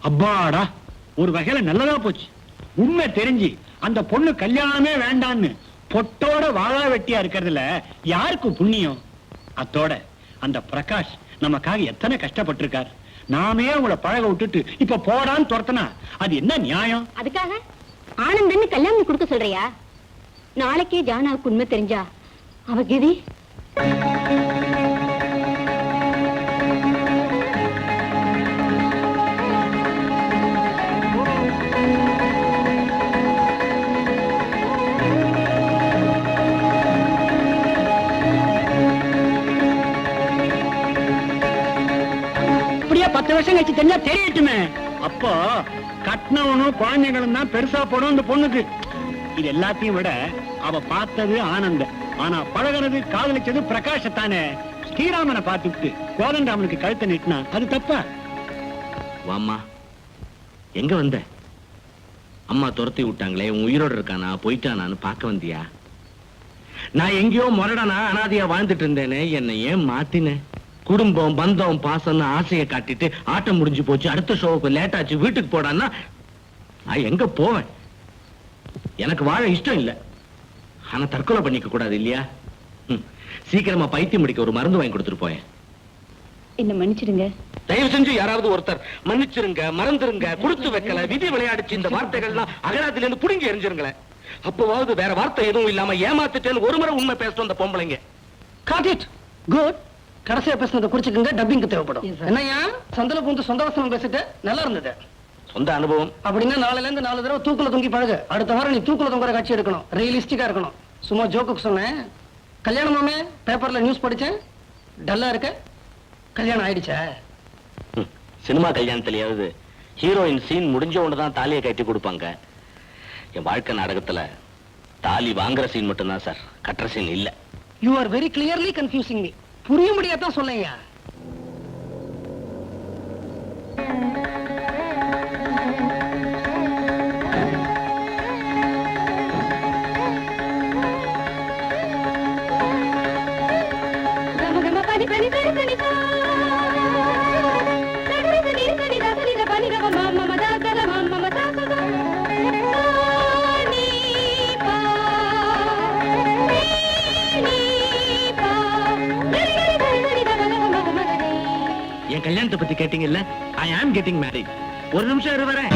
அப்பாடா, ஒரு வகையில நல்லதா போச்சு. உண்மை தெரிஞ்சு அந்த பொண்ணு கல்யாணமே வேண்டான்னு பொட்டோட வாழா வெட்டியா இருக்கிறதுல யாருக்கு புண்ணியம்? அத்தோட அந்த பிரகாஷ் நமக்காக எத்தனை கஷ்டப்பட்டிருக்காரு. நாமே உங்களை பழக விட்டுட்டு இப்ப போடான்னு துரத்தனா அது என்ன நியாயம்? அதுக்காக ஆனந்தன்னு கல்யாணம் கொடுக்க சொல்றியா? நாளைக்கே ஜானாவுக்கு உண்மை தெரிஞ்சா அவ கிதி அப்படியே 10 வருஷம் கழிச்சு தெரிஞ்சா தெரியட்டுமே. அப்போ கட்டினவனும் குழந்தைகளும் தான் பெருசா போடும் அந்த பொண்ணுக்கு. இது எல்லாத்தையும் விட அவ பார்த்தது ஆனந்த, ஆனா பழகிறது காதலிச்சது பிரகாஷத்தானே. ஸ்ரீராமனை பார்த்துட்டு கோதண்டராமனுக்கு கழுத்தை நீட்டினா அது தப்பா? வாம்மா, எங்க வந்த? அம்மா துரத்தி விட்டாங்களே, உன் உயிரோடு இருக்கானா போயிட்டானான்னு பார்க்க வந்தியா? நான் எங்கேயோ முரடனா அனாதையா வாழ்ந்துட்டு இருந்தேனே, என்னை ஏன் மாத்தின? குடும்பம் பந்தம் பாசம்னு ஆசையை காட்டிட்டு ஆட்டம் முடிஞ்சு போச்சு, அடுத்த ஷோவுக்கு லேட் ஆச்சு, வீட்டுக்கு போடான்னா நான் எங்க போவேன்? எனக்கு வாழ இஷ்டம் இல்ல, ஆனா தற்கொலை பண்ணிக்க கூடாது இல்லையா? சீக்கிரமா பைத்தியம் முடிக்க ஒரு மருந்து வாங்கி கொடுத்துட்டு போயேன். என்ன மன்னிச்சிடுங்க. தயவு செஞ்சு யாராவது ஒருத்தர் மன்னிச்சிருங்க, மறந்துருங்க, கொடுத்து வைக்கல, விதி விளையாடுச்சு இந்த வார்த்தைகள்லாம் அகராதில இருந்து புடுங்கி எரிஞ்சிருங்களேன். அப்பவாவது வேற வார்த்தை எதுவும் இல்லாம ஏமாத்துட்டேன்னு ஒரு முறை உண்மை பேசணும் அந்த பொம்பளைங்க. Got it good. கடைசியா பேசுனதை குறிச்சுக்குங்க, டப்பிங்க்கு தேவைப்படும். என்னையா சந்தல பூந்து சொந்த வசனம் பேசிட்டு நல்லா இருந்தது. சொந்த அனுபவம் அப்படின்னா நாளைல இருந்து 4 தடவை தூக்குல தொங்கி பழகு. அடுத்த வாரம் நீ தூக்குல தொங்குற காட்சி எடுக்கணும், ரியலிஸ்டிக்கா இருக்கணும். சும்மா ஜோக்குக்கு சொன்னேன். கல்யாணமாமே பேப்பர்ல நியூஸ் படிச்சேன், டல்லா இருக்க. கல்யாணம் ஆயிடுச்சா? சினிமா கல்யாணத்திலேயாவது ஹீரோயின் சீன் முடிஞ்ச உடனே தாலியை கட்டி கொடுப்பாங்க. என் வாழ்க்கை நாடகத்துல தாலி வாங்குற சீன் மட்டும்தான் சார், கட்டுற சீன் இல்ல. You are very clearly confusing me. புரிய முடியாதான் சொல்லுங்க. என் கல்யாணத்தை பத்தி கேட்டீங்கல்ல, ஐ ஆம் கெட்டிங் மேரிட். ஒரு நிமிஷம் வரேன்.